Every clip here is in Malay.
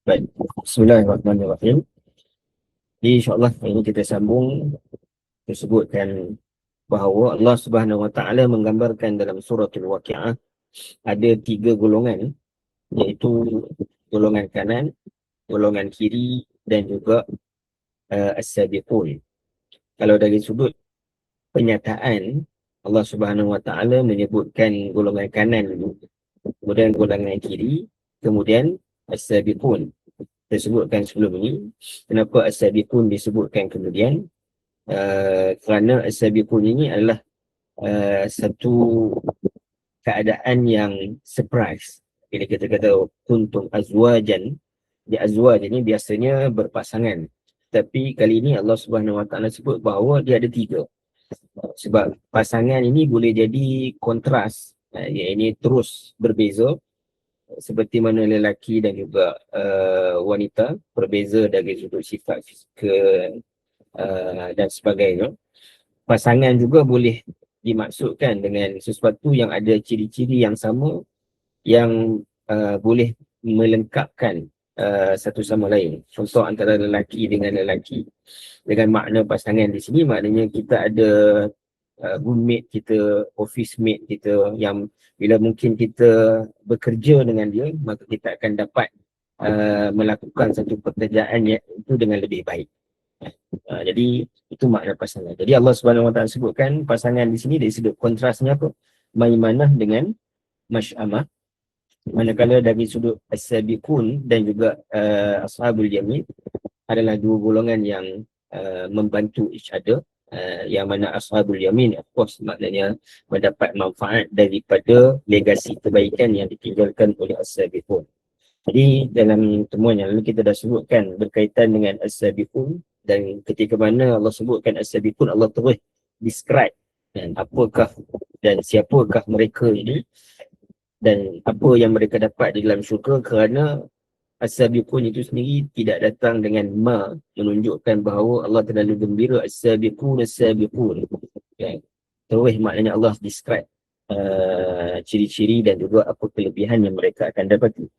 Baik, bismillahirrahmanirrahim. Jadi insyaAllah ini kita sambung disebutkan bahawa Allah Subhanahu Wa Taala menggambarkan dalam suratul Waqi'ah ada 3 golongan, iaitu golongan kanan, golongan kiri dan juga as-sabiqun. Kalau dari sudut penyataan, Allah Subhanahu Wa Taala menyebutkan golongan kanan dulu, kemudian golongan kiri, kemudian as-sabiqun. Kita sebutkan sebelum ini, kenapa as-sabiqun disebutkan kemudian? Kerana as-sabiqun ini adalah satu keadaan yang surprise. Bila kita kata kuntum azwajan, di azwaj ini biasanya berpasangan. Tapi kali ini Allah Subhanahu Wa Taala sebut bahawa dia ada 3. Sebab pasangan ini boleh jadi kontras, ini terus berbeza, seperti mana lelaki dan juga wanita berbeza dari sudut sifat fizikal dan sebagainya. Pasangan juga boleh dimaksudkan dengan sesuatu yang ada ciri-ciri yang sama, yang boleh melengkapkan satu sama lain. Contoh antara lelaki dengan lelaki. Dengan makna pasangan di sini, maknanya kita ada roommate kita, office mate kita, yang bila mungkin kita bekerja dengan dia, maka kita akan dapat melakukan satu pekerjaan itu dengan lebih baik. Jadi itu makna pasangan. Jadi Allah Subhanahu Wa Taala sebutkan pasangan di sini dari sudut kontrasnya apa? Maimanah dengan Masy'amah. Manakala dari sudut as-sabiqun dan juga ashabul yamin adalah 2 golongan yang membantu each other. Yang mana ashabul yamin, of course, maknanya mendapat manfaat daripada legasi kebaikan yang ditinggalkan oleh as-sabiqun. Jadi dalam temuan yang lalu kita dah sebutkan berkaitan dengan as-sabiqun, dan ketika mana Allah sebutkan as-sabiqun, Allah terus describe dan apakah dan siapakah mereka ini dan apa yang mereka dapat di dalam syurga, kerana as-sabiqun itu sendiri tidak datang dengan ma, menunjukkan bahawa Allah terlalu gembira. As-sabiqun as-sabiqun, terus maknanya Allah describe ciri-ciri dan juga apa kelebihan yang mereka akan dapati.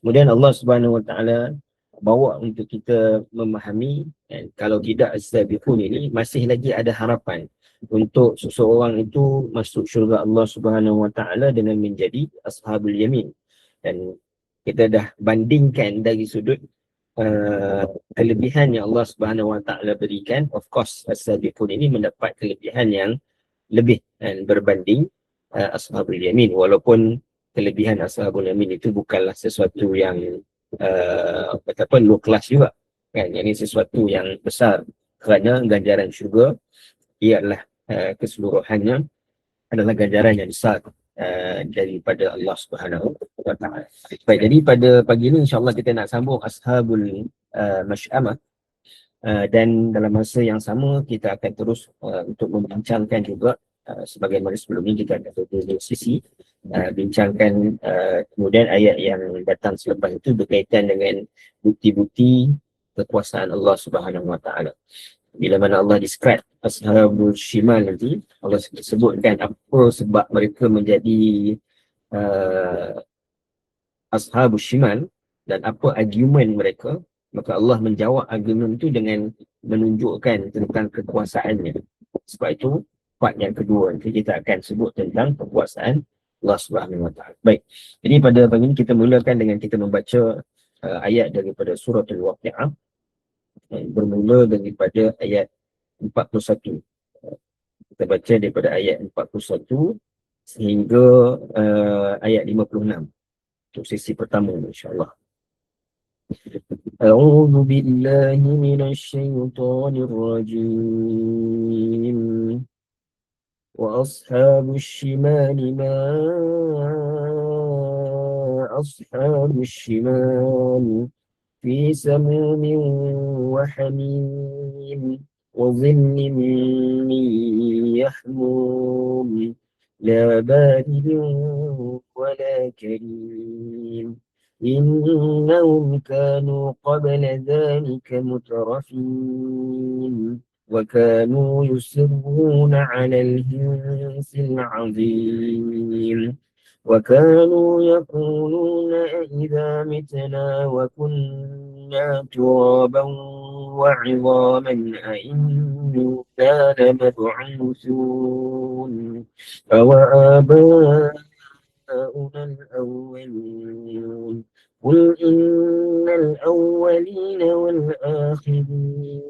Kemudian Allah Subhanahu Wa Taala bawa untuk kita memahami, kalau tidak as-sabiqun ini, masih lagi ada harapan untuk seseorang itu masuk syurga Allah Subhanahu Wa Taala dengan menjadi ashabul yamin. Dan kita dah bandingkan dari sudut kelebihan yang Allah Subhanahu Wa Taala berikan. Of course as-sabiqun ini mendapat kelebihan yang lebih berbanding ashabul yamin, walaupun kelebihan ashabul yamin itu bukanlah sesuatu yang low class juga, kan? Ini sesuatu yang besar, kerana ganjaran syurga ia adalah keseluruhannya adalah ganjaran yang besar daripada Allah Subhanahu Wa Taala. Baik, jadi pada pagi ini insya-Allah kita nak sambung ashabul masy'amah, dan dalam masa yang sama kita akan terus untuk membincangkan juga sebagaimana sebelum ini kita ada dua sisi bincangkan kemudian ayat yang datang selepas itu berkaitan dengan bukti-bukti kekuasaan Allah Subhanahu Wa Taala. Bila mana Allah describe ashabul shimal nanti, Allah sebutkan apa sebab mereka menjadi ashabul shimal dan apa argument mereka, maka Allah menjawab argument itu dengan menunjukkan tentang kekuasaannya. Sebab itu part yang kedua nanti kita akan sebut tentang kekuasaan Allah Subhanahu Wa Taala. Baik. Jadi pada pagi ini kita mulakan dengan kita membaca ayat daripada suratul Waqi'ah, bermula daripada ayat 41. Kita baca daripada ayat 41 sehingga ayat 56 untuk sesi pertama, insya-Allah. A'udzu billahi minasy syaithanir rajim. وأصحاب الشمال ما أصحاب الشمال في سموم وحميم وظل من يحموم لا بارد ولا كريم إنهم كانوا قبل ذلك مترفين وكانوا يصرون على الحنث العظيم وكانوا يقولون أإذا متنا وكنا ترابا وعظاما أإنا لمبعوثون أوآباؤنا الأولون قل إن الأولين والآخرين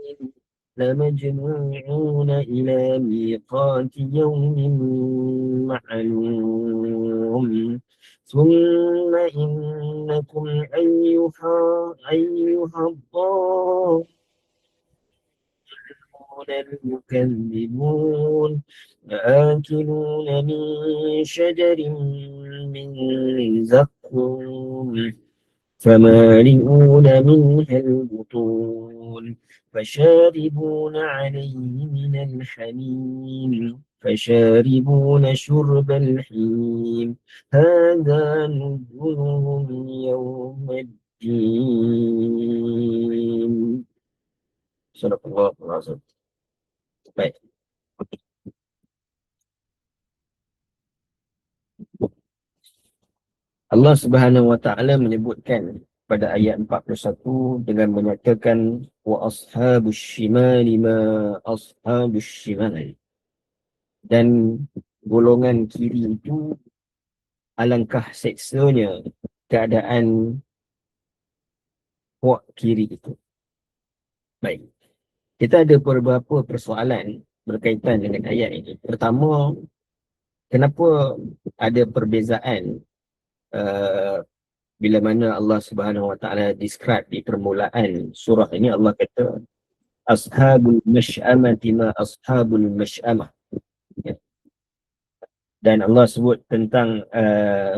لمجموعون إلى ميقات يوم معلوم ثم إنكم أيها الضالون المكذبون آكلون من شجر من زقوم فمالئون منها البطون فشاربون عليه من الحميم فشاربون شرب الحميم هذا نزلهم يوم الدين. صدق الله العظيم. Baik. Allah Subhanahu Wa Taala menyebutkan pada ayat 41 dengan menyatakan wa ashabus shimali ma ashabus shimal, dan golongan kiri itu alangkah seksanya keadaan puak kiri itu. Baik. Kita ada beberapa persoalan berkaitan dengan ayat ini. Pertama, kenapa ada perbezaan bila mana Allah Subhanahu Wa Taala describe di permulaan surah ini, Allah kata ashabul mash'amati ma ashabul mash'amah, ya. Dan Allah sebut tentang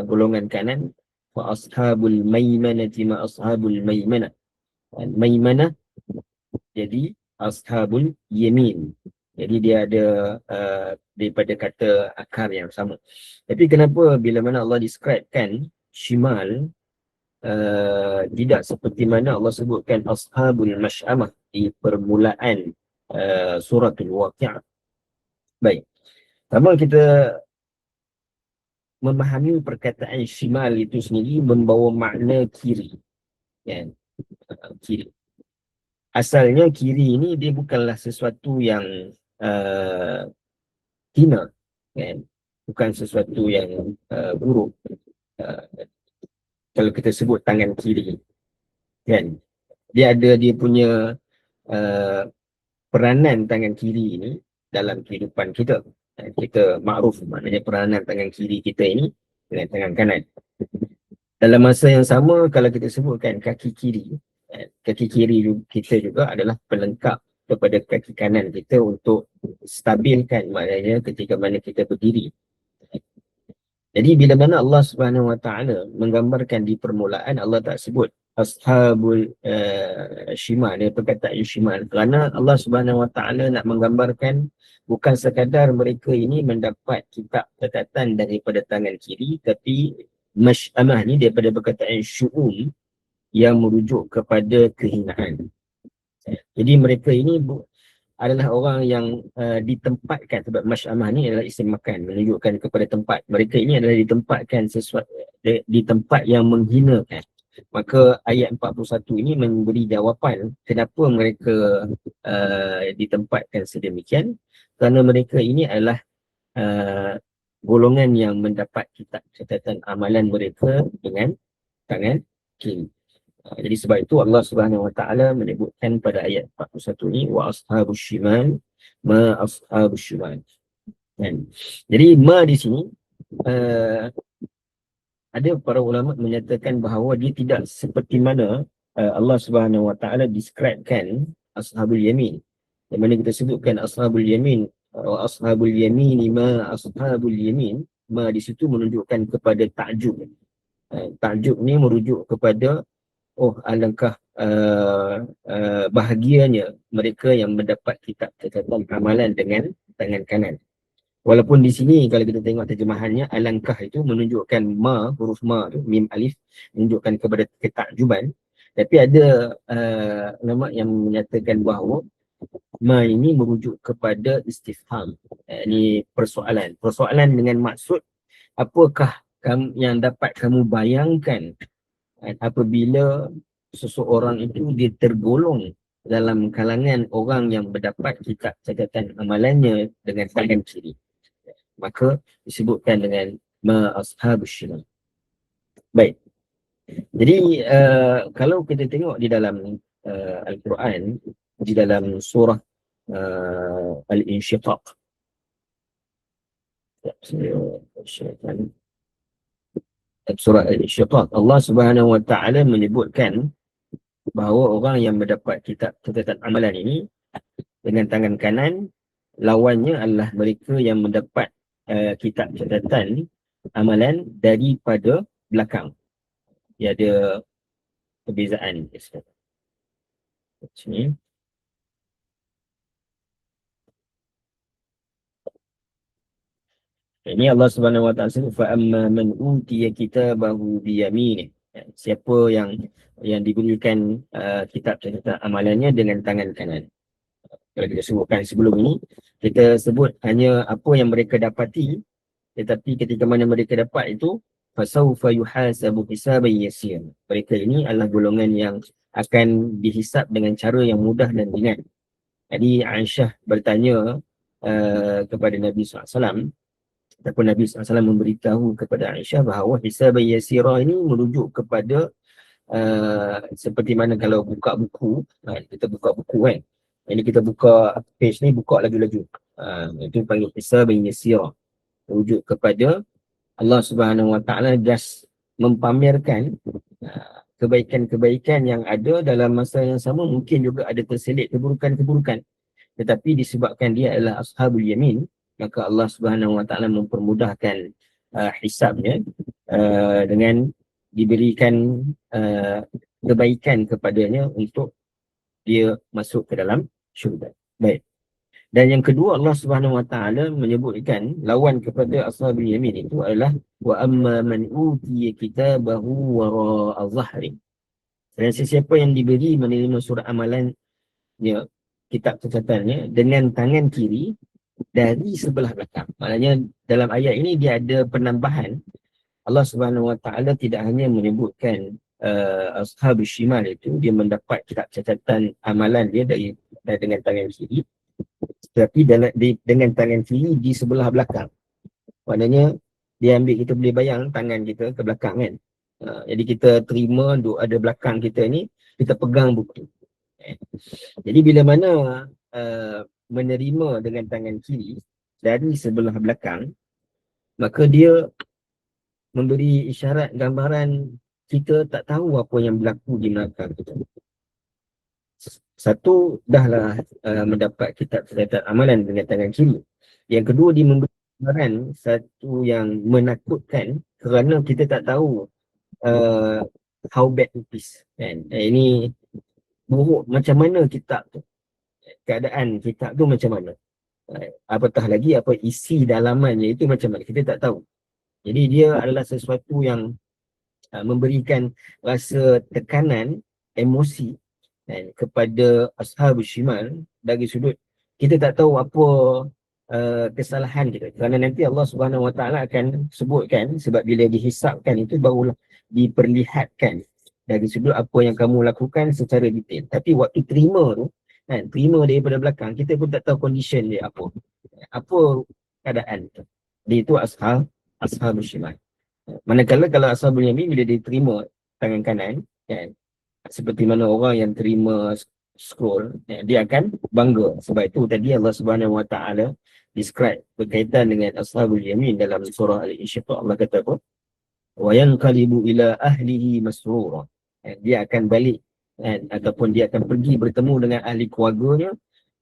golongan kanan wa ashabul maimanati ma ashabul maimanah. Maimanah jadi ashabul yamin, jadi dia ada daripada kata akar yang sama. Tapi kenapa bila mana Allah describekan shimal tidak seperti mana Allah sebutkan ashabul mash'amah di permulaan suratul waqi'ah? Baik, pertama kita memahami perkataan shimal itu sendiri membawa makna kiri, ya. Kiri, asalnya kiri ini dia bukanlah sesuatu yang hina, kan? Bukan sesuatu yang buruk. Kalau kita sebut tangan kiri, kan, dia ada dia punya peranan tangan kiri ini dalam kehidupan kita. Kita makruf maknanya peranan tangan kiri kita ini dengan tangan kanan. Dalam masa yang sama, kalau kita sebutkan kaki kiri kita juga adalah pelengkap kepada kaki kanan kita untuk stabilkan, maknanya ketika mana kita berdiri. Jadi bila mana Allah Subhanahu Wa Taala menggambarkan di permulaan, Allah tak sebut ashabul shimal, dia perkataan shimal, kerana Allah Subhanahu Wa Taala nak menggambarkan bukan sekadar mereka ini mendapat kitab catatan daripada tangan kiri, tapi mash'amah ni daripada perkataan syu'um yang merujuk kepada kehinaan. Jadi mereka ini adalah orang yang ditempatkan, sebab mash'amah ni adalah isim makan, menunjukkan kepada tempat. Mereka ini adalah ditempatkan sesuatu di tempat yang menghinakan. Maka ayat 41 ini memberi jawapan kenapa mereka ditempatkan sedemikian, kerana mereka ini adalah golongan yang mendapat kitab catatan amalan mereka dengan tangan kiri. Jadi sebab itu Allah Subhanahu Wa Taala menyebutkan pada ayat 41 ini wa ashabus shimal ma ashabus shimal. Jadi ma di sini ada para ulama menyatakan bahawa dia tidak seperti mana Allah Subhanahu Wa Taala describekan ashabul yamin. Yang mana kita sebutkan ashabul yamin wa ashabul yamin ma ashabul yamin, ma di situ menunjukkan kepada takjub. Takjub ni merujuk kepada alangkah bahagianya mereka yang mendapat kitab catatan amalan dengan tangan kanan. Walaupun di sini kalau kita tengok terjemahannya, alangkah itu menunjukkan ma, huruf ma tu, mim alif, menunjukkan kepada ketakjuban. Tapi ada ulama yang menyatakan bahawa ma ini merujuk kepada istifham. Ini persoalan dengan maksud apakah yang dapat kamu bayangkan apabila seseorang itu dia tergolong dalam kalangan orang yang mendapat kitab catatan amalannya dengan tangan kiri. Maka disebutkan dengan ma ashabus shimal. Baik. Jadi kalau kita tengok di dalam Al-Quran, di dalam surah Al-Insyiqaq. Surah Al-Insyiqaq, Allah Subhanahu Wa Taala menyebutkan bahawa orang yang mendapat kitab catatan amalan ini dengan tangan kanan, lawannya adalah mereka yang mendapat kitab catatan amalan daripada belakang. Dia ada perbezaan sini. Ini Allah Subhanahu Wa Taala sebut fa amma man utiya kitabahu bi yaminih. Siapa yang diberikan kitab catatan amalannya dengan tangan kanan. Kalau kita sebutkan sebelum ini, kita sebut hanya apa yang mereka dapati, tetapi ketika mana mereka dapat itu, fasawfa yuhasabu hisaban yasir. Mereka ini adalah golongan yang akan dihisap dengan cara yang mudah dan ringan. Jadi Aisyah bertanya kepada Nabi SAW, ataupun Nabi SAW memberitahu kepada Aisyah bahawa hisaban yasira ini merujuk kepada seperti mana kalau buka buku, kita buka buku kan, ini kita buka page ni, buka laju-laju, itu panggil hisaban yasira, merujuk kepada Allah Subhanahu Wa Taala just mempamerkan kebaikan-kebaikan yang ada dalam masa yang sama. Mungkin juga ada terselit keburukan-keburukan, tetapi disebabkan dia adalah ashabul yamin, maka Allah Subhanahu Wa Taala mempermudahkan hisabnya dengan diberikan kebaikan kepadanya untuk dia masuk ke dalam syurga. Baik. Dan yang kedua, Allah Subhanahu Wa Taala menyebutkan lawan kepada ashabul yamin itu adalah wa amma man utiya kitabahu wara'a dhahri. Dan sesiapa yang diberi menerima surat amalannya, kitab catatannya dengan tangan kiri dari sebelah belakang. Maknanya dalam ayat ini dia ada penambahan. Allah Subhanahu Wa Taala tidak hanya menyebutkan ashabul shimal itu dia mendapat kitab catatan amalan dia dengan tangan kiri, tetapi dengan tangan kiri di sebelah belakang. Maknanya dia ambil, kita boleh bayang tangan kita ke belakang kan. Jadi kita terima ada belakang kita ni, kita pegang buku. Jadi bila mana menerima dengan tangan kiri dari sebelah belakang, maka dia memberi isyarat gambaran kita tak tahu apa yang berlaku di belakang kita. Satu, dahlah mendapat kitab catatan amalan dengan tangan kiri. Yang kedua, dia memberi gambaran satu yang menakutkan kerana kita tak tahu how bad it is. Ini buruk macam mana kitab tu. Keadaan kitab tu macam mana. Apatah lagi apa isi dalamannya itu macam mana. Kita tak tahu. Jadi dia adalah sesuatu yang memberikan rasa tekanan, emosi kepada ashabul shimal dari sudut kita tak tahu apa kesalahan kita. Kerana nanti Allah Subhanahu Wa Taala akan sebutkan, sebab bila dihisapkan itu barulah diperlihatkan dari sudut apa yang kamu lakukan secara detail. Tapi waktu terima tu, terima daripada belakang, kita pun tak tahu condition dia apa keadaan tu. Dia itu ashabul shimal. Manakala kalau ashabul yamin, bila dia terima tangan kanan, seperti mana orang yang terima scroll, dia akan bangga. Sebab itu tadi Allah Subhanahu Wa Taala describe berkaitan dengan ashabul yamin dalam surah Al-Insyiqaq. Allah kata apa? Wa yanqalibu ila ahlihi masrura. Dia akan balik ataupun dia akan pergi bertemu dengan ahli keluarganya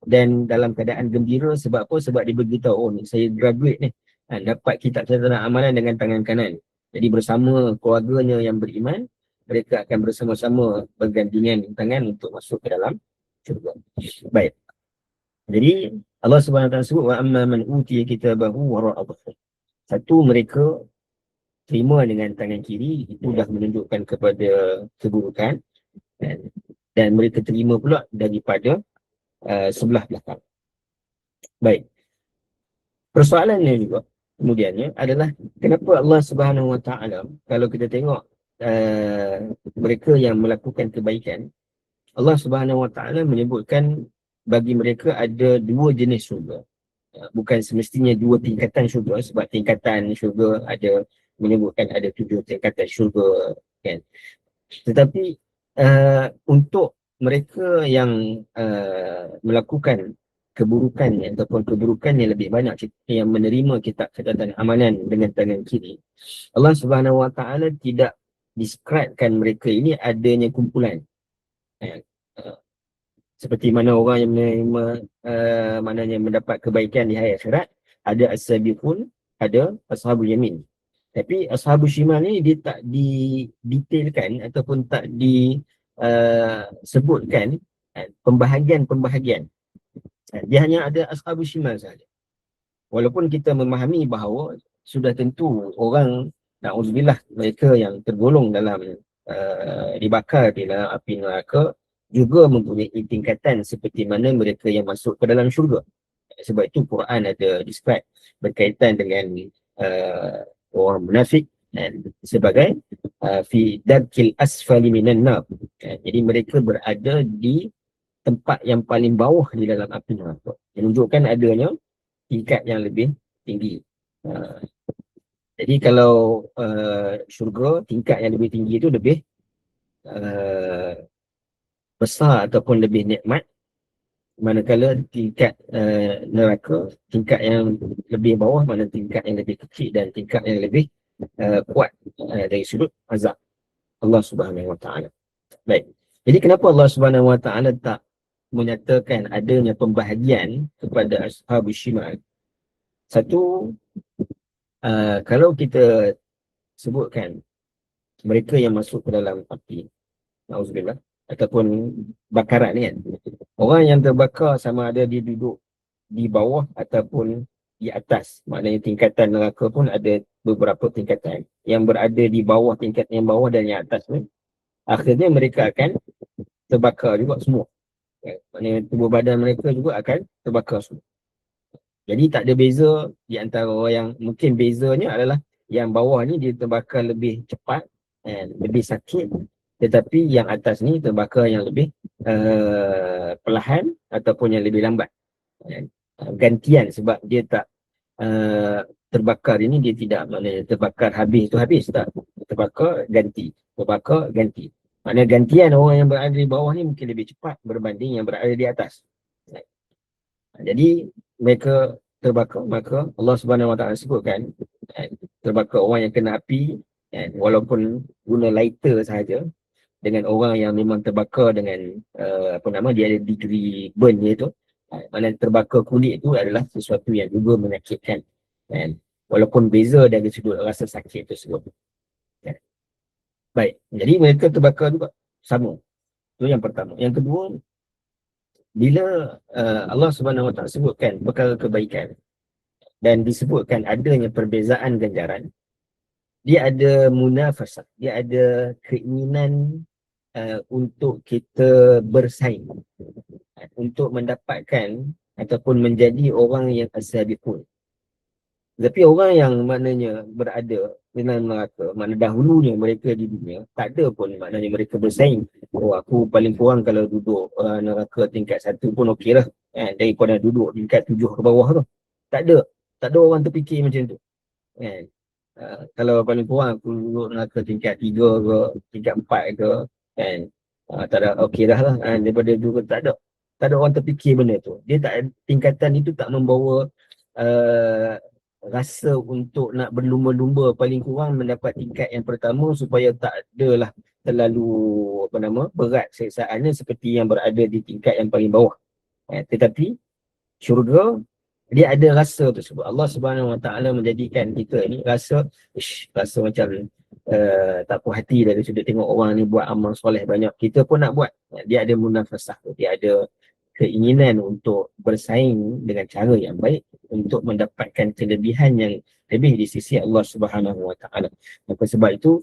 dan dalam keadaan gembira. Sebab apa? Sebab dia beritahu, oh ni saya graduate ni, dapat kitab catatan amalan dengan tangan kanan. Jadi bersama keluarganya yang beriman, mereka akan bersama-sama bergandengan tangan untuk masuk ke dalam syurga. Baik. Jadi Allah Subhanahu Wa Taala sebut wa amma man utiya kitabahu wara'a dhahri. Satu, mereka terima dengan tangan kiri, itu dah menunjukkan kepada keburukan, dan mereka terima pula daripada sebelah belakang. Baik. Persoalannya juga, kemudiannya adalah kenapa Allah Subhanahu Wa Taala, kalau kita tengok mereka yang melakukan kebaikan, Allah Subhanahu Wa Taala menyebutkan bagi mereka ada dua jenis syurga. Bukan semestinya dua tingkatan syurga, sebab tingkatan syurga ada menyebutkan ada 7 tingkatan syurga, kan. Tetapi untuk mereka yang melakukan keburukan ataupun keburukan yang lebih banyak, yang menerima kitab catatan amalan dengan tangan kiri, Allah Subhanahu Wa Taala tidak describekan mereka ini adanya kumpulan. Seperti mana orang yang menerima maknanya mendapat kebaikan di hari akhirat, ada as-sabiqun, ada ashabul yamin. Tapi ashabul shimal ni dia tak didetailkan ataupun tak disebutkan pembahagian-pembahagian. Dia hanya ada ashabul shimal saja. Walaupun kita memahami bahawa sudah tentu orang, na'udzubillah, mereka yang tergolong dalam dibakar di dalam api neraka juga mempunyai tingkatan seperti mana mereka yang masuk ke dalam syurga. Sebab itu Quran ada describe berkaitan dengan orang munafik dan sebagai fi darkil asfali minan nar. Jadi mereka berada di tempat yang paling bawah di dalam api neraka, menunjukkan adanya tingkat yang lebih tinggi. Jadi kalau syurga, tingkat yang lebih tinggi itu lebih besar ataupun lebih nikmat, manakala tingkat neraka, tingkat yang lebih bawah, mana tingkat yang lebih kecil dan tingkat yang lebih kuat dari sudut azab Allah Subhanahu Wa Taala. Baik. Jadi kenapa Allah Subhanahu Wa Taala tak menyatakan adanya pembahagian kepada ashabus shimal? Satu, kalau kita sebutkan mereka yang masuk ke dalam api, na'udzubillah, ataupun bakaran ni kan, orang yang terbakar sama ada dia duduk di bawah ataupun di atas, maknanya tingkatan neraka pun ada beberapa tingkatan. Yang berada di bawah, tingkat yang bawah dan yang atas ni, akhirnya mereka akan terbakar juga semua. Maknanya tubuh badan mereka juga akan terbakar semua. Jadi tak ada beza di antara orang yang, mungkin bezanya adalah yang bawah ni dia terbakar lebih cepat dan lebih sakit, tetapi yang atas ni terbakar yang lebih perlahan ataupun yang lebih lambat. Gantian, sebab dia tak terbakar ini, dia tidak maknanya terbakar habis tu habis, tak. Terbakar ganti, terbakar ganti. Maknanya gantian orang yang berada di bawah ni mungkin lebih cepat berbanding yang berada di atas. Jadi mereka terbakar, maka Allah Subhanahu Wa Taala sebutkan terbakar orang yang kena api, walaupun guna lighter sahaja, dengan orang yang memang terbakar dengan dia ada degree burn dia tu, mana terbakar kulit tu adalah sesuatu yang juga menyakitkan, walaupun beza dari sudut rasa sakit tersebut. Baik, jadi mereka terbakar juga sama. Itu yang pertama. Yang kedua, bila Allah Subhanahu Wa Taala sebutkan perkara kebaikan dan disebutkan adanya perbezaan ganjaran, dia ada munafasah, dia ada keinginan untuk kita bersaing untuk mendapatkan ataupun menjadi orang yang as-sabiqun. Tapi orang yang maknanya berada dalam neraka, makna dahulunya mereka di dunia, tak ada pun maknanya mereka bersaing. Oh, aku paling kurang kalau duduk neraka tingkat 1 pun okey lah, daripada duduk tingkat 7 ke bawah tu. Tak ada orang terfikir macam tu. Kalau paling kurang aku duduk neraka tingkat 3 ke, tingkat 4 ke, tak ada, okey dah lah, daripada dulu tak ada orang terfikir benda tu. Dia tak, tingkatan itu tak membawa rasa untuk nak berlumba-lumba paling kurang mendapat tingkat yang pertama, supaya tak adalah terlalu berat seksaannya seperti yang berada di tingkat yang paling bawah. Tetapi syurga, dia ada rasa tersebut. Allah Subhanahu Wa Taala menjadikan kita ni rasa macam tak puas hati dari sudut tengok orang ni buat amal soleh banyak, kita pun nak buat. Dia ada munafasah, dia ada keinginan untuk bersaing dengan cara yang baik untuk mendapatkan kelebihan yang lebih di sisi Allah Subhanahu Wa Taala. Maka sebab itu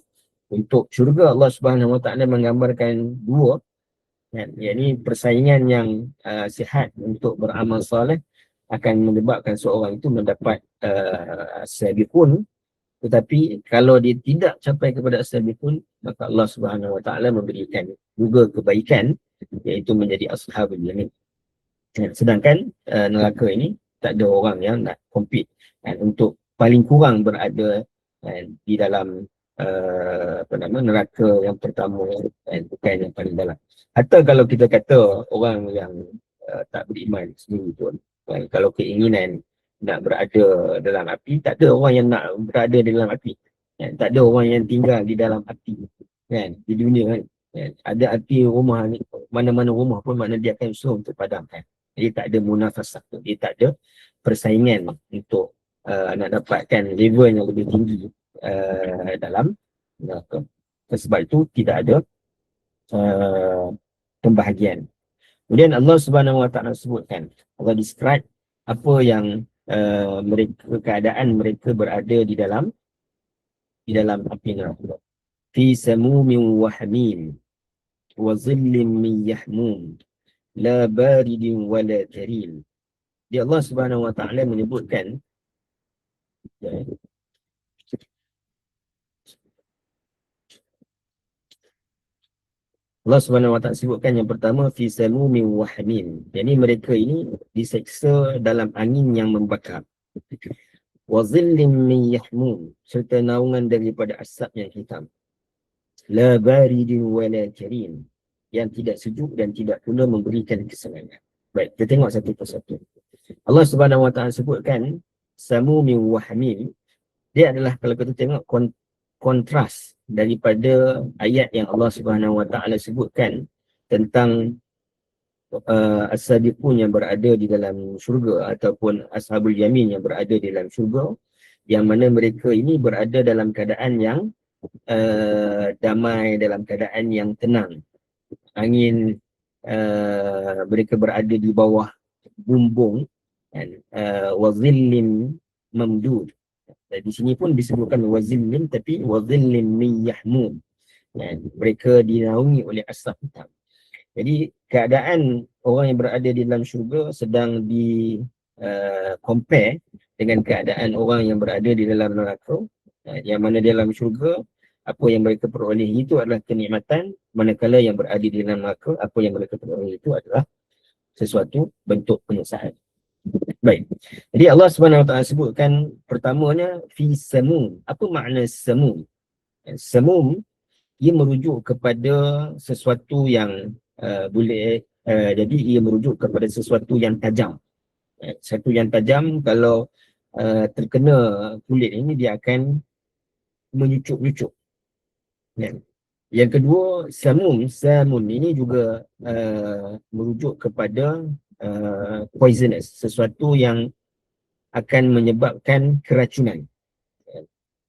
untuk syurga Allah Subhanahu Wa Taala menggambarkan dua, yakni persaingan yang sihat untuk beramal soleh akan menyebabkan seorang itu mendapat as-sabiqun. Tetapi kalau dia tidak capai kepada as-sabiqun, maka Allah Subhanahu Wa Taala memberikan juga kebaikan, iaitu menjadi ashabul yamin. Sedangkan neraka ini tak ada orang yang nak compete untuk paling kurang berada di dalam neraka yang pertama, bukan yang paling dalam. Atau kalau kita kata orang yang tak beriman sendiri pun, kalau keinginan nak berada dalam api, tak ada orang yang nak berada di dalam api. Tak ada orang yang tinggal di dalam api di dunia kan. Ada api rumah ni, mana-mana rumah pun makna dia akan usaha untuk padamkan. Jadi tak ada munafasah, dia tak ada persaingan untuk nak dapatkan level yang lebih tinggi dalam neraka. Sebab itu tidak ada pembahagian. Kemudian Allah Subhanahu Wa Taala sebutkan, Allah describe apa yang keadaan mereka berada di dalam api neraka. Fi samumin wa hamim wa zillim min yahmum la baridin wa la karim. Dia Allah Subhanahu Wa Taala menyebutkan Allah Subhanahu Wa Taala sebutkan yang pertama fi samumin wa hamim. Jadi mereka ini diseksa dalam angin yang membakar. Wa zillim min yahmum, serta naungan daripada asap yang hitam. La baridin wa la karim, yang tidak sejuk dan tidak pula memberikan kesenangan. Baik, kita tengok satu persatu. Allah Subhanahu Wa Taala sebutkan samumin wa hamim. Dia adalah, kalau kita tengok kontras daripada ayat yang Allah Subhanahu Wa Taala sebutkan tentang as-sabiqun yang berada di dalam syurga ataupun ashabul yamin yang berada di dalam syurga, yang mana mereka ini berada dalam keadaan yang damai, dalam keadaan yang tenang. Angin, mereka berada di bawah bumbung wa zillim mamdud. Di sini pun disebutkan wazillim, tapi wazillim min yahmum. Mereka dinaungi oleh asap hitam. Jadi keadaan orang yang berada di dalam syurga sedang di compare dengan keadaan orang yang berada di dalam neraka. Yang mana di dalam syurga, apa yang mereka peroleh itu adalah kenikmatan, manakala yang berada di dalam neraka, apa yang mereka peroleh itu adalah sesuatu bentuk penyesalan. Baik. Jadi Allah Subhanahu Wa Taala sebutkan pertamanya fi samum. Apa makna samum? Samum ia merujuk kepada sesuatu yang jadi ia merujuk kepada sesuatu yang tajam. Sesuatu yang tajam, kalau terkena kulit ini dia akan menyucuk-nyucuk. Yang kedua, samun ini juga merujuk kepada poisonous, sesuatu yang akan menyebabkan keracunan.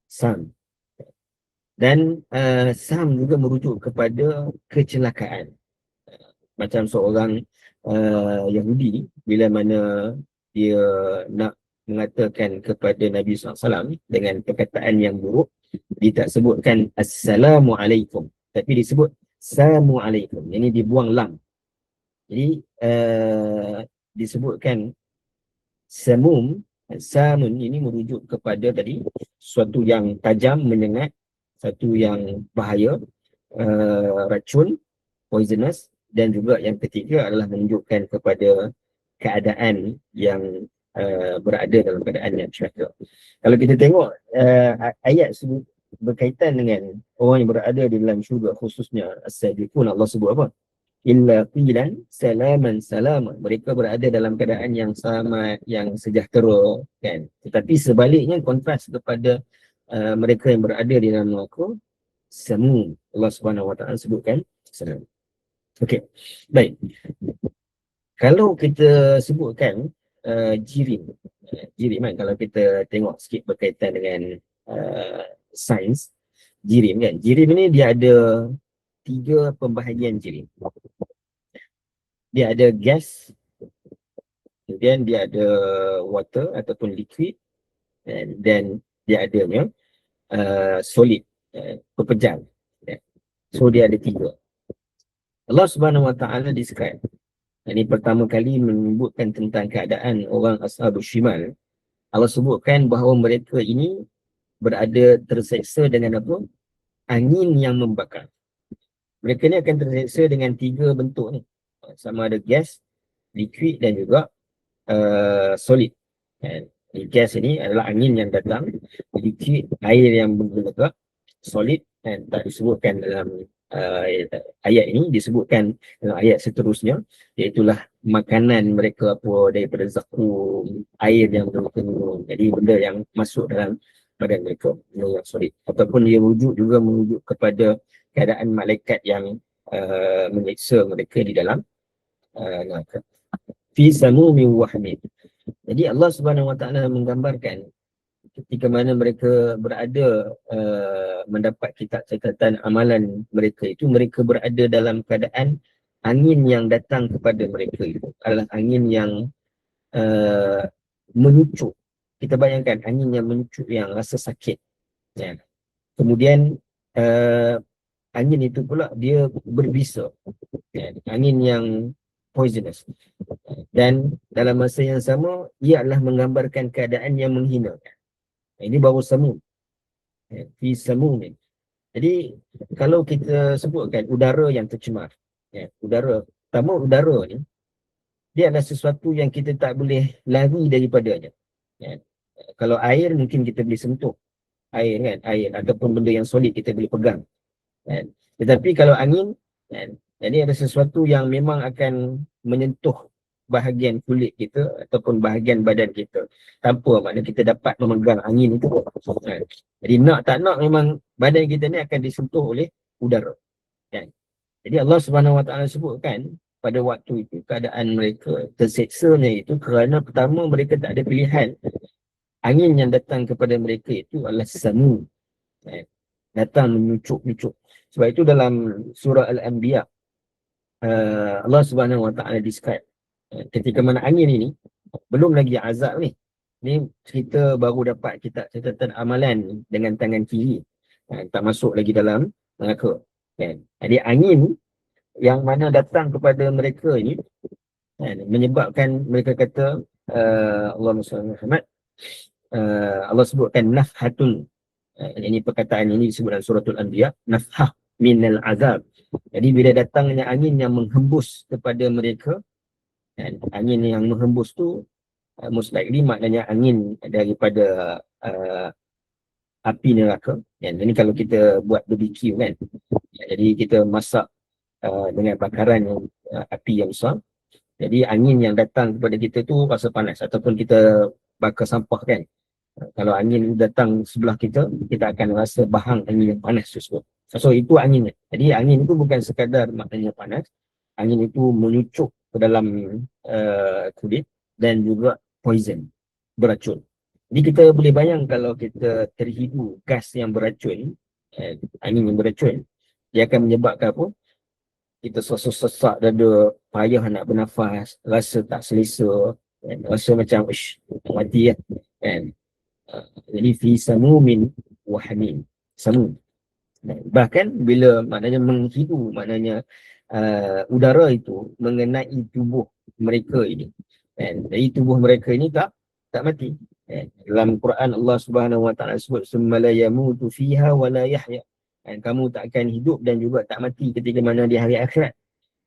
Sam. Dan sam juga merujuk kepada kecelakaan. Macam seorang Yahudi, bila mana dia nak mengatakan kepada Nabi SAW dengan perkataan yang buruk, dia tak sebutkan Assalamualaikum, tapi disebut Samualaikum. Ini dibuang lam. Jadi disebutkan samun ini merujuk kepada tadi sesuatu yang tajam, menyengat, satu yang bahaya, racun, poisonous. Dan juga yang ketiga adalah menunjukkan kepada keadaan yang berada dalam keadaan yang syurga. Kalau kita tengok ayat berkaitan dengan orang yang berada di dalam syurga, khususnya as-sabiqun, Allah sebut apa? Illa qilan salaman salama. Mereka berada dalam keadaan yang selamat, yang sejahtera, kan. Tetapi sebaliknya, kontras kepada mereka yang berada di dalam neraka, samu. Allah Subhanahu Wa Taala sebutkan salam. Okey. Baik. Kalau kita sebutkan jirim kan, kalau kita tengok sikit berkaitan dengan sains jirim kan. Jirim ini dia ada 3 pembahagian jirim. Dia ada gas, kemudian dia ada water ataupun liquid, dan dia adanya solid, pepejal. So dia ada 3. Allah Subhanahu Wa Taala describe Ini pertama kali menyebutkan tentang keadaan orang Ashabus Shimal. Allah sebutkan bahawa mereka ini berada terseksa dengan apa? Angin yang membakar. Mereka ni akan terseksa dengan 3 bentuk ni. Sama ada gas, liquid dan juga solid. Gas ini adalah angin yang datang, liquid air yang bergerak, solid dan tak disebutkan dalam ayat ini, disebutkan dalam ayat seterusnya, iaitulah makanan mereka apa daripada zakum, air yang mereka minum. Jadi benda yang masuk dalam badan mereka, benda yang solid. Ataupun dia juga merujuk kepada keadaan malaikat yang menyiksa mereka di dalam neraka. Fi samumin wa hamim. Jadi Allah Subhanahu Wa Taala menggambarkan ketika mana mereka berada mendapat kitab catatan amalan mereka itu, mereka berada dalam keadaan angin yang datang kepada mereka itu adalah angin yang menyucuk. Kita bayangkan angin yang menyucuk yang rasa sakit. Ya. Kemudian angin itu pula dia berbisa. Ya. Angin yang poisonous. Dan dalam masa yang sama, ia adalah menggambarkan keadaan yang menghinakan. Ini baru samu. Fi samumin. Jadi, kalau kita sebutkan udara yang tercemar. Udara ni, dia adalah sesuatu yang kita tak boleh lari daripadanya. Kalau air, mungkin kita boleh sentuh. Air kan, air ataupun benda yang solid kita boleh pegang. Tetapi kalau angin, jadi ada sesuatu yang memang akan menyentuh bahagian kulit kita ataupun bahagian badan kita tanpa makna kita dapat memegang angin itu. Jadi nak tak nak memang badan kita ni akan disentuh oleh udara. Jadi Allah Subhanahu Wa Taala sebutkan pada waktu itu keadaan mereka terseksanya itu kerana pertama mereka tak ada pilihan. Angin yang datang kepada mereka itu adalah samu. Datang menyucuk-nyucuk. Sebab itu dalam surah Al-Anbiya Allah Subhanahu Wa Taala describe ketika mana angin ini belum lagi azab ni. Ni kita baru dapat kitab catatan amalan dengan tangan kiri. Tak masuk lagi dalam neraka. Jadi angin yang mana datang kepada mereka ini menyebabkan mereka kata Allahumma salli Muhammad, Allah sebutkan nafhatun. Ini perkataan ini disebut dalam suratul Anbiya, nafhah minal azab. Jadi bila datangnya angin yang menghembus kepada mereka, angin yang menghembus tu most likely maknanya angin daripada api neraka. Jadi kalau kita buat BBQ kan, jadi kita masak dengan bakaran yang api yang besar, jadi angin yang datang kepada kita tu rasa panas. Ataupun kita bakar sampah kan, kalau angin datang sebelah kita, kita akan rasa bahang angin yang panas tersebut. So itu anginnya. Jadi angin itu bukan sekadar maknanya panas, angin itu menyucuk ke dalam kulit dan juga poison, beracun. Jadi kita boleh bayang kalau kita terhidu gas yang beracun, angin yang beracun, dia akan menyebabkan apa? Kita sesak dada, payah nak bernafas, rasa tak selesa, rasa macam mati kan. Jadi fi samumin wa hamim. Samum. Bahkan bila maknanya menghidu, maknanya udara itu mengenai tubuh mereka ini. Jadi tubuh mereka ini tak mati. Dalam Quran Allah Subhanahu Wa Taala sebut summa la yamutu fiha wa la yahya. Kamu tak akan hidup dan juga tak mati ketika mana di hari akhirat.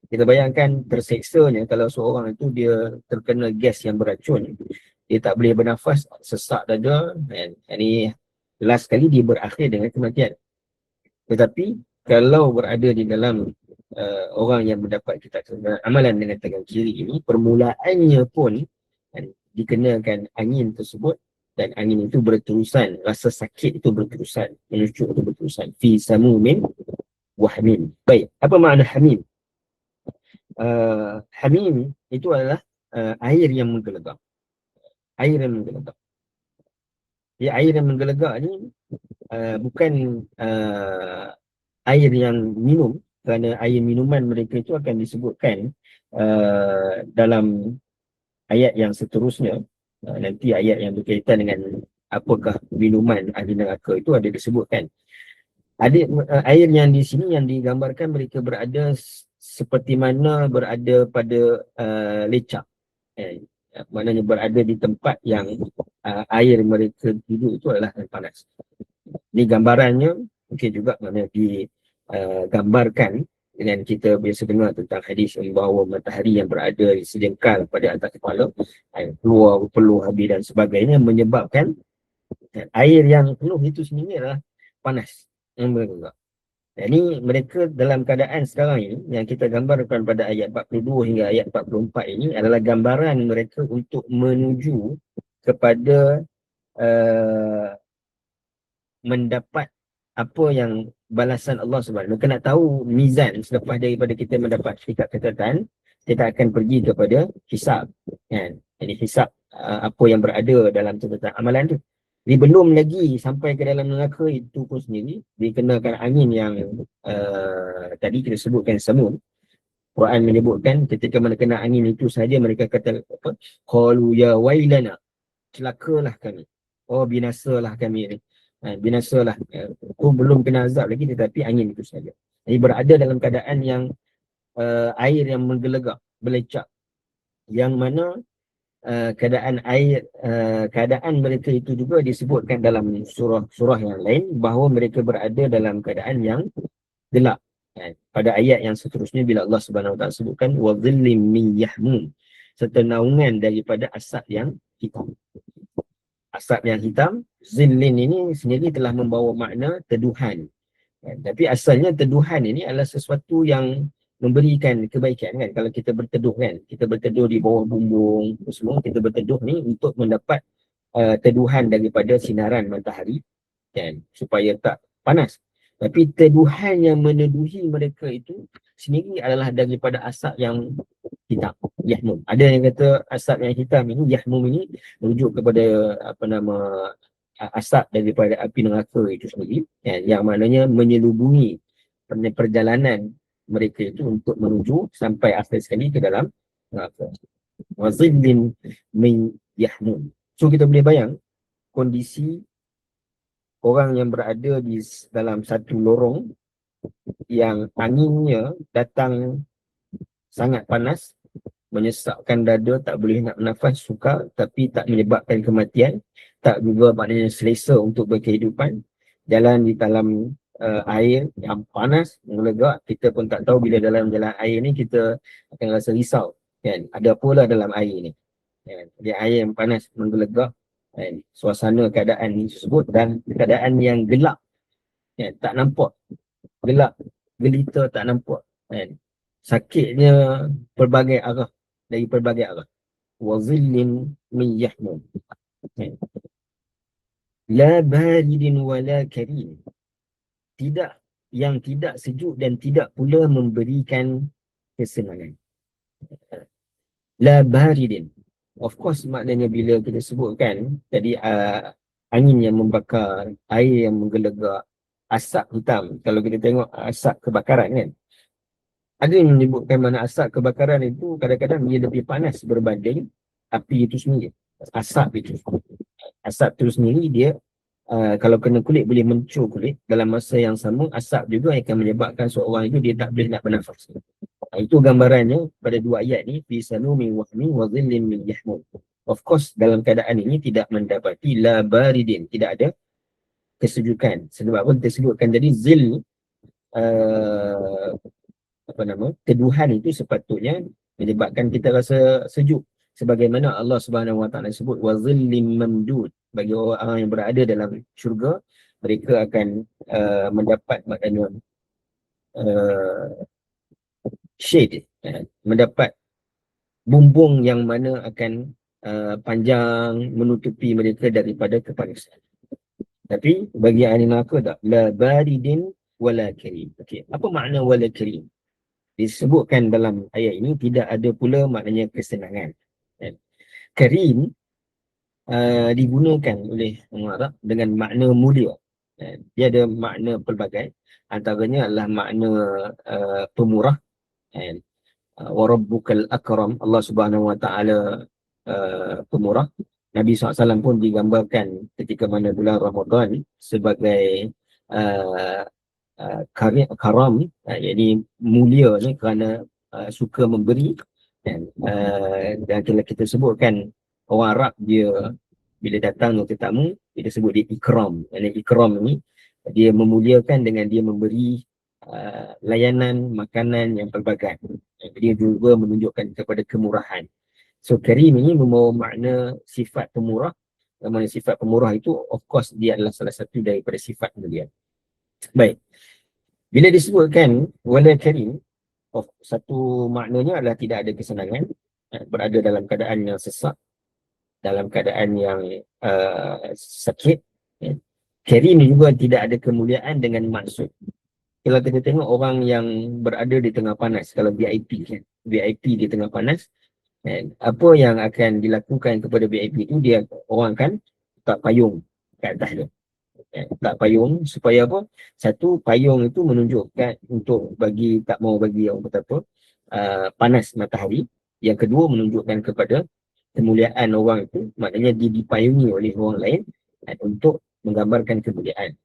Kita bayangkan terseksanya kalau seorang itu dia terkena gas yang beracun, dia tak boleh bernafas, sesak dada, dan ini last kali dia berakhir dengan kematian. Tetapi kalau berada di dalam orang yang mendapat kitab amalan dengan tangan kiri ini, permulaannya pun dikenakan angin tersebut, dan angin itu berterusan, rasa sakit itu berterusan, menyucuk itu berterusan. Fi samumin wa hamim. Baik, apa makna hamim? Hamim itu adalah air yang menggelegak. Air yang menggelegak. Ya, air yang menggelegak ni bukan air yang minum, kerana air minuman mereka itu akan disebutkan dalam ayat yang seterusnya. Nanti ayat yang berkaitan dengan apakah minuman ahli neraka itu ada disebutkan. Ada air yang di sini yang digambarkan mereka berada seperti mana berada pada lecak. Maknanya berada di tempat yang air mereka duduk itu adalah yang panas. Ini gambarannya mungkin juga mana digambarkan dengan kita biasa dengar tentang hadis bahawa matahari yang berada di sejengkal pada atas kepala, keluar peluh habis dan sebagainya, menyebabkan air yang penuh itu sendiri adalah panas. Ini mereka dalam keadaan sekarang ini yang kita gambarkan pada ayat 42 hingga ayat 44 ini adalah gambaran mereka untuk menuju kepada mendapat apa yang balasan Allah SWT. Mereka nak tahu mizan selepas daripada kita mendapat syarikat kekekalan, kita akan pergi kepada hisab. Kan? Jadi hisab apa yang berada dalam catatan amalan tu. Jadi belum lagi sampai ke dalam neraka itu pun sendiri, dikenakan angin yang tadi kita sebutkan semua. Quran menyebutkan ketika mana kena angin itu saja mereka kata apa? Qalu ya wailana, celakalah kami. Oh, binasalah kami ni. Binasalah. Itu belum kena azab lagi tetapi angin itu saja. Jadi berada dalam keadaan yang air yang menggelegak, belecak. Yang mana keadaan air, keadaan mereka itu juga disebutkan dalam surah yang lain bahawa mereka berada dalam keadaan yang gelap. Pada ayat yang seterusnya bila Allah Subhanahu Wa Taala sebutkan wa dhillim min yahmum, serta naungan daripada asap yang hitam. Asap yang hitam, zillin ini sendiri telah membawa makna teduhan. Tapi asalnya teduhan ini adalah sesuatu yang memberikan kebaikan kan. Kalau kita berteduh kan, kita berteduh di bawah bumbung semua, kita berteduh ni untuk mendapat teduhan daripada sinaran matahari kan, supaya tak panas. Tapi teduhan yang meneduhi mereka itu sendiri adalah daripada asap yang hitam, yahmum. Ada yang kata asap yang hitam ini, yahmum ini merujuk kepada apa nama asap daripada api neraka itu sendiri, yang maknanya menyelubungi perjalanan mereka itu untuk menuju sampai akhir sekali ke dalam neraka. Wazillin min yahmum. So kita boleh bayang kondisi orang yang berada di dalam satu lorong yang anginnya datang sangat panas, menyesakkan dada, tak boleh nak nafas, sukar, tapi tak menyebabkan kematian, tak juga maknanya selesa untuk berkehidupan. Jalan di dalam air yang panas, menggelegak, kita pun tak tahu bila dalam jalan air ni kita akan rasa risau kan, ada pula dalam air ni kan? Dia air yang panas, menggelegak kan? Suasana keadaan tersebut dan keadaan yang gelap kan? Tak nampak, gelap, gelita, tak nampak kan? Sakitnya pelbagai arah, dari pelbagai arah. Wa zillin min yahmum. La baridin wala karim. Tidak, yang tidak sejuk dan tidak pula memberikan kesenangan. La baridin. Of course maknanya bila kita sebutkan tadi angin yang membakar, air yang menggelegak, asap hitam. Kalau kita tengok asap kebakaran kan, ada yang menyebutkan mana asap kebakaran itu kadang-kadang dia lebih panas berbanding api itu sendiri. Asap itu. Asap itu sendiri dia kalau kena kulit boleh mencur kulit. Dalam masa yang sama asap juga akan menyebabkan seorang itu dia tak boleh nak bernafas. Itu gambarannya pada dua ayat ni, fi sanumin wahmin wa dhillin min yahmum. Of course dalam keadaan ini tidak mendapati la baridin, tidak ada kesejukan. Sebab apa kita sebutkan jadi zil teduhan itu sepatutnya menyebabkan kita rasa sejuk, sebagaimana Allah Subhanahu Wa Taala sebut wa zillim mamdud, bagi orang yang berada dalam syurga mereka akan mendapat maknanya shade, mendapat bumbung yang mana akan panjang menutupi mereka daripada kepanasan. Tapi bagi ahli neraka tak, la baridin wala karim. Okey, apa makna wala karim? Disebutkan dalam ayat ini tidak ada pula maknanya kesenangan. Karim digunakan oleh orang Arab dengan makna mulia. Dia ada makna pelbagai. Antaranya adalah makna pemurah. Wa rabbukal akram, Allah Subhanahu Wa Taala pemurah. Nabi SAW pun digambarkan ketika mana bulan Ramadan sebagai karam, jadi mulia ni kerana suka memberi. Dan kita sebutkan orang Arab dia bila datang untuk tetamu, kita sebut dia ikram. Yani ikram ni dia memuliakan dengan dia memberi layanan makanan yang pelbagai. Dia juga menunjukkan kepada kemurahan. So karim ini membawa makna sifat pemurah. Yang mana sifat pemurah itu of course dia adalah salah satu daripada sifat mulia. Baik. Bila disebutkan wala karim, satu maknanya adalah tidak ada kesenangan, berada dalam keadaan yang sesak, dalam keadaan yang sakit. Karim juga tidak ada kemuliaan dengan maksud. Kalau kita tengok orang yang berada di tengah panas, kalau VIP kan, VIP di tengah panas, apa yang akan dilakukan kepada VIP itu, dia orang kan letak payung kat atas dia. Letak payung supaya apa? Satu, payung itu menunjukkan untuk tak mau bagi orang kata apa, panas matahari. Yang kedua, menunjukkan kepada kemuliaan orang itu, maknanya dia dipayungi oleh orang lain untuk menggambarkan kemuliaan.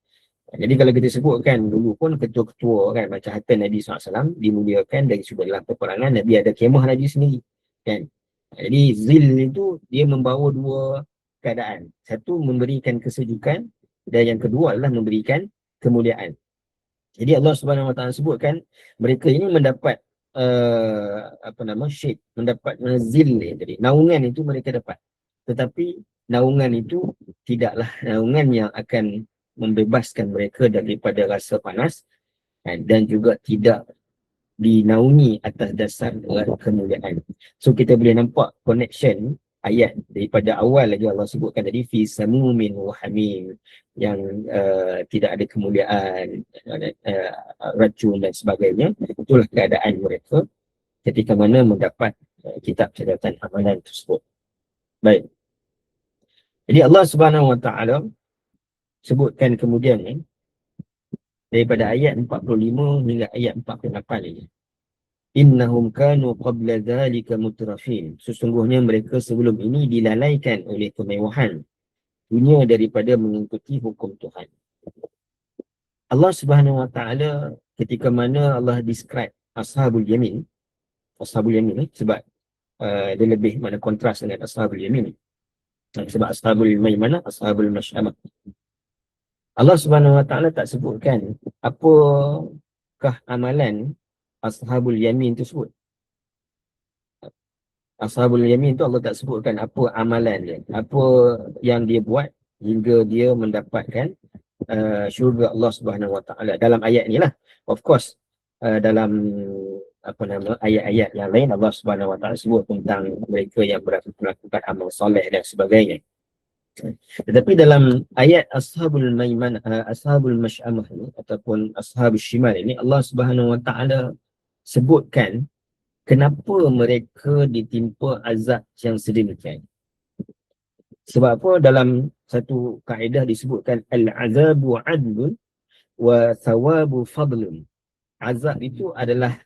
Jadi kalau kita sebutkan dulu pun ketua-ketua kan, macam harta Nabi SAW dimuliakan dari sudut dalam peperangan, Nabi ada kemah Nabi sendiri kan. Jadi zil itu dia membawa dua keadaan. Satu, memberikan kesejukan, dan yang kedua adalah memberikan kemuliaan. Jadi Allah Subhanahu Wa Taala sebutkan mereka ini mendapat syek, mendapat zil tadi. Naungan itu mereka dapat. Tetapi naungan itu tidaklah naungan yang akan membebaskan mereka daripada rasa panas, dan juga tidak dinaungi atas dasar kemuliaan. So kita boleh nampak connection ayat daripada awal lagi Allah sebutkan tadi fi samumin wa hamim, yang tidak ada kemuliaan, racun dan sebagainya. Itulah keadaan mereka ketika mana mendapat kitab catatan amalan tersebut. Baik. Jadi Allah Subhanahu Wa Taala sebutkan kemudian daripada ayat 45 hingga ayat 48 ini. Innahum kanu qabla dhalika mutrafin. Sesungguhnya mereka sebelum ini dilalaikan oleh kemewahan dunia daripada mengikuti hukum Tuhan. Allah Subhanahu Wa Taala ketika mana Allah describe Ashabul Yamin, sebab dia lebih mana kontras dengan Ashabul Yamin. Sebab Ashabul Maimanah, Ashabul Mash'amah. Allah Subhanahu Wa Taala tak sebutkan apakah amalan Ashabul Yamin tersebut. Ashabul Yamin tu Allah tak sebutkan apa amalan dia, apa yang dia buat hingga dia mendapatkan syurga Allah Subhanahu Wa Taala dalam ayat ni lah. Of course dalam ayat-ayat yang lain Allah Subhanahu Wa Taala sebut tentang mereka yang melakukan amal soleh dan sebagainya. Tetapi dalam ayat Ashabul Maimanah, Ashabul Mash'amah ini ataupun Ashabul Shimal ini, Allah Subhanahu Wa Taala sebutkan kenapa mereka ditimpa azab yang sedemikian. Sebab apa? Dalam satu kaedah disebutkan al-azabu adlun wa thawabu fadlun. Azab itu adalah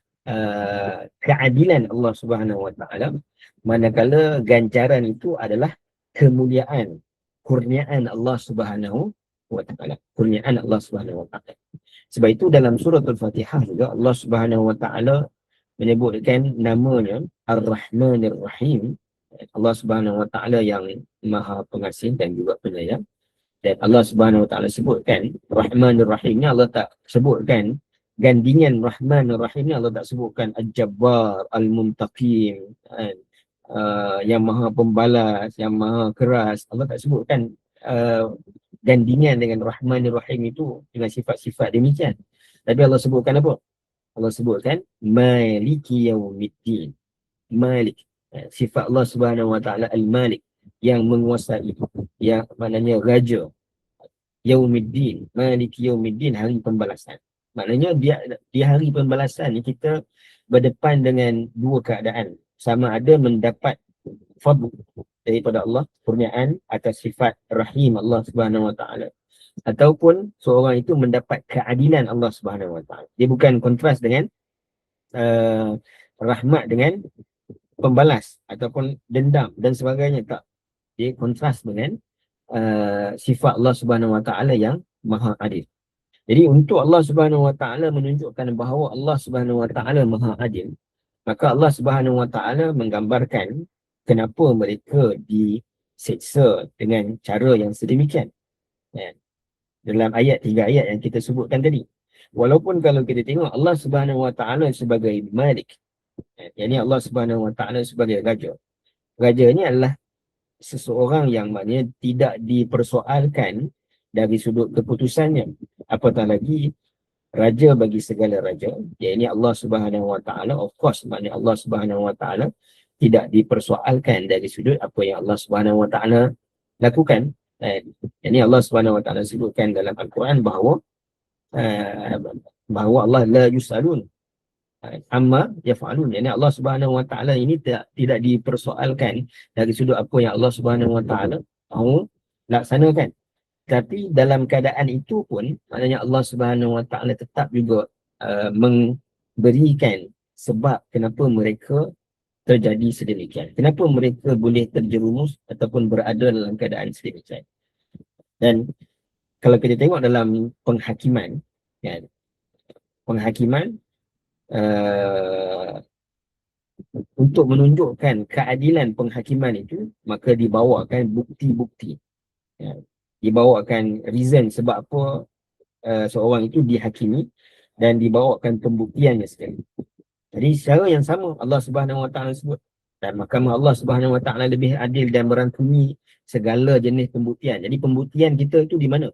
keadilan Allah Subhanahu Wa Taala, manakala ganjaran itu adalah kemuliaan, kurniaan Allah Subhanahu Wa Taala. Kurniaan Allah Subhanahu Wa Taala. Sebab itu dalam surah Al-Fatihah juga Allah Subhanahu Wa Taala menyebutkan namanya Ar-Rahmanir Rahim. Allah Subhanahu Wa Taala yang Maha Pengasih dan juga Penyayang. Dan Allah Subhanahu Wa Taala sebutkan Rahmanir Rahim ni, Allah tak sebutkan gandingan Rahmanir Rahim ni, Allah tak sebutkan Al-Jabbar, Al-Muntaqim, yang Maha Pembalas, yang Maha Keras. Allah tak sebutkan gandingan dengan Rahmanir Rahim itu dengan sifat-sifat demikian. Tapi Allah sebutkan apa? Allah sebutkan Maliki Yaumiddin. Malik. Sifat Allah Subhanahu Wa Taala Al-Malik, yang menguasai, yang maknanya raja. Yaumiddin, Maliki Yaumiddin, hari pembalasan. Maknanya di hari pembalasan ni kita berdepan dengan dua keadaan. Sama ada mendapat fadl daripada Allah, kurniaan atas sifat rahim Allah Subhanahu Wa Taala, ataupun seorang itu mendapat keadilan Allah Subhanahu Wa Taala. Dia bukan kontras dengan rahmat dengan pembalas ataupun dendam dan sebagainya, tak. Dia kontras dengan sifat Allah Subhanahu Wa Taala yang maha adil. Jadi untuk Allah Subhanahu Wa Taala menunjukkan bahawa Allah Subhanahu Wa Taala Maha Adil, maka Allah Subhanahu Wa Taala menggambarkan kenapa mereka diseksa dengan cara yang sedemikian. Ya. Dalam ayat 3 ayat yang kita sebutkan tadi. Walaupun kalau kita tengok Allah Subhanahu Wa Taala sebagai Malik, yang ini Allah Subhanahu Wa Taala sebagai Raja. Raja ini adalah seseorang yang maknanya tidak dipersoalkan dari sudut keputusannya. Apatah lagi Raja bagi segala raja, yang ini Allah Subhanahu Wa Taala. Of course, maknanya Allah Subhanahu Wa Taala tidak dipersoalkan dari sudut apa yang Allah Subhanahu Wa Taala lakukan. Ini Allah Subhanahu Wa Taala sebutkan dalam Al-Quran bahawa Allah la yusalun amma yaf'alun. Yani Allah Subhanahu Wa Taala ini tidak dipersoalkan dari sudut apa yang Allah Subhanahu Wa Taala mahu laksanakan. Tapi dalam keadaan itu pun maknanya Allah Subhanahu Wa Taala tetap juga memberikan sebab kenapa mereka terjadi sedemikian. Kenapa mereka boleh terjerumus ataupun berada dalam keadaan sedemikian. Dan kalau kita tengok dalam penghakiman, kan, penghakiman untuk menunjukkan keadilan penghakiman itu, maka dibawakan bukti-bukti. Ya, dibawakan reason sebab apa seorang itu dihakimi dan dibawakan pembuktiannya sekali. Jadi secara yang sama Allah Subhanahu Wa Taala sebut, dan mahkamah Allah Subhanahu Wa Taala lebih adil dan merangkumi segala jenis pembuktian. Jadi pembuktian kita itu di mana?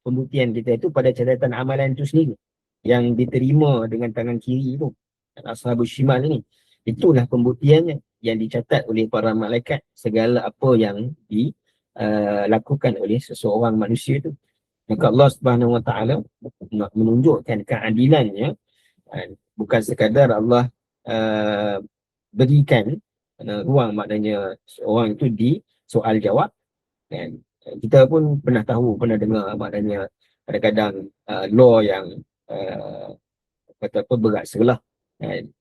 Pembuktian kita itu pada catatan amalan itu sendiri yang diterima dengan tangan kiri itu, Ashabus Shimal ini. Itulah pembuktiannya yang dicatat oleh para malaikat segala apa yang dilakukan oleh seseorang manusia itu. Maka Allah Subhanahu Wa Taala nak menunjukkan keadilannya. Bukan sekadar Allah berikan ruang, maknanya seorang itu di soal jawab. Dan kita pun pernah tahu, pernah dengar maknanya kadang-kadang law yang kata apa berasa lah.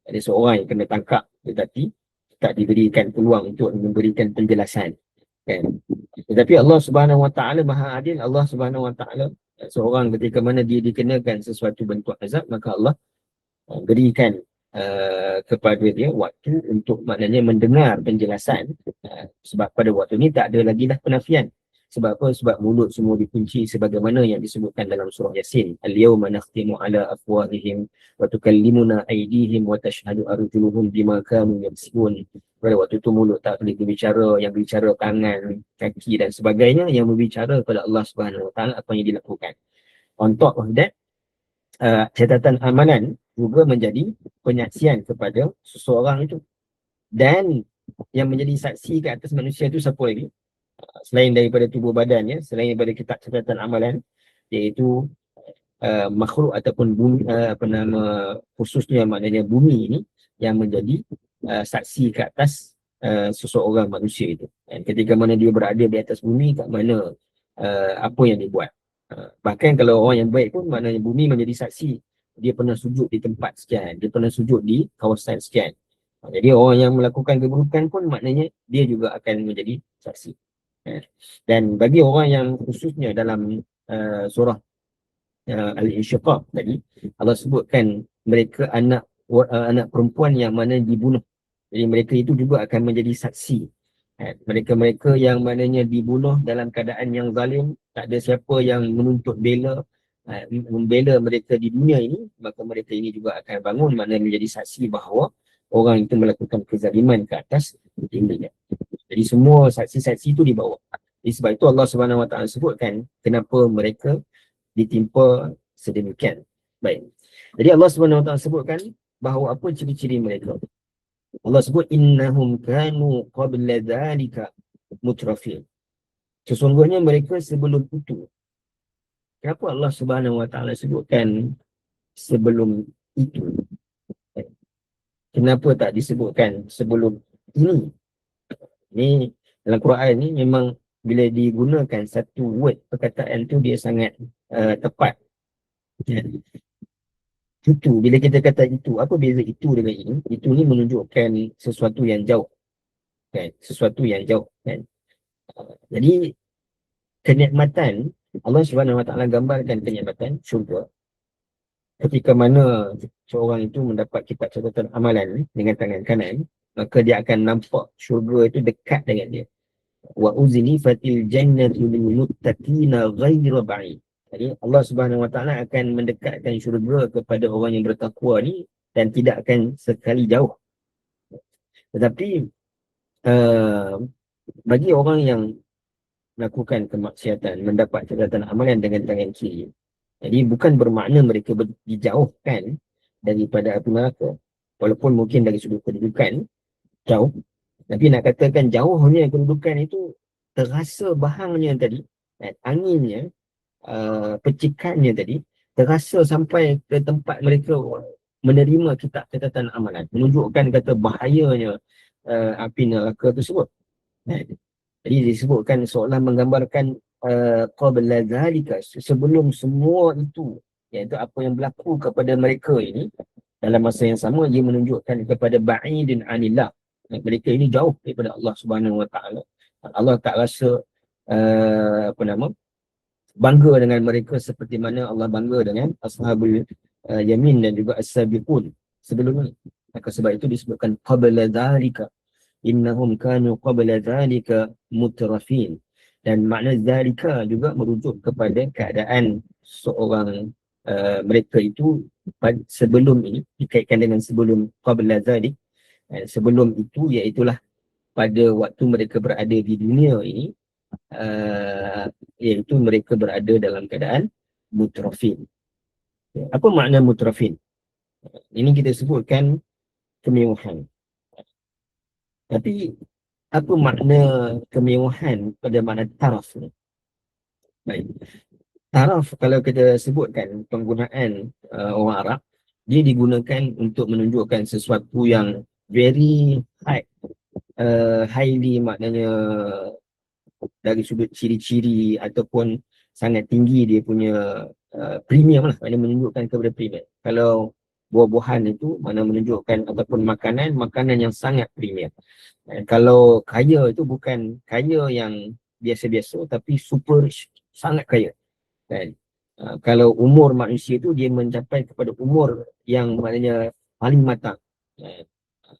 Ada seorang yang kena tangkap tetapi tak diberikan peluang untuk memberikan penjelasan. Kan? Tetapi Allah Subhanahu Wa Taala Maha Adil. Allah Subhanahu Wa Taala seorang ketika mana dia dikenakan sesuatu bentuk azab, maka Allah berikan kepada dia waktu untuk maknanya mendengar penjelasan. Sebab pada waktu ni tak ada lagi dah penafian. Sebab apa? Sebab mulut semua dikunci sebagaimana yang disebutkan dalam surah Yasin. Al-yawma nakhtimu ala afwahihim wa tukallimuna aydihim wa tashhadu arjuluhum bima kanu yaksibun. Pada waktu itu mulut tak boleh berbicara, yang berbicara tangan, kaki dan sebagainya, yang berbicara kepada Allah Subhanahu Wa Taala apa yang dilakukan. On top of that, catatan amalan juga menjadi penyaksian kepada seseorang itu. Dan yang menjadi saksi ke atas manusia itu siapa lagi? Selain daripada tubuh badannya, selain daripada kitab catatan amalan, iaitu makhluk ataupun bumi, khususnya maknanya bumi ini yang menjadi saksi ke atas seseorang manusia itu. Dan ketika mana dia berada di atas bumi, kat mana apa yang dia buat. Bahkan kalau orang yang baik pun, maknanya bumi menjadi saksi. Dia pernah sujud di tempat sekian, dia pernah sujud di kawasan sekian. Jadi orang yang melakukan keburukan pun maknanya dia juga akan menjadi saksi. Dan bagi orang yang khususnya dalam surah Al-Insyiqaq tadi, Allah sebutkan mereka anak perempuan yang mana dibunuh. Jadi mereka itu juga akan menjadi saksi. Mereka-mereka yang maknanya dibunuh dalam keadaan yang zalim, tak ada siapa yang menuntut bela, membela mereka di dunia ini, maka mereka ini juga akan bangun maknanya menjadi saksi bahawa orang itu melakukan kezaliman ke atas dirinya. Jadi semua saksi-saksi itu dibawa. Jadi sebab itu Allah Subhanahu Wa Taala sebutkan kenapa mereka ditimpa sedemikian. Baik. Jadi Allah Subhanahu Wa Taala sebutkan bahawa apa ciri-ciri mereka. Allah sebut innahum kanu qabla dhalika mutrafin. Sesungguhnya mereka sebelum itu. Kenapa Allah Subhanahu Wa Taala sebutkan sebelum itu? Kenapa tak disebutkan sebelum ini? Ini dalam Quran ni memang bila digunakan satu word, perkataan tu dia sangat tepat. Itu, bila kita kata itu, apa beza itu dengan ini? Itu ni menunjukkan sesuatu yang jauh. Kan? Sesuatu yang jauh. Kan? Jadi, kenikmatan, Allah Subhanahu Wa Taala gambarkan kenikmatan syurga. ketika mana seorang itu mendapat kitab catatan amalan dengan tangan kanan, maka dia akan nampak syurga itu dekat dengan dia. Wa uzlifatil jannatu lil muttaqina ghayra ba'id. Jadi Allah Subhanahu Wa Taala akan mendekatkan syurga kepada orang yang bertakwa ni dan tidak akan sekali jauh. Tetapi bagi orang yang melakukan kemaksiatan, mendapat catatan amalan dengan tangan kiri, jadi bukan bermakna mereka dijauhkan daripada api neraka. Walaupun mungkin dari sudut kedudukan jauh, tapi nak katakan jauhnya kedudukan itu terasa bahangnya tadi, anginnya, percikannya tadi, terasa sampai ke tempat mereka menerima kitab catatan amalan, menunjukkan kata bahayanya api neraka tersebut. Jadi disebutkan seolah menggambarkan qabla zalika, sebelum semua itu, iaitu apa yang berlaku kepada mereka ini, dalam masa yang sama ia menunjukkan kepada ba'idin anillah, mereka ini jauh daripada Allah Subhanahu Wa Taala. Allah tak rasa bangga dengan mereka seperti mana Allah bangga dengan ashabul yamin dan juga as-sabiqun sebelum ini. Maka sebab itu disebutkan qabla zalika, innahum kanu qabla dhalika mutrafin. Dan makna dhalika juga merujuk kepada keadaan seorang mereka itu sebelum ini, dikaitkan dengan sebelum qabla dhalik, sebelum itu iaitulah pada waktu mereka berada di dunia ini, iaitu mereka berada dalam keadaan mutrafin. Apa makna mutrafin? Ini kita sebutkan kemewahan. Tapi apa makna kemewahan pada makna taraf ni? Baik. Taraf kalau kita sebutkan penggunaan orang Arab, dia digunakan untuk menunjukkan sesuatu yang very high, highly, maknanya dari sudut ciri-ciri ataupun sangat tinggi dia punya premium lah, maknanya menunjukkan kepada premium. Kalau buah-buahan itu mana menunjukkan ataupun makanan yang sangat premium. Kalau kaya itu bukan kaya yang biasa-biasa tapi super sangat kaya. Dan kalau umur manusia itu dia mencapai kepada umur yang maknanya paling matang.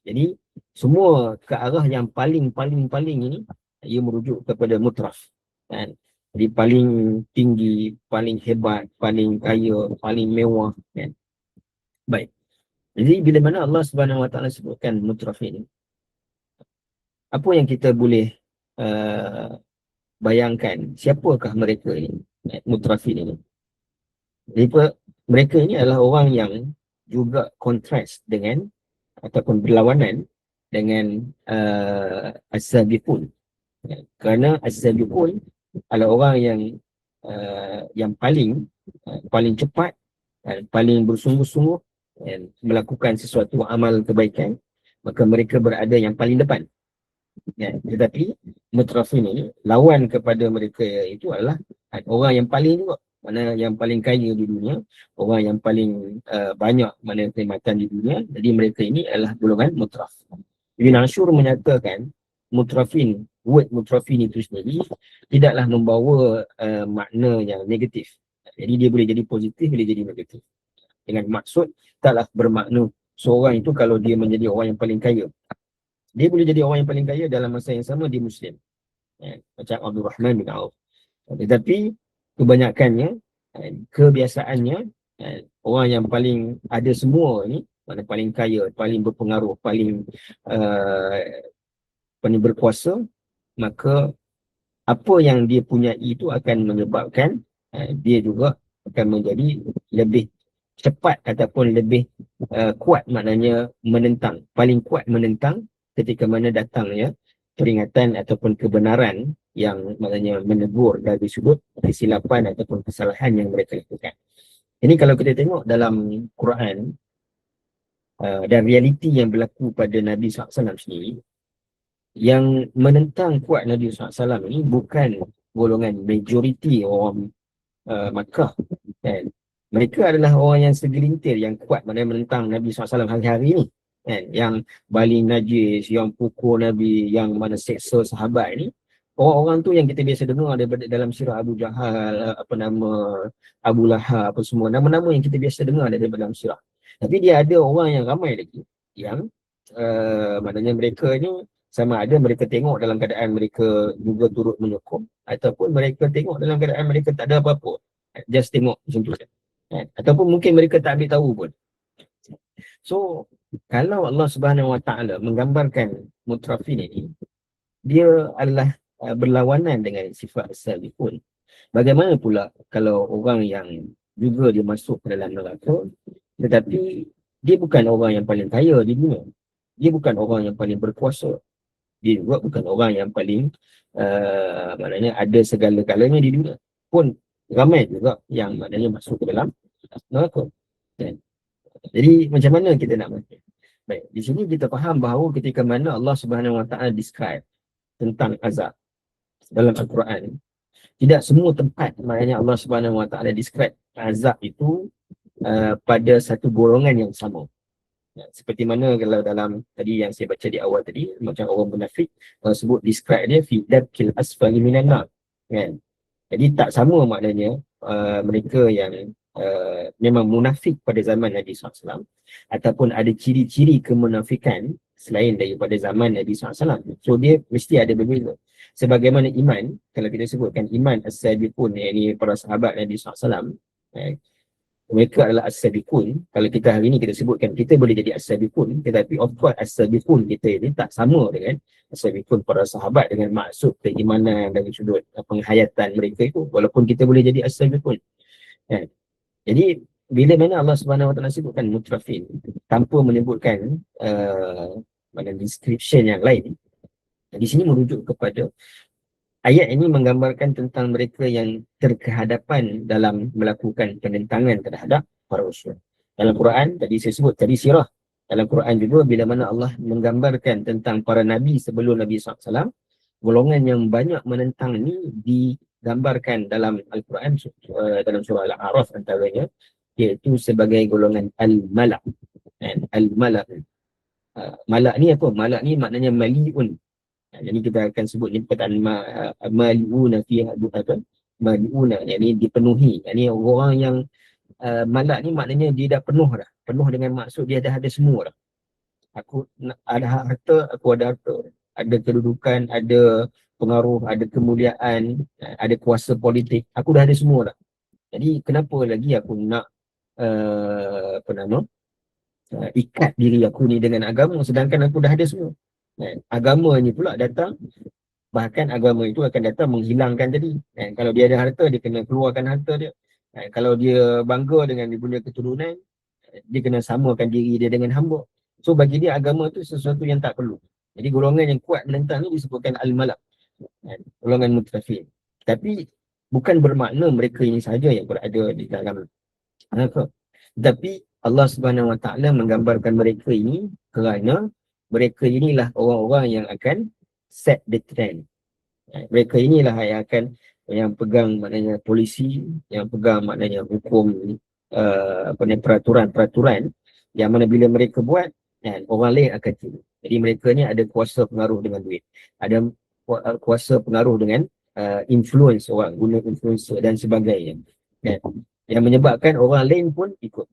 Jadi semua ke arah yang paling ini ia merujuk kepada mutraf. Kan? Jadi paling tinggi, paling hebat, paling kaya, paling mewah. Kan? Baik. Jadi bila mana Allah Subhanahu Wa Taala sebutkan mutraf ini, apa yang kita boleh bayangkan siapakah mereka ini, mutrafin ini? Jadi mereka ini adalah orang yang juga kontras dengan ataupun berlawanan dengan as-sabiqun. Kerana as-sabiqun adalah orang yang paling cepat dan paling bersungguh-sungguh dan melakukan sesuatu amal kebaikan, maka mereka berada yang paling depan. Tetapi mutrafin ini lawan kepada mereka itu adalah orang yang paling juga, mana yang paling kaya di dunia, orang yang paling banyak mana kenikmatan di dunia. Jadi mereka ini adalah golongan mutraf. Ibn Ashur menyatakan mutrafin, word mutrafin itu sendiri tidaklah membawa makna yang negatif. Jadi dia boleh jadi positif, boleh jadi negatif. Dengan maksud taklah bermakna seorang itu kalau dia menjadi orang yang paling kaya, dia boleh jadi orang yang paling kaya dalam masa yang sama dia Muslim. Macam Abdul Rahman bin Auf. Tetapi kebanyakannya, kebiasaannya, orang yang paling ada semua ni, mana paling kaya, paling berpengaruh, paling berkuasa, maka apa yang dia punya itu akan menyebabkan dia juga akan menjadi lebih cepat ataupun lebih kuat, maknanya menentang, paling kuat menentang ketika mana datangnya peringatan ataupun kebenaran yang maknanya menegur dari sudut kesilapan ataupun kesalahan yang mereka lakukan. Ini kalau kita tengok dalam Quran dan realiti yang berlaku pada Nabi SAW sendiri, yang menentang kuat Nabi SAW ini bukan golongan majoriti orang Makkah. Mereka adalah orang yang segelintir yang kuat maknanya menentang Nabi SAW hari-hari ini. Yang baling najis, yang pukul Nabi, yang mana seksa sahabat ini, orang-orang tu yang kita biasa dengar daripada dalam sirah Abu Jahal, apa nama, Abu Lahab, apa semua, nama-nama yang kita biasa dengar daripada dalam sirah. Tapi dia ada orang yang ramai lagi yang maknanya mereka ni sama ada mereka tengok dalam keadaan mereka juga turut menyokong ataupun mereka tengok dalam keadaan mereka tak ada apa-apa, just tengok macam tu kan. Ataupun mungkin mereka tak ambil tahu pun. So kalau Allah Subhanahu Wa Taala menggambarkan mutrafin ini, dia adalah berlawanan dengan sifat as-sabiqun. Bagaimana pula kalau orang yang juga dia masuk ke dalam neraka tetapi dia bukan orang yang paling kaya di dunia, dia bukan orang yang paling berkuasa, dia juga bukan orang yang paling maknanya ada segala-galanya di dunia, pun ramai juga yang maknanya masuk ke dalam neraka. Jadi macam mana kita nak mati? Baik, di sini kita faham bahawa ketika mana Allah Subhanahu Wa Taala describe tentang azab dalam Al-Quran, tidak semua tempat maknanya Allah Subhanahu Wa Taala describe azab itu pada satu golongan yang sama. Seperti mana kalau dalam tadi yang saya baca di awal tadi, macam orang munafik sebut describe dia fi dabkil asfali minan nar, kan? Jadi tak sama maknanya mereka yang memang munafik pada zaman Nabi SAW ataupun ada ciri-ciri kemunafikan selain daripada zaman Nabi SAW. So dia mesti ada berbeza. Sebagaimana iman, kalau kita sebutkan iman as-sabiqun, yakni para sahabat Nabi SAW, mereka adalah as-sabiqun. Kalau kita hari ini kita sebutkan kita boleh jadi as-sabiqun, tetapi of course as-sabiqun kita ini tak sama dengan as-sabiqun para sahabat dengan maksud keimanan dari sudut penghayatan mereka itu, walaupun kita boleh jadi as-sabiqun. Jadi bila mana Allah Subhanahu Wa Taala sebutkan mutrafin tanpa menyebutkan mana description yang lain, di sini merujuk kepada ayat ini menggambarkan tentang mereka yang terkehadapan dalam melakukan penentangan terhadap para rasul. Dalam Quran, tadi saya sebut tadi sirah. Dalam Quran juga bila mana Allah menggambarkan tentang para nabi sebelum Nabi SAW, golongan yang banyak menentang ini digambarkan dalam Al-Quran dalam surah Al-A'raf antaranya, iaitu sebagai golongan Al-Malak. Al-Malak. Malak ni apa? Malak ni maknanya mali'un. Jadi kita akan sebut ni perkataan mali'una fiha apa? Mali'una, yakni dipenuhi. Yakni orang yang malak ni maknanya dia dah penuh dah. Penuh dengan maksud dia dah ada semua dah. Aku ada harta, aku ada harta. Ada kedudukan, ada pengaruh, ada kemuliaan, ada kuasa politik. Aku dah ada semua dah. Jadi kenapa lagi aku nak ikat diri aku ni dengan agama sedangkan aku dah ada semua. Agama ni pula datang, bahkan agama itu akan datang menghilangkan tadi. Kalau dia ada harta, dia kena keluarkan harta dia. Kalau dia bangga dengan dia punya keturunan, dia kena samakan diri dia dengan hamba. So bagi dia agama tu sesuatu yang tak perlu. Jadi golongan yang kuat menentang ni disebutkan al-malak, golongan mutrafin. Tapi bukan bermakna mereka ini sahaja yang berada di dalam neraka. Tapi Allah Subhanahu Wa Taala menggambarkan mereka ini kerana mereka inilah orang-orang yang akan set the trend. Mereka inilah yang akan yang pegang maknanya polisi, yang pegang maknanya hukum, peraturan-peraturan yang mana bila mereka buat, orang lain akan tiru. Jadi mereka ni ada kuasa pengaruh dengan duit, ada kuasa pengaruh dengan influence orang, guna influencer dan sebagainya, yang menyebabkan orang lain pun ikut.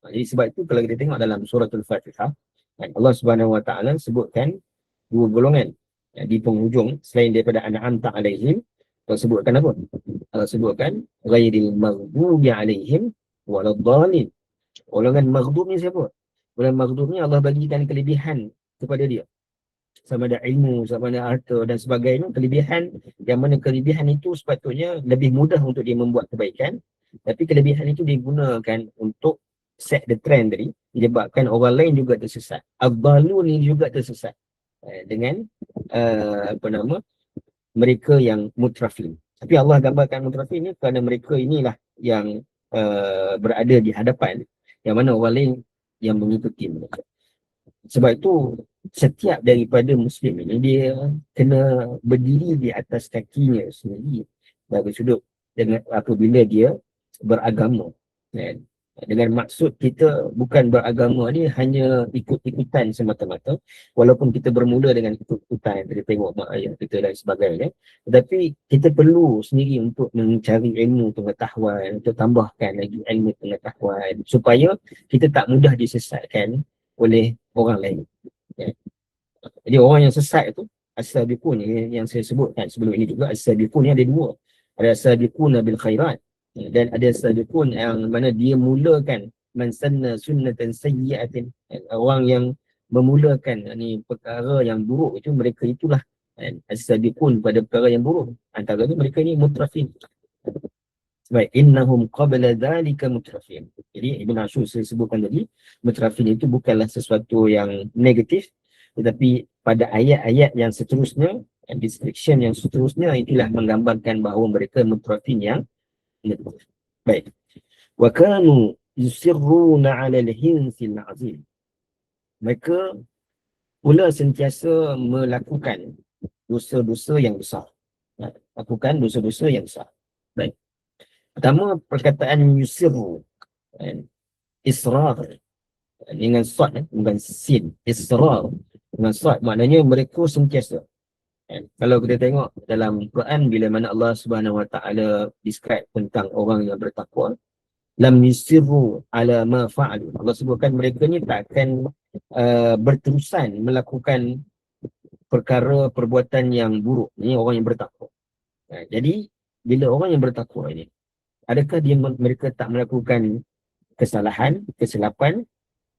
Jadi sebab itu kalau kita tengok dalam surah Al-Fatihah, Allah Subhanahu Wa Taala sebutkan dua golongan di penghujung selain daripada an'amta alaihim. Allah sebutkan apa? Allah sebutkan ghairil maghdubi alaihim waladdallin. Golongan maghdub ni siapa? Golongan maghdub ni Allah bagikan kelebihan kepada dia, sama ada ilmu, sama ada harta dan sebagainya, kelebihan yang mana kelebihan itu sepatutnya lebih mudah untuk dia membuat kebaikan, tapi kelebihan itu digunakan untuk set the trend tadi, menyebabkan orang lain juga tersesat. Abbalun ni juga tersesat dengan mereka yang mutrafin. Tapi Allah gambarkan mutrafin ni kerana mereka inilah yang berada di hadapan, yang mana orang lain yang mengikuti mereka. Sebab itu setiap daripada Muslim ini dia kena berdiri di atas kakinya sendiri dari sudut dengan apabila dia beragama. Dengan maksud kita bukan beragama ni hanya ikut-ikutan semata-mata, walaupun kita bermula dengan ikut-ikutan, kita tengok mak ayah kita dan sebagainya, tetapi kita perlu sendiri untuk mencari ilmu pengetahuan, untuk tambahkan lagi ilmu pengetahuan supaya kita tak mudah disesatkan oleh orang lain. Ya. Jadi orang yang sesat itu, as-sabiqun yang saya sebutkan sebelum ini juga, as-sabiqun ni ada dua. Ada as-sabiquna bil khairat, dan ada as-sabiqun yang mana dia mulakan man sanna sunnatan sayyi'atin. Orang yang memulakan ni perkara yang buruk itu, mereka itulah as-sabiqun pada perkara yang buruk. Antara itu mereka ni mutrafin. Baik, innahum qabla dhalika mutrafin. Jadi Ibn Ashur saya sebutkan tadi, mutrafin itu bukanlah sesuatu yang negatif, tetapi pada ayat-ayat yang seterusnya, description yang seterusnya, itulah menggambarkan bahawa mereka mutrafin yang negatif. Baik. Wa kanu yusirruna 'ala al-hinsil 'azim. Mereka pula sentiasa melakukan dosa-dosa yang besar. Lakukan dosa-dosa yang besar. Baik. Pertama, perkataan yusirru, israr dengan sad, bukan sin, israr dengan sad, maknanya mereka sentiasa. Kalau kita tengok dalam Quran, bila mana Allah Subhanahu Wa Taala describe tentang orang yang bertakwa, lam yusirru ala ma fa'alu. Allah sebutkan mereka ni takkan berterusan melakukan perkara perbuatan yang buruk. Ini orang yang bertakwa. Jadi bila orang yang bertakwa ini, adakah mereka tak melakukan kesalahan, kesilapan?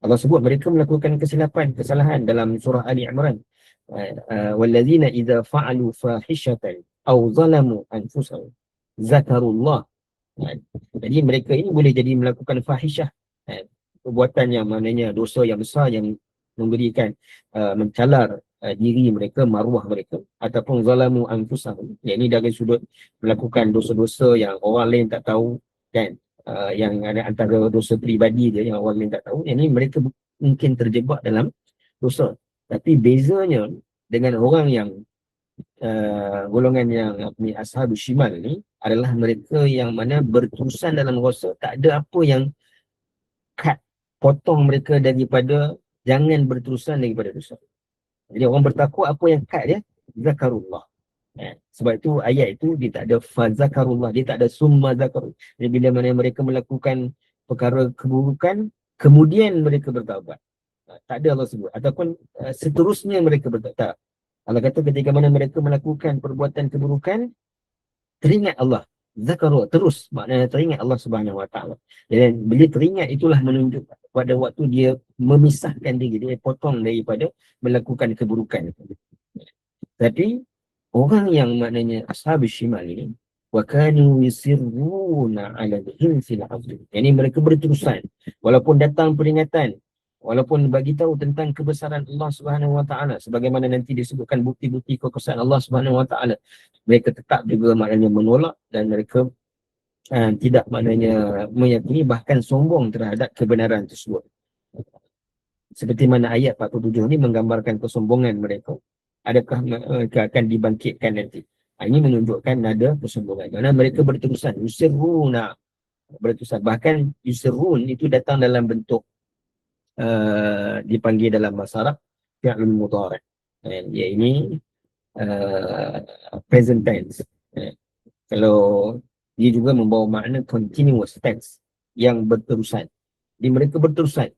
Allah sebut mereka melakukan kesilapan, kesalahan dalam surah Ali Imran. Wallazina idza fa'alu fahishatan aw zalamu anfusahum zakarullah. Jadi mereka ini boleh jadi melakukan fahisyah, perbuatan yang maknanya dosa yang besar yang memberikan mencalar diri mereka, maruah mereka, ataupun zalamu anfusahum, yang ini dari sudut melakukan dosa-dosa yang orang lain tak tahu, kan, yang ada antara dosa peribadi dia yang orang lain tak tahu, yang ini mereka mungkin terjebak dalam dosa. Tapi bezanya dengan orang yang golongan yang ashabus shimal ni adalah mereka yang mana berterusan dalam dosa, tak ada apa yang cut, potong mereka daripada jangan berterusan daripada dosa. Jadi orang bertakwa, apa yang cut dia? Zakarullah. Sebab itu ayat itu dia tak ada fazakarullah, dia tak ada summa zakarullah. Jadi bila mana mereka melakukan perkara keburukan, kemudian mereka bertaubat, tak ada Allah sebut. Ataupun seterusnya mereka bertaubat. Allah kata ketika mana mereka melakukan perbuatan keburukan, teringat Allah. Zakarullah, terus maknanya teringat Allah Subhanahu Wa Taala. Dan bila teringat, itulah menunjuk pada waktu dia memisahkan diri, dia potong daripada melakukan keburukan. Tapi orang yang maknanya ashabus shimal ini, wa kanu yusirruna 'ala al-hinsil 'azim. Yani mereka berterusan walaupun datang peringatan, walaupun bagi tahu tentang kebesaran Allah Subhanahu Wa Taala, sebagaimana nanti disebutkan bukti-bukti kekuasaan Allah Subhanahu Wa Taala, mereka tetap juga maknanya menolak, dan mereka tidak maknanya meyakini, bahkan sombong terhadap kebenaran tersebut. Seperti mana ayat 47 ni menggambarkan kesombongan mereka. Adakah mereka akan dibangkitkan nanti? Ini menunjukkan nada kesombongan. Kerana mereka berterusan, yusirruna, berterusan. Bahkan yusirrun itu datang dalam bentuk dipanggil dalam bahasa Arab fi'lun mudhari'. Ia ini present tense. Kalau dia juga membawa makna continuous tense, yang berterusan. Jadi mereka berterusan.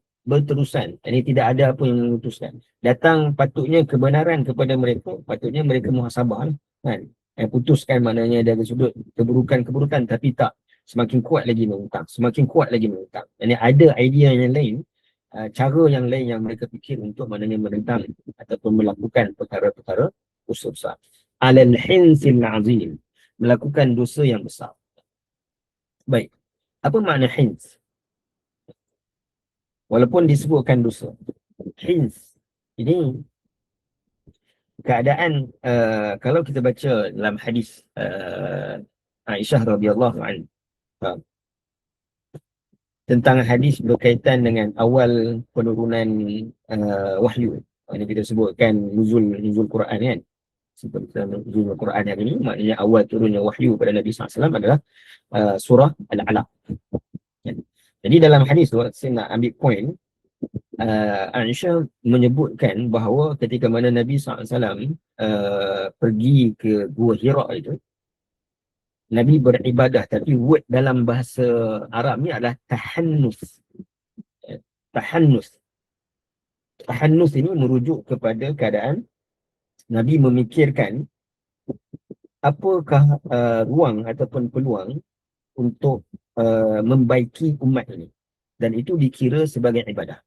Ini tidak ada apa yang memutuskan. Datang patutnya kebenaran kepada mereka, patutnya mereka muhasabah, kan? Putuskan maknanya dari sudut keburukan-keburukan, tapi tak, semakin kuat lagi mengutang, semakin kuat lagi mengutang. Jadi ada idea yang lain, cara yang lain yang mereka fikir untuk maknanya menentang ataupun melakukan perkara-perkara dosa besar. Alal hinsil azim, melakukan dosa yang besar. Baik, apa makna hins? Walaupun disebutkan dosa, hins ini keadaan, kalau kita baca dalam hadis Aisyah radhiyallahu anha tentang hadis berkaitan dengan awal penurunan wahyu. Ini kita sebutkan nuzul Quran, kan? Seperti nuzul Quran yang ini, maknanya awal turunnya wahyu pada Nabi SAW adalah surah Al-Alaq. Jadi dalam hadis tu saya nak ambil point, Aisyah menyebutkan bahawa ketika mana Nabi SAW pergi ke Gua Hira itu, Nabi beribadah, tapi word dalam bahasa Arab ni adalah tahannus. Tahannus. Tahannus ini merujuk kepada keadaan Nabi memikirkan apakah ruang ataupun peluang untuk membaiki umat ini. Dan itu dikira sebagai ibadah.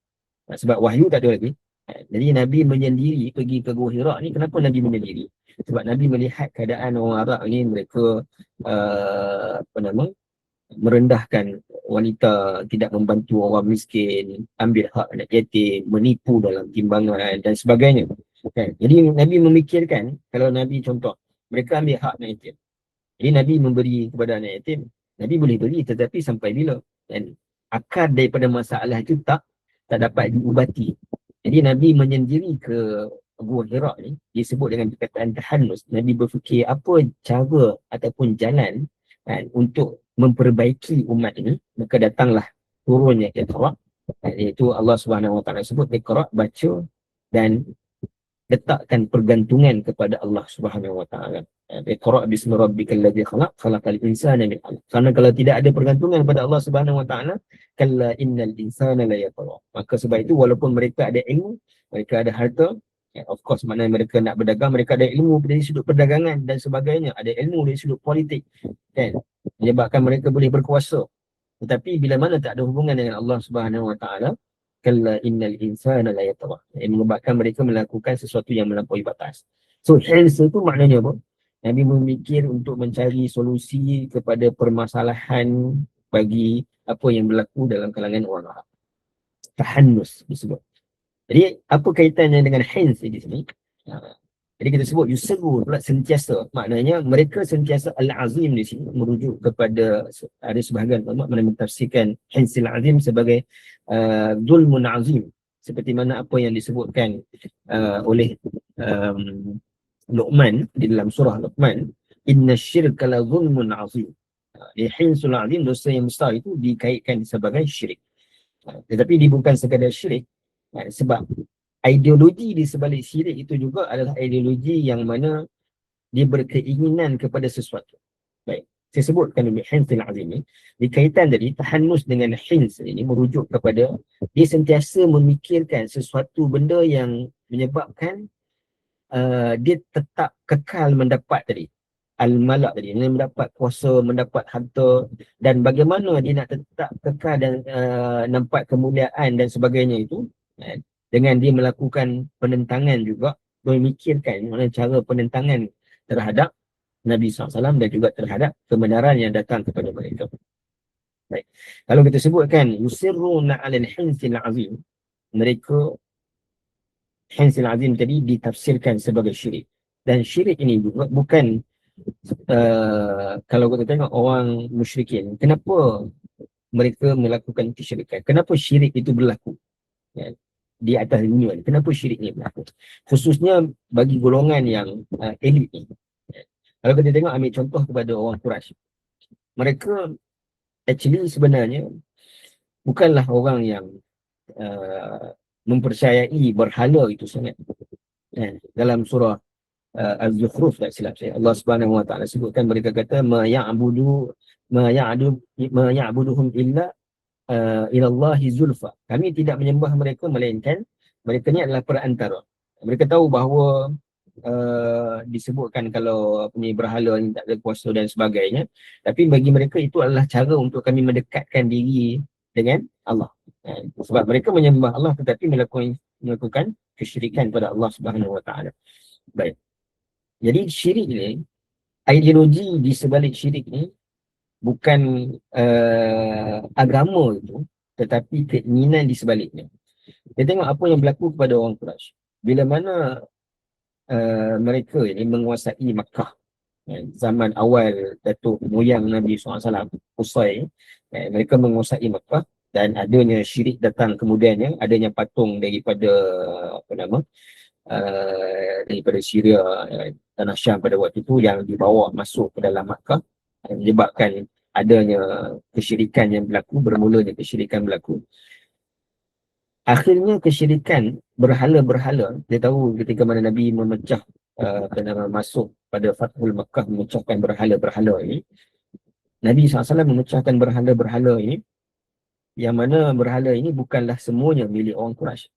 Sebab wahyu tak ada lagi. Jadi Nabi menyendiri pergi ke Gua Hira ni. Kenapa Nabi menyendiri? Sebab Nabi melihat keadaan orang Arab ni, mereka merendahkan wanita, tidak membantu orang miskin, ambil hak anak yatim, menipu dalam timbangan dan sebagainya. Jadi Nabi memikirkan, kalau Nabi contoh, mereka ambil hak anak yatim. Jadi Nabi memberi kepada anak yatim, Nabi boleh beri, tetapi sampai bila? Dan akar daripada masalah itu tak dapat diubati. Jadi Nabi menyendiri ke Gua Hira ni, disebut dengan perkataan tahannus. Nabi berfikir apa cara ataupun jalan untuk memperbaiki umat ini. Maka datanglah turunnya Iqra, iaitu Allah SWT sebut Iqra, baca dan letakkan pergantungan kepada Allah SWT. Iqra bismi rabbikal ladzi khalaq, khalaqal insana min 'alaq. Karena kalau tidak ada pergantungan kepada Allah SWT, kalla innal insana la yatgha. Maka sebab itu walaupun mereka ada ilmu, mereka ada harta, of course mana mereka nak berdagang, mereka ada ilmu dari sudut perdagangan dan sebagainya, ada ilmu dari sudut politik, kan, menyebabkan mereka boleh berkuasa. Tetapi bila mana tak ada hubungan dengan Allah SWT, kalla innal insana la yatgha, yang menyebabkan mereka melakukan sesuatu yang melampaui batas. So hence itu maknanya apa? Nabi memikir untuk mencari solusi kepada permasalahan bagi apa yang berlaku dalam kalangan orang Arab. Tahannus disebut. Jadi apa kaitannya dengan hins di sini? Jadi kita sebut yusirru pula sentiasa. Maknanya mereka sentiasa al-azim di sini merujuk kepada, ada sebahagian ulama menafsirkan hinsil azim sebagai zulmun azim. Seperti mana apa yang disebutkan oleh Luqman di dalam surah Luqman, inna syirka la zulmun azim. Di hinsul azim, dosa yang besar itu dikaitkan sebagai syirik. Tetapi dia bukan sekadar syirik, sebab ideologi di sebalik syirik itu juga adalah ideologi yang mana dia berkeinginan kepada sesuatu. Baik, saya sebutkan dulu hinsil azim ni, dikaitan tadi tahannus dengan hins ini merujuk kepada dia sentiasa memikirkan sesuatu benda yang menyebabkan dia tetap kekal mendapat tadi al-malak tadi, dia mendapat kuasa, mendapat harta, dan bagaimana dia nak tetap kekal dan nampak kemuliaan dan sebagainya itu, dengan dia melakukan penentangan juga, memikirkan mana cara penentangan terhadap Nabi SAW dan juga terhadap kebenaran yang datang kepada mereka. Baik. Kalau kita sebutkan yusirruna 'alal hinsil azim, mereka hinsil azim tadi ditafsirkan sebagai syirik. Dan syirik ini juga bukan kalau kita tengok orang musyrikin, kenapa mereka melakukan kesyirikan? Kenapa syirik itu berlaku? Ya, di atas dunia ni, kenapa syirik ni berlaku? Khususnya bagi golongan yang elit ni. Kalau kita tengok, ambil contoh kepada orang Quraisy, mereka actually sebenarnya bukanlah orang yang mempercayai berhala itu sangat. Dalam surah Az-Zukhruf, tak silap saya, Allah Subhanahu Wa Taala sebutkan, mereka kata ma ya'buduhum illa ilallahi zulfa. Kami tidak menyembah mereka melainkan mereka ni adalah perantara. Mereka tahu bahawa disebutkan kalau ni berhala ni tak ada kuasa dan sebagainya, tapi bagi mereka itu adalah cara untuk kami mendekatkan diri dengan Allah. Sebab mereka menyembah Allah tetapi melakukan kesyirikan pada Allah Subhanahu Wa Taala. Baik. Jadi syirik ni, ideologi di sebalik syirik ni bukan agama itu, tetapi keinginan di sebaliknya. Kita tengok apa yang berlaku kepada orang Quraisy. Bila mana mereka ini menguasai Makkah, zaman awal Datuk moyang Nabi SAW, Qusay, mereka menguasai Makkah, dan adanya syirik datang kemudiannya, adanya patung daripada daripada Syria, tanah Syam pada waktu itu yang dibawa masuk ke dalam Makkah, menyebabkan adanya kesyirikan yang berlaku, bermulanya kesyirikan berlaku. Akhirnya kesyirikan berhala-berhala, dia tahu ketika mana Nabi memecah masuk pada Fathul Makkah, memecahkan berhala-berhala ini, Nabi SAW memecahkan berhala-berhala ini, yang mana berhala ini bukanlah semuanya milik orang Quraisy.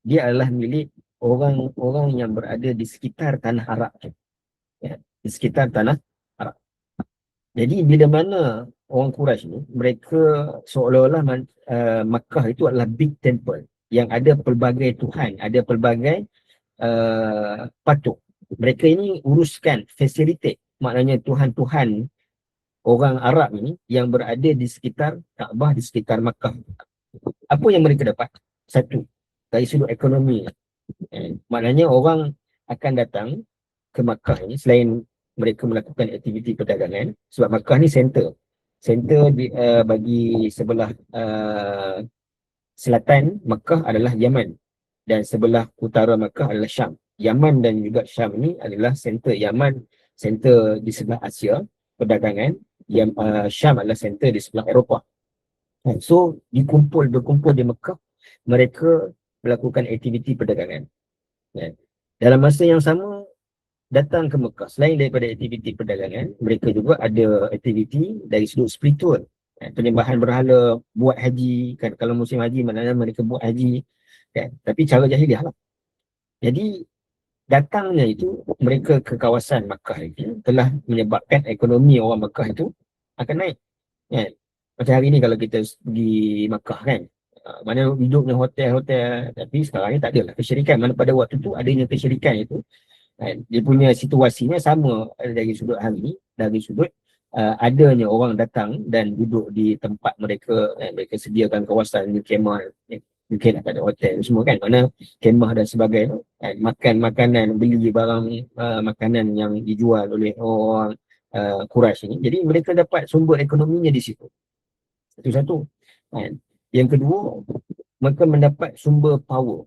Dia adalah milik orang-orang yang berada di sekitar tanah Arab. Ya, di sekitar tanah Arab. Jadi bila mana orang Quraisy ni, mereka seolah-olah Makkah itu adalah big temple yang ada pelbagai Tuhan, ada pelbagai patung. Mereka ini uruskan, facilitate, maknanya Tuhan-Tuhan orang Arab ini yang berada di sekitar Kaabah, di sekitar Makkah. Apa yang mereka dapat? Satu, dari sudut ekonomi. Maknanya orang akan datang ke Makkah ini selain mereka melakukan aktiviti perdagangan, sebab Makkah ni center bagi sebelah selatan Makkah adalah Yaman dan sebelah utara Makkah adalah Syam. Yaman dan juga Syam ni adalah center. Yaman center di sebelah Asia perdagangan, yang Syam adalah center di sebelah Eropah. So berkumpul di Makkah, mereka melakukan aktiviti perdagangan. Dalam masa yang sama, datang ke Mekah, selain daripada aktiviti perdagangan, mereka juga ada aktiviti dari sudut spiritual. Penyembahan berhala, buat haji, kan, kalau musim haji maknanya mereka buat haji, kan, tapi cara jahiliah lah. Jadi datangnya itu mereka ke kawasan Makkah itu telah menyebabkan ekonomi orang Makkah itu akan naik, kan. Macam hari ni kalau kita pergi Makkah, kan, mana hidupnya hotel-hotel, tapi sekarang ni tak adalah kesyirikan. Mana pada waktu tu adanya kesyirikan itu, dia punya situasinya sama dari sudut hari ni, dari sudut adanya orang datang dan duduk di tempat mereka, mereka sediakan kawasan di kemah, mungkin tak ada hotel semua, kan, mana kemah dan sebagainya, makan makanan, beli barang makanan yang dijual oleh orang Quraisy ini. Jadi mereka dapat sumber ekonominya di situ. Satu-satu. Yang kedua, mereka mendapat sumber power.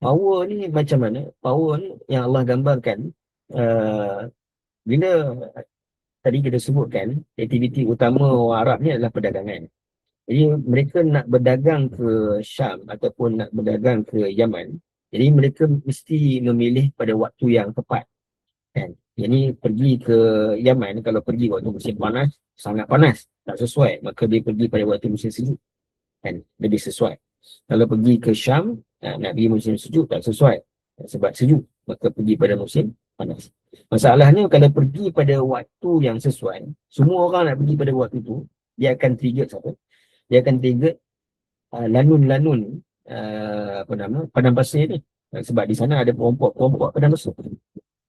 Power ni macam mana? Power ni yang Allah gambarkan bila tadi kita sebutkan aktiviti utama orang Arab ni adalah perdagangan. Jadi mereka nak berdagang ke Syam ataupun nak berdagang ke Yaman, jadi mereka mesti memilih pada waktu yang tepat, kan. Jadi pergi ke Yaman, kalau pergi waktu musim panas, sangat panas, tak sesuai, maka dia pergi pada waktu musim sejuk, kan, lebih sesuai. Kalau pergi ke Syam, nak pergi musim sejuk tak sesuai, sebab sejuk, maka pergi pada musim panas. Masalahnya kalau pergi pada waktu yang sesuai, semua orang nak pergi pada waktu tu, dia akan trigger apa? Dia akan trigger lanun-lanun padang pasir ni, sebab di sana ada kelompok padang pasir,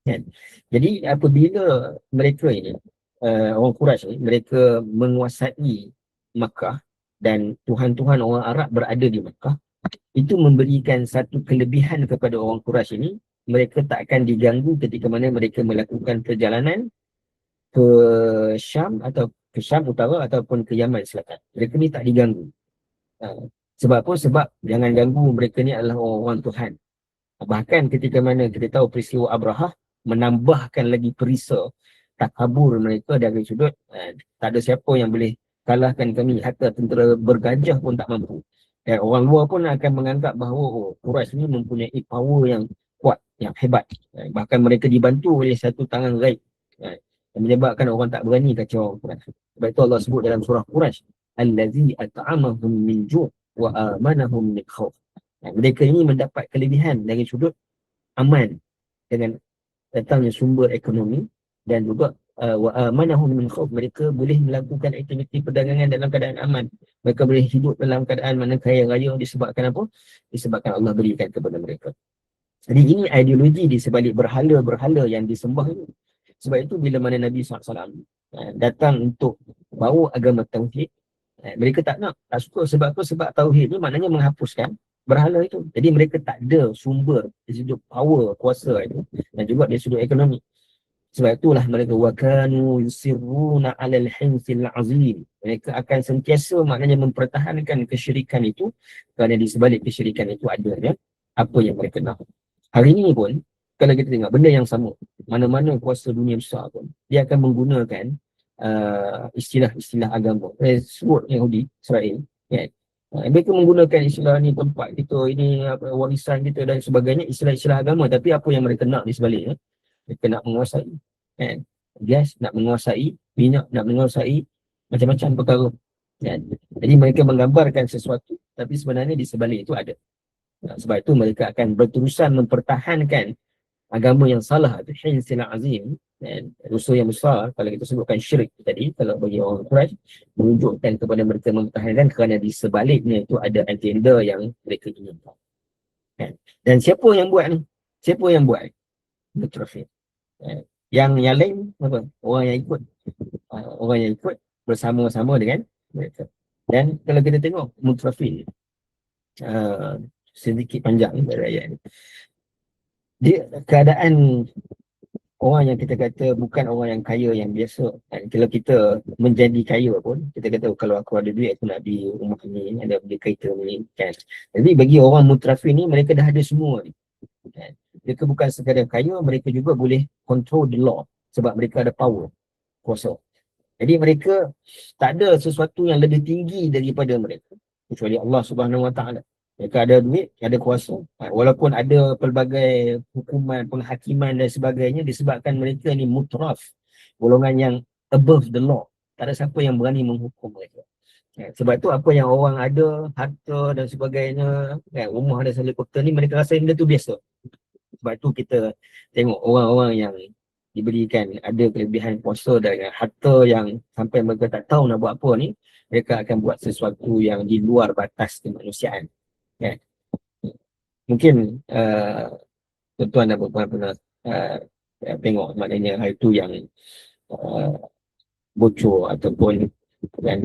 kan. Jadi apabila mereka ini orang Quraisy ni, mereka menguasai Makkah dan Tuhan-Tuhan orang Arab berada di Makkah, itu memberikan satu kelebihan kepada orang Quraisy ini. Mereka tak akan diganggu ketika mana mereka melakukan perjalanan ke Syam atau ke Syam Utara ataupun ke Yaman Selatan. Mereka ni tak diganggu. Sebab apa? Sebab jangan ganggu, mereka ni adalah orang-orang Tuhan. Bahkan ketika mana kita tahu peristiwa Abrahah menambahkan lagi perisa takabur mereka dari sudut tak ada siapa yang boleh kalahkan kami, hatta tentera bergajah pun tak mampu. Dan orang luar pun akan menganggap bahawa Quraisy ni mempunyai power yang kuat, yang hebat. Bahkan mereka dibantu oleh satu tangan gaib yang menyebabkan orang tak berani kacau orang Quraisy. Sebab itu Allah sebut dalam surah Quraisy, allazi at'amahum min ju' wa amanahum min khauf. Mereka ini mendapat kelebihan dari sudut aman dengan datangnya sumber ekonomi, dan juga wa amanahum min khauf, mereka boleh melakukan aktiviti perdagangan dalam keadaan aman. Mereka boleh hidup dalam keadaan mana kaya raya disebabkan apa? Disebabkan Allah berikan kepada mereka. Jadi ini ideologi di sebalik berhala-berhala yang disembah ini. Sebab itu bila mana Nabi SAW datang untuk bawa agama tauhid, mereka tak nak, tak suka. Sebab apa? Sebab tauhid ni maknanya menghapuskan berhala itu. Jadi mereka tak ada sumber dari sudut power, kuasa itu, dan juga dari sudut ekonomi. Sebab itulah mereka wakanu yusirruna 'alal hinsil 'azim. Mereka akan sentiasa maknanya mempertahankan kesyirikan itu, kerana di sebalik kesyirikan itu adanya apa yang mereka nak. Hari ini pun kalau kita tengok benda yang sama, mana-mana kuasa dunia besar pun dia akan menggunakan istilah-istilah agama. Sebut Yahudi, Israel, kan? Mereka menggunakan istilah ni tempat kita, ini warisan kita dan sebagainya, istilah-istilah agama, tapi apa yang mereka nak di sebaliknya? Mereka nak menguasai, kan? Gas nak menguasai, minyak nak menguasai, macam-macam perkara, kan? Jadi mereka menggambarkan sesuatu, tapi sebenarnya di sebalik itu ada. Sebab itu mereka akan berterusan mempertahankan agama yang salah, itu hinsil azim, dan dosa yang besar. Kalau kita sebutkan syirik tadi, kalau bagi orang Quraisy, menunjukkan kepada mereka mempertahankan kerana di sebaliknya itu ada agenda yang mereka inginkan, kan? Dan siapa yang buat ni? Siapa yang buat? Mutrafin. Yang lain apa? Orang yang ikut. Orang yang ikut bersama-sama dengan mereka. Dan kalau kita tengok mutrafin, sedikit panjang dari ayat ni, dia keadaan orang yang kita kata bukan orang yang kaya yang biasa, kan? Kalau kita menjadi kaya pun, kita kata kalau aku ada duit aku nak beli rumah ni, ada beli kereta ni, kan? Jadi bagi orang mutrafin ni, mereka dah ada semua ni, kan? Mereka bukan sekadar kaya, mereka juga boleh control the law sebab mereka ada power, kuasa. Jadi mereka tak ada sesuatu yang lebih tinggi daripada mereka kecuali Allah Subhanahu Wa Taala. Mereka ada duit, ada kuasa. Walaupun ada pelbagai hukuman, penghakiman dan sebagainya, disebabkan mereka ni mutraf, golongan yang above the law. Tak ada siapa yang berani menghukum mereka. Sebab tu apa yang orang ada, harta dan sebagainya, rumah dan helikopter ni, mereka rasa benda tu biasa. Sebab tu kita tengok orang-orang yang diberikan ada kelebihan kuasa dan harta yang sampai mereka tak tahu nak buat apa ni, mereka akan buat sesuatu yang di luar batas kemanusiaan, kan? Mungkin tuan-tuan dan puan pernah tengok maknanya hari tu yang bocor ataupun yang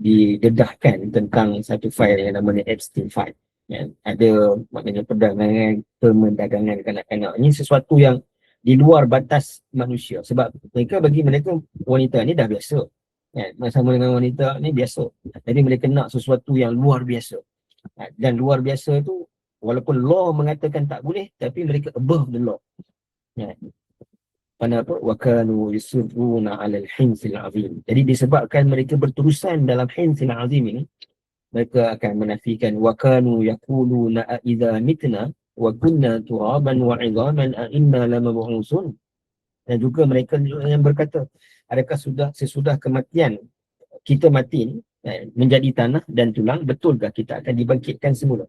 didedahkan tentang satu fail yang namanya Epstein file, kan? Ada maknanya perdagangan kanak-kanak. Ini sesuatu yang di luar batas manusia, sebab bagi mereka wanita ni dah biasa, kan? Bersama dengan wanita ni biasa. Jadi mereka nak sesuatu yang luar biasa, dan luar biasa tu walaupun law mengatakan tak boleh, tapi mereka above the law, kan? Kenapa? Wa kanu yusirruna 'alal hinsil 'azim. Jadi disebabkan mereka berterusan dalam hinsil 'azim ini, mereka akan menafikan wa kanu yaquluna a idza mitna wa kunna turaban wa 'idhaman a inna lamab'usun. Dan juga mereka yang berkata, adakah sesudah kematian kita mati ni, menjadi tanah dan tulang, betulkah kita akan dibangkitkan semula?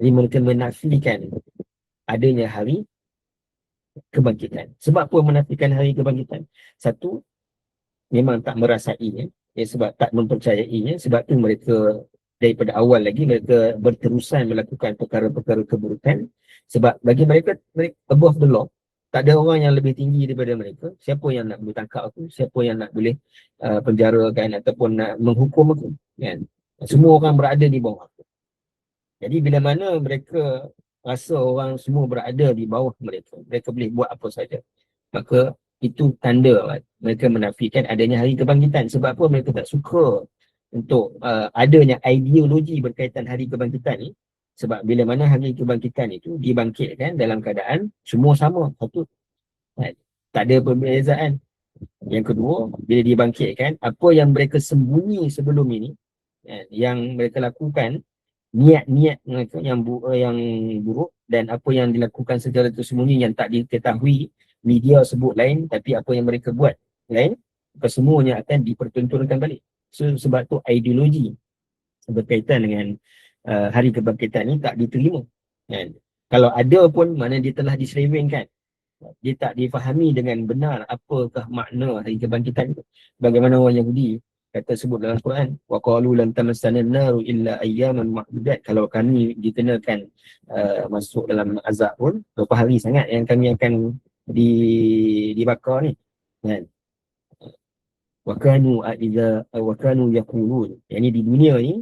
Jadi mereka menafikan adanya hari kebangkitan. Sebab apa menafikan hari kebangkitan? Satu, memang tak merasainya, sebab tak mempercayainya. Sebab tu mereka daripada awal lagi mereka berterusan melakukan perkara-perkara keburukan. Sebab bagi mereka above the law, tak ada orang yang lebih tinggi daripada mereka. Siapa yang nak boleh tangkap aku? Siapa yang nak boleh penjarakan ataupun nak menghukum aku, kan? Semua orang berada di bawah aku. Jadi bila mana mereka rasa orang semua berada di bawah mereka, mereka boleh buat apa saja, maka itu tanda mereka menafikan adanya hari kebangkitan. Sebab apa mereka tak suka untuk adanya ideologi berkaitan hari kebangkitan ni? Sebab bila mana hari kebangkitan itu dibangkitkan dalam keadaan semua sama, satu, tak ada perbezaan. Yang kedua, bila dibangkitkan, apa yang mereka sembunyi sebelum ini, yang mereka lakukan, niat-niat mereka yang buruk, dan apa yang dilakukan secara tersembunyi yang tak diketahui, media sebut lain, tapi apa yang mereka buat lain, kesemuanya akan dipertontonkan balik. Sebab tu ideologi berkaitan dengan hari kebangkitan ni tak diterima, kan? Kalau ada pun, mana dia telah diselewengkan, dia tak difahami dengan benar apakah makna hari kebangkitan itu. Bagaimana orang Yahudi kata sebut dalam Quran, wa qalu lan tamassana an-nar illa ayyaman ma'dudat. Kalau kami dikenakan masuk dalam azab pun berapa hari sangat yang kami akan dibakar ni, kan? Wa kanu yaqulun, yakni di dunia ni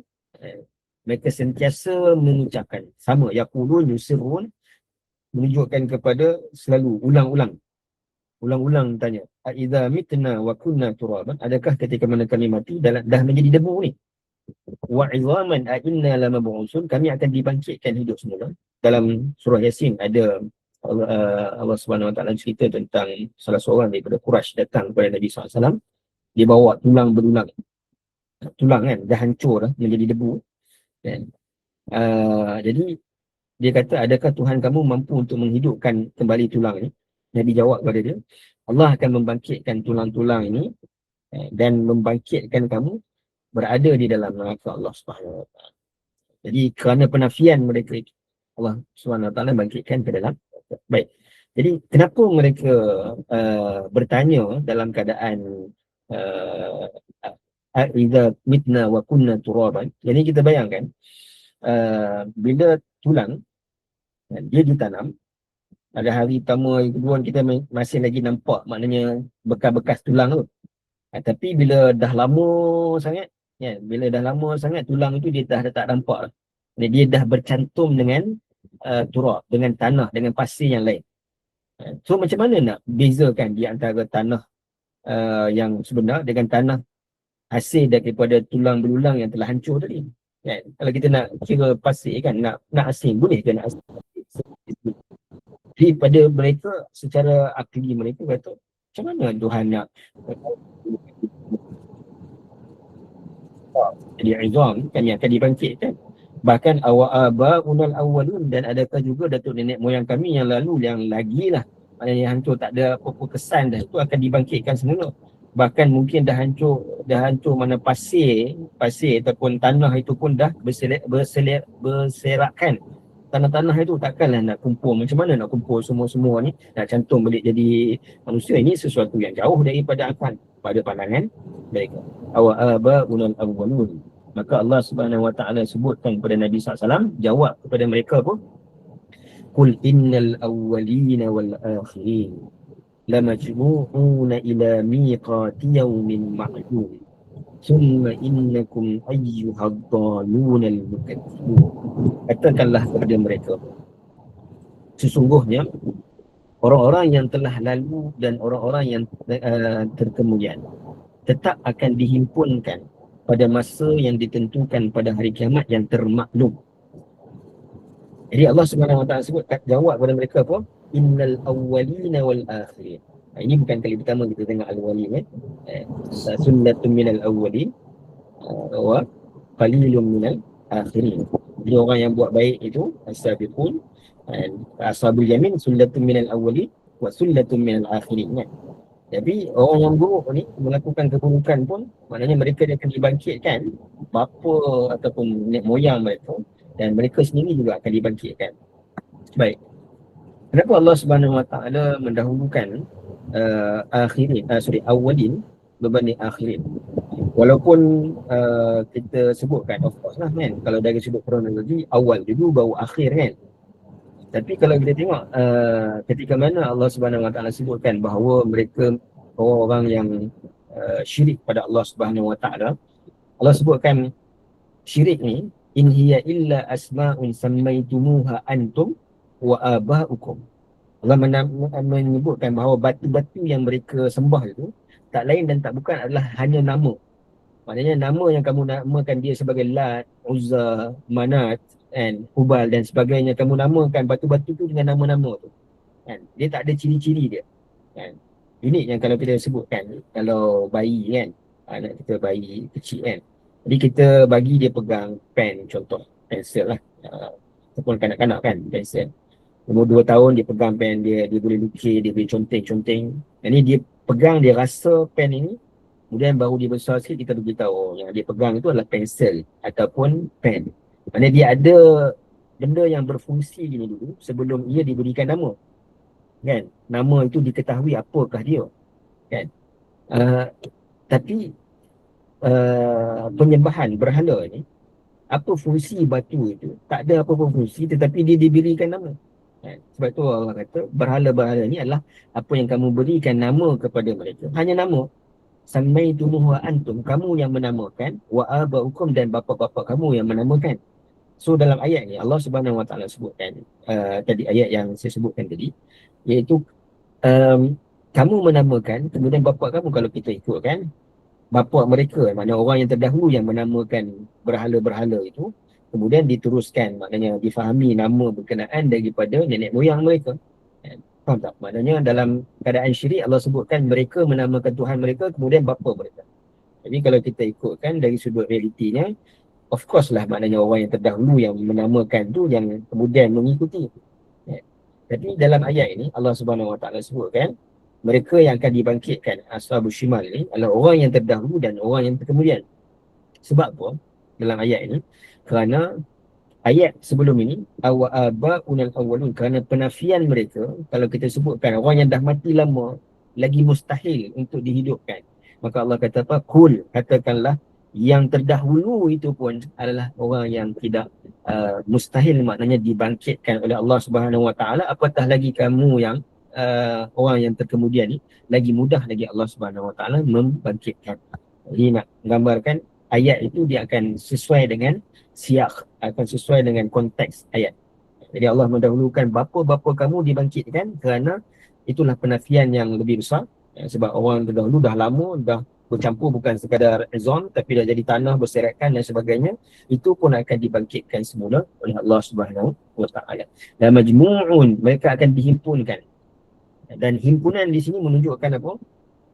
mereka sentiasa mengucapkan sama, yaqulun yusirrun, menunjukkan kepada selalu ulang-ulang tanya, a idza mitna wa kunna turaban, adakah ketika mana kami mati dah menjadi debu ni, wa 'idhaman a inna lamab'usun, kami akan dibangkitkan hidup semula. Dalam surah Yasin ada Allah Subhanahu Wa Taala cerita tentang salah seorang daripada Quraisy datang kepada Nabi SAW. dia bawa tulang belulang. Tulang kan dah hancur dah, menjadi debu kan. Jadi dia kata, adakah Tuhan kamu mampu untuk menghidupkan kembali tulang ini? Nabi jawab kepada dia, Allah akan membangkitkan tulang-tulang ini dan membangkitkan kamu berada di dalam neraka Allah Subhanahu Wa Taala. Jadi kerana penafian mereka itu, Allah Subhanahu Wa Taala bangkitkan ke dalam. Baik. Jadi kenapa mereka bertanya dalam keadaan idza mitna wa kunna turaban. Jadi kita bayangkan bila tulang dia ditanam, pada hari pertama, hari kedua kita masih lagi nampak maknanya bekas-bekas tulang tu. Tapi bila dah lama sangat, ya, bila dah lama sangat tulang itu dia dah tak nampak. Dia dah bercantum dengan turab, dengan tanah, dengan pasir yang lain. So macam mana nak bezakan di antara tanah yang sebenar dengan tanah hasil daripada tulang belulang yang telah hancur tadi? Kan? Kalau kita nak kira pasir kan, nak asing, boleh ke nak asing? Jadi pada mereka, secara akli mereka kata, macam mana Tuhan nak jadi izam kan, yang akan dibangkitkan? Bahkan awal awalun, dan adakah juga datuk nenek moyang kami yang lalu yang lagi lah, maknanya hancur, tak ada apa-apa kesan dah, itu akan dibangkitkan semula. Bahkan mungkin dah hancur mana pasir ataupun tanah itu pun dah berserakan. Tanah-tanah itu takkanlah nak kumpul. Macam mana nak kumpul semua-semua ni, nak cantum balik jadi manusia? Ini sesuatu yang jauh daripada akal pada pandangan mereka. Awal awalun. Maka Allah Subhanahu Wa Taala sebutkan kepada Nabi SAW, jawab kepada mereka pun, Qul innal awwalina wal akhirin lamajmu'una ila miqati yawmin ma'lum thumma innakum ayyuhad dhalunal mukadzibun. Katakanlah kepada mereka, sesungguhnya orang-orang yang telah lalu dan orang-orang yang terkemudian tetap akan dihimpunkan pada masa yang ditentukan pada hari kiamat yang termaklum. Jadi Allah Subhanahu Wa Taala sebut, jawab kepada mereka apa? Innal awwalina wal akhirin. Ini bukan kali pertama kita tengok al-awwalin kan. Sunnatun minal awwalin wa qalilun minal akhirin. Jadi orang yang buat baik itu as-sabiqun, ashabul yamin, sunnatun minal awwalin wa sunnatun minal akhirin kan. Tapi orang yang buruk ni melakukan keburukan pun, maknanya mereka akan dibangkitkan, bapa ataupun nenek moyang mereka, dan mereka sendiri juga akan dibangkitkan. Baik. Kenapa Allah Subhanahu Wa Taala mendahulukan awalin berbanding akhirin? Walaupun kita sebutkan, of course lah kan, kalau dari sudut kronologi, awal dulu baru akhir kan. Tapi kalau kita tengok ketika mana Allah Subhanahu Wa Taala sebutkan bahawa mereka orang yang syirik pada Allah Subhanahu Wa Taala, Allah sebutkan syirik ni, in hiya illa asma'un sammaitumuha antum wa aba'ukum. Allah menyebutkan bahawa batu-batu yang mereka sembah itu tak lain dan tak bukan adalah hanya nama. Maknanya nama yang kamu namakan dia sebagai Lat, Uzza, Manat, Hubal dan sebagainya, kamu namakan batu-batu tu dengan nama-nama tu kan. Dia tak ada ciri-ciri dia kan. Unik yang kalau kita sebutkan, kalau bayi kan, anak kita bayi kecil kan, jadi kita bagi dia pegang pen, contoh pensel lah, ataupun kanak-kanak kan, pensel. Umur 2 tahun dia pegang pen, dia boleh lukis, dia boleh conteng-conteng. Jadi dia pegang, dia rasa pen ini, kemudian baru dia besar sikit kita beritahu, oh, yang dia pegang itu adalah pensel ataupun pen. Maksudnya dia ada benda yang berfungsi ini dulu sebelum ia diberikan nama kan. Nama itu diketahui apakah dia kan. Tapi penyembahan berhala ni, apa fungsi batu itu? Tak ada apa-apa fungsi, tetapi dia diberikan nama kan. Sebab tu Allah kata berhala-berhala ni adalah apa yang kamu berikan nama kepada mereka, hanya nama. Sammaitumuhu antum, kamu yang menamakan, wa aba'ukum, dan bapa-bapa kamu yang menamakan. So dalam ayat ni Allah Subhanahu Wa Taala sebutkan tadi, ayat yang saya sebutkan tadi, iaitu kamu menamakan, kemudian bapa kamu, kalau kita ikutkan bapa mereka, maknanya orang yang terdahulu yang menamakan berhala-berhala itu, kemudian diteruskan, maknanya difahami nama berkenaan daripada nenek moyang mereka. Faham tak? Maknanya dalam keadaan syirik Allah sebutkan mereka menamakan Tuhan mereka kemudian bapa mereka. Jadi kalau kita ikutkan dari sudut realitinya, of course lah maknanya orang yang terdahulu yang menamakan tu yang kemudian mengikuti. Ya. Jadi dalam ayat ini Allah Subhanahu Wa Taala sebutkan mereka yang akan dibangkitkan Ashabul Shimal ini adalah orang yang terdahulu dan orang yang kemudian. Sebab apa? Dalam ayat ini kerana ayat sebelum ini awwa'unal awwalun, kerana penafian mereka, kalau kita sebutkan orang yang dah mati lama lagi mustahil untuk dihidupkan, maka Allah kata apa? Kul, katakanlah yang terdahulu itu pun adalah orang yang tidak mustahil, maknanya dibangkitkan oleh Allah Subhanahu Wa Taala, apatah lagi kamu yang orang yang terkemudian ni, lagi mudah lagi Allah Subhanahu Wa Taala membangkitkan. Jadi nak gambarkan ayat itu dia akan sesuai dengan siyak, akan sesuai dengan konteks ayat. Jadi Allah mendahulukan bapa-bapa kamu dibangkitkan kerana itulah penafian yang lebih besar. Sebab orang terdahulu dah lama, dah bercampur bukan sekadar azon tapi dah jadi tanah berserakan dan sebagainya. Itu pun akan dibangkitkan semula oleh Allah Subhanahu Wa Taala. Dan majmu'un, mereka akan dihimpunkan. Dan himpunan di sini menunjukkan apa?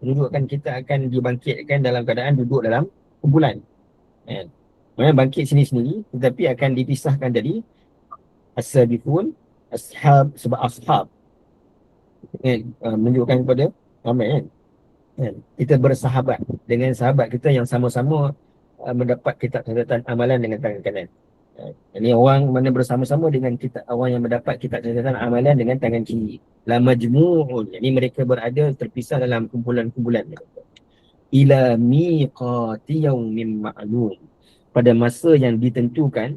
Menunjukkan kita akan dibangkitkan dalam keadaan duduk dalam kumpulan. Maksudnya bangkit sini-sini tetapi akan dipisahkan dari as-sabiqun, ashab, sebab ashab menunjukkan kepada ramai kita bersahabat dengan sahabat kita yang sama-sama mendapat kitab catatan amalan dengan tangan kanan. Ini orang mana bersama-sama dengan kita, orang yang mendapat kitab catatan amalan dengan tangan kiri. La majmu'un, ini mereka berada terpisah dalam kumpulan-kumpulan. Ila miqati yaumin ma'lum, pada masa yang ditentukan,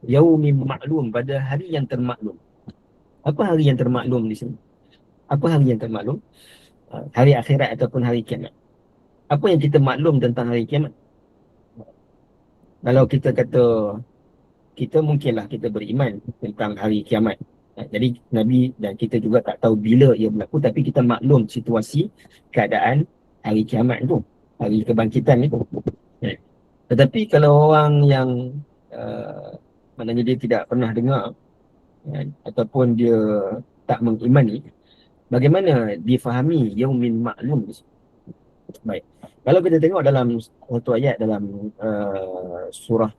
yaumin ma'lum, pada hari yang termaklum. Apa hari yang termaklum di sini? Apa hari yang termaklum? Hari akhirat ataupun hari kiamat. Apa yang kita maklum tentang hari kiamat? Kalau kita kata, kita mungkinlah kita beriman tentang hari kiamat. Jadi Nabi dan kita juga tak tahu bila ia berlaku, tapi kita maklum situasi keadaan hari kiamat itu, hari kebangkitan itu. Tetapi kalau orang yang maknanya dia tidak pernah dengar ataupun dia tak mengimani, bagaimana difahami yaumin ma'lum? Baik. Kalau kita tengok dalam satu ayat dalam surah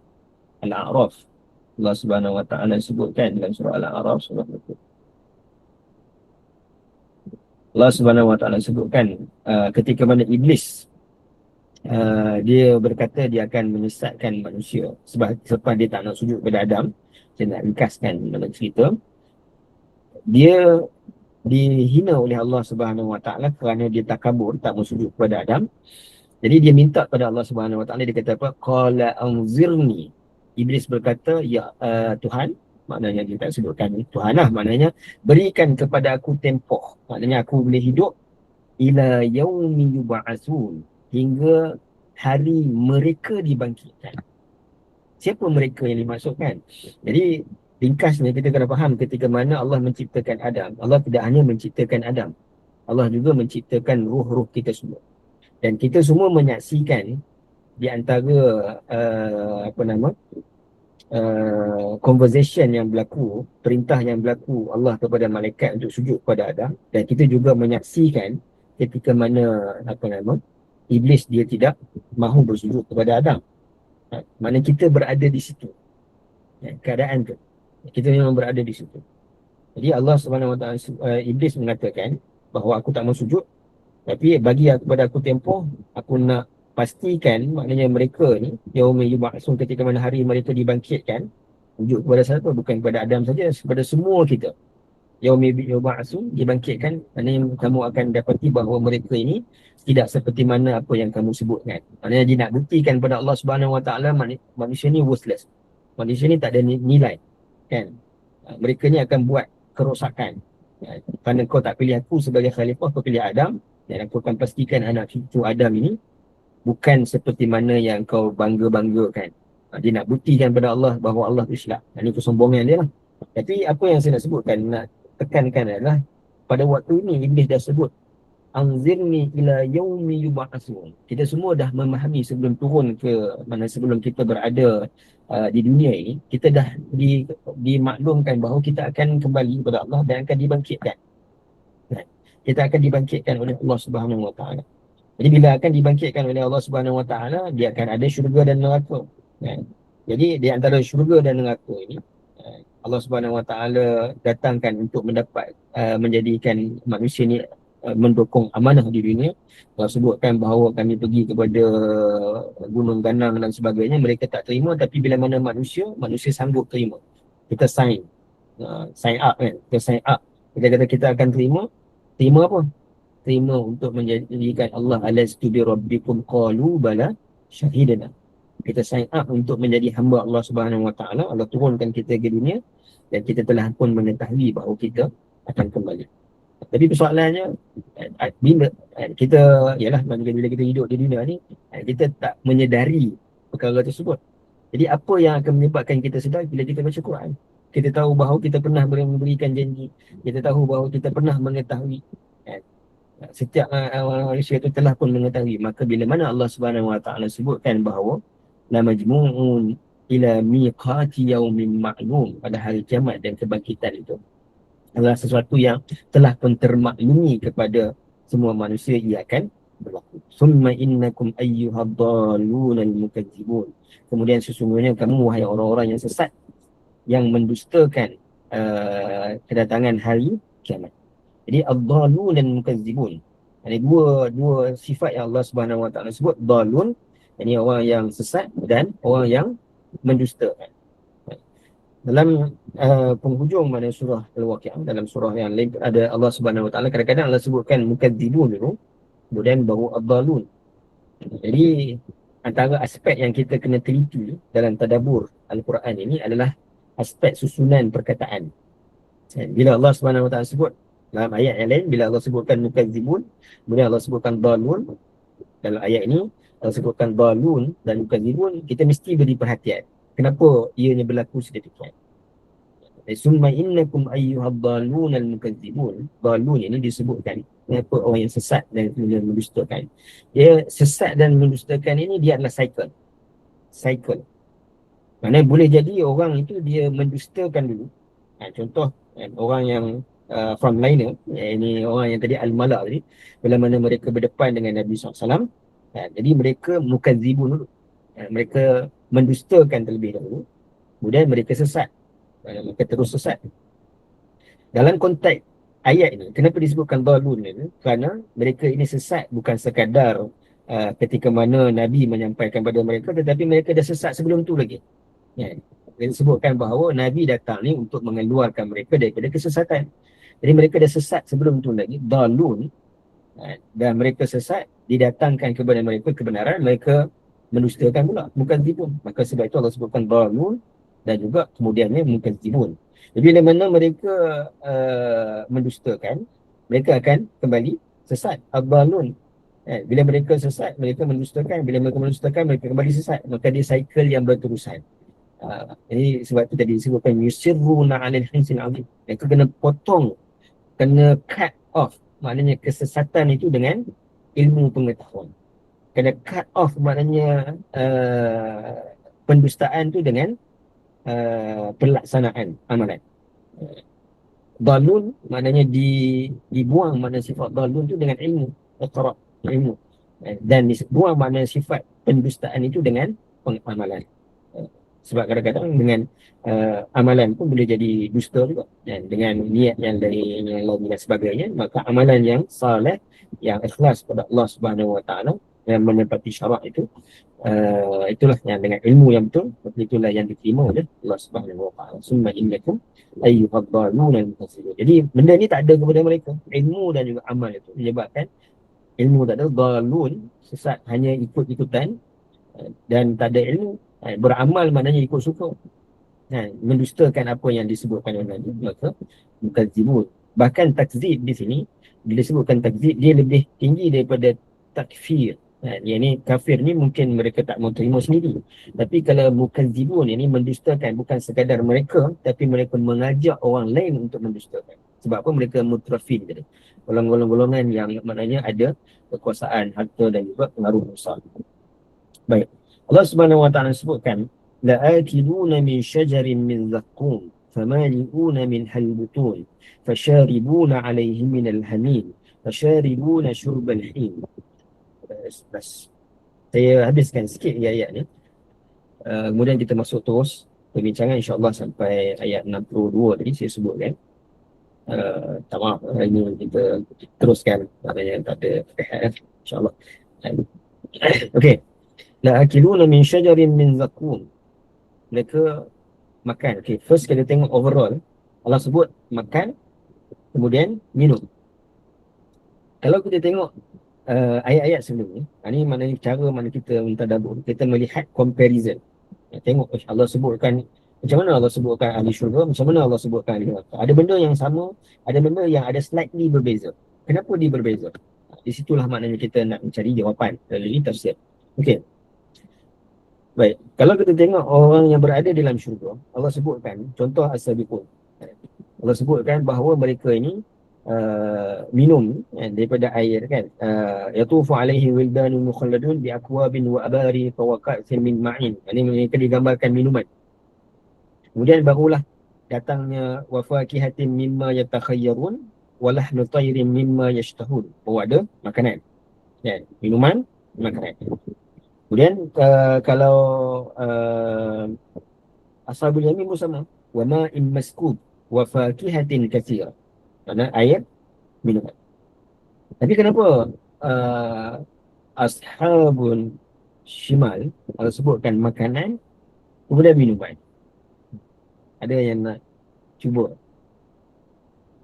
Al-A'raf, Allah Subhanahu Wa Taala sebutkan dalam surah Al-A'raf, surah itu, Allah Subhanahu Wa Taala sebutkan ketika mana iblis dia berkata dia akan menyesatkan manusia sebab dia tak nak sujud kepada Adam. Saya nak ringkaskan dalam cerita. Dia dihina oleh Allah Subhanahu Wa Taala kerana dia takabur, tak mau sujud kepada Adam. Jadi dia minta kepada Allah Subhanahu Wa Taala, dia kata apa? Qala anzirni. Iblis berkata, ya Tuhan, maknanya dia tak sebutkan Tuhan lah, maknanya berikan kepada aku tempoh, maknanya aku boleh hidup ila yaumi yub'atsun, hingga hari mereka dibangkitkan. Siapa mereka yang dimaksudkan? Jadi ringkasnya kita kena faham, ketika mana Allah menciptakan Adam, Allah tidak hanya menciptakan Adam, Allah juga menciptakan ruh-ruh kita semua. Dan kita semua menyaksikan di antara conversation yang berlaku, perintah yang berlaku Allah kepada malaikat untuk sujud kepada Adam, dan kita juga menyaksikan ketika mana iblis dia tidak mahu bersujud kepada Adam. Mana kita berada di situ, keadaan tu kita memang berada di situ. Jadi Allah Subhanahu Wa Taala, iblis mengatakan bahawa aku tak mahu sujud, tapi bagi kepada aku tempoh, aku nak pastikan, maknanya mereka ni yaumul yub'atsun, ketika mana hari mereka dibangkitkan, sujud kepada siapa? Bukan kepada Adam saja, kepada semua kita. Yaumul yub'atsun, dibangkitkan, maknanya kamu akan dapati bahawa mereka ini tidak seperti mana apa yang kamu sebutkan. Maknanya dia nak buktikan pada Allah Subhanahu Wa Taala manusia ni worthless. Manusia ni tak ada nilai, kan? Mereka ni akan buat kerosakan. Kerana kau tak pilih aku sebagai khalifah, kau pilih Adam, dan aku akan pastikan anak cucu Adam ini bukan seperti mana yang kau bangga-banggakan. Dia nak buktikan pada Allah bahawa Allah itu silap. Ini kesombongan dia lah. Tapi apa yang saya nak sebutkan, nak tekankan adalah pada waktu ini iblis dah sebut anzirni ila yaumi yub'atsun. Kita semua dah memahami sebelum turun ke mana, sebelum kita berada di dunia ini, kita dah dimaklumkan bahawa kita akan kembali kepada Allah dan akan dibangkitkan. Kita akan dibangkitkan oleh Allah Subhanahu Wa Taala. Jadi bila akan dibangkitkan oleh Allah Subhanahu Wa Taala, dia akan ada syurga dan neraka. Jadi di antara syurga dan neraka ini, Allah Subhanahu Wa Taala datangkan untuk mendapat menjadikan manusia ni mendukung amanah di dunia. Allah sebutkan bahawa kami pergi kepada gunung ganang dan sebagainya, mereka tak terima, tapi bila mana manusia sanggup terima. Kita sign up kan, kita sign up. Kita kata kita akan terima apa? Terima untuk menjadikan Allah alastu bi rabbikum qalu bala syahidana. Kita sign up untuk menjadi hamba Allah Subhanahu Wa Taala. Allah turunkan kita ke dunia dan kita telah pun mengetahui bahawa kita akan kembali. Tapi persoalannya, bila kita, ialah bila kita hidup di dunia ni, kita tak menyedari perkara tersebut. Jadi apa yang akan menyebabkan kita sedar? Bila kita baca Quran, kita tahu bahawa kita pernah memberikan janji, kita tahu bahawa kita pernah mengetahui, setiap manusia itu telah pun mengetahui. Maka bila mana Allah Subhanahu Wa Taala sebutkan bahawa la majmu'un ila miqati yaumin ma'lum, pada hari kiamat dan kebangkitan itu adalah sesuatu yang telah pun termaklumi kepada semua manusia, ia akan berlaku. Summa innakum ayyuhad-dallun al-mukadzibun. Kemudian sesungguhnya kamu wahai orang-orang yang sesat, yang mendustakan kedatangan hari kiamat. Jadi ad-dallun dan mukadzibun, ini dua sifat yang Allah Subhanahu Wa Taala sebut. Dallun, ini orang yang sesat, dan orang yang mendustakan. Dalam penghujung mana surah Al-Waqi'ah, dalam surah yang lain ada Allah Subhanahu Wa Taala, kadang-kadang Allah sebutkan mukadzibun dulu, kemudian baru ad-dallun. Jadi antara aspek yang kita kena teliti dalam tadabbur Al-Quran ini adalah aspek susunan perkataan. Bila Allah Subhanahu Wa Taala sebut dalam ayat yang lain, bila Allah sebutkan mukadzibun, kemudian Allah sebutkan dallun, dalam ayat ini Allah sebutkan dallun dan mukadzibun, kita mesti beri perhatian kenapa ianya berlaku sedemikian. Summa innakum ayyuhad-dallun al-mukadzibun. Dallun ini disebutkan kenapa orang yang sesat dan kemudian mendustakan. Dia sesat dan mendustakan ini, dia adalah cycle. Mana boleh jadi orang itu dia mendustakan dulu. Contoh orang yang frontliner, ini orang yang tadi al-mala tadi, bila mana mereka berdepan dengan Nabi SAW, jadi mereka mukadzibun dulu. Mereka mendustakan terlebih dahulu, kemudian mereka sesat, mereka terus sesat. Dalam konteks ayat ini, kenapa disebutkan dhalun ini? Kerana mereka ini sesat bukan sekadar ketika mana Nabi menyampaikan kepada mereka, tetapi mereka dah sesat sebelum tu lagi. Disebutkan bahawa Nabi datang ni untuk mengeluarkan mereka daripada kesesatan. Jadi mereka dah sesat sebelum tu lagi, dhalun, dan mereka sesat, didatangkan kepada mereka kebenaran, mereka mendustakan pula, mukadzibun. Maka sebab itu Allah sebutkan dhalun dan juga kemudiannya mukadzibun. Jadi bila mana mereka mendustakan, mereka akan kembali sesat. Ad-dhalun, bila mereka sesat, mereka mendustakan. Bila mereka mendustakan, mereka kembali sesat. Maka dia cycle yang berterusan. Jadi sebab itu tadi disebutkan yusirruna 'alal hinsil 'azim. Mereka kena potong, kena cut off, maknanya kesesatan itu dengan ilmu pengetahuan. Kena cut off maknanya pendustaan tu dengan pelaksanaan amalan. Dhalun maknanya dibuang makna sifat dhalun tu dengan ilmu, ilmu. Dan dibuang makna sifat pendustaan itu dengan pengamalan. Sebab kadang-kadang dengan amalan pun boleh jadi dusta juga, dan dengan niat yang dari yang lain dan sebagainya. Maka amalan yang saleh, yang ikhlas pada Allah Subhanahu Wa Taala, yang menepati syarak itu, itulah yang dengan ilmu yang betul, itulah yang diterima oleh Allah Subhanahu Wa Taala. Summa innakum ayyuhad-dallun al-mukadzibun. Jadi benda ni tak ada kepada mereka, ilmu dan juga amal itu menyebabkan ilmu tak ada, dhalun, sesat hanya ikut-ikutan, dan tak ada ilmu, beramal maknanya ikut suka, mendustakan apa yang disebutkan oleh Nabi, maka mukadzibun. Bahkan takzib di sini, bila disebutkan takzib, dia lebih tinggi daripada takfir. Yang ni kafir ni mungkin mereka tak mau terima sendiri, tapi kalau mukadzibun ini mendustakan, bukan sekadar mereka, tapi mereka mengajak orang lain untuk mendustakan. Sebab apa? Mereka mutrafin tadi. Golongan-golongan yang maknanya ada kekuasaan, harta dan juga pengaruh besar. Baik. Allah Subhanahu wa taala sebutkan la'akiluna min syajarin min zaqqum famali'una min halbutun fasharibuna 'alayhi min al-hamim fasharibuna syurbal him. Bas. Saya habiskan sikit ayat ni. Kemudian kita masuk terus perbincangan insya-Allah sampai ayat 62 tadi saya sebutkan. Tak maaf, ini kita teruskan maknanya tak ada insya-Allah. Okey. La'akiluna min syajarin min zaqqum. Mereka makan. Okay, first kita tengok overall. Allah sebut makan, kemudian minum. Kalau kita tengok ayat-ayat sebelum ni, ini maknanya cara mana kita mentadabbur, kita melihat comparison. Tengok Allah sebutkan macam mana Allah sebutkan ahli syurga, macam mana Allah sebutkan ahli neraka. Ada benda yang sama, ada benda yang ada slightly berbeza. Kenapa dia berbeza? Di situlah maknanya kita nak mencari jawapan dari tafsir. Okey. Baik, kalau kita tengok orang yang berada dalam syurga, Allah sebutkan, contoh as-sabiqun. Allah sebutkan bahawa mereka ini minum daripada air kan. Yatufu alaihi wildanun mukhalladun bi akwabin wa abari wa ka'sin min ma'in. Ini mereka digambarkan minuman. Kemudian barulah datangnya wa fakihatin mimma yatakhayyarun wa lahnu tayrin mimma yashtahun. Oh, ada makanan. Kan? Minuman, makanan. Kemudian kalau ashabul yamin pun sama, wa ma'in maskub wa fakihatin katsira. Maksudnya air, minuman. Tapi kenapa ashabul shimal Allah sebutkan makanan kemudian minuman? Ada yang nak cuba?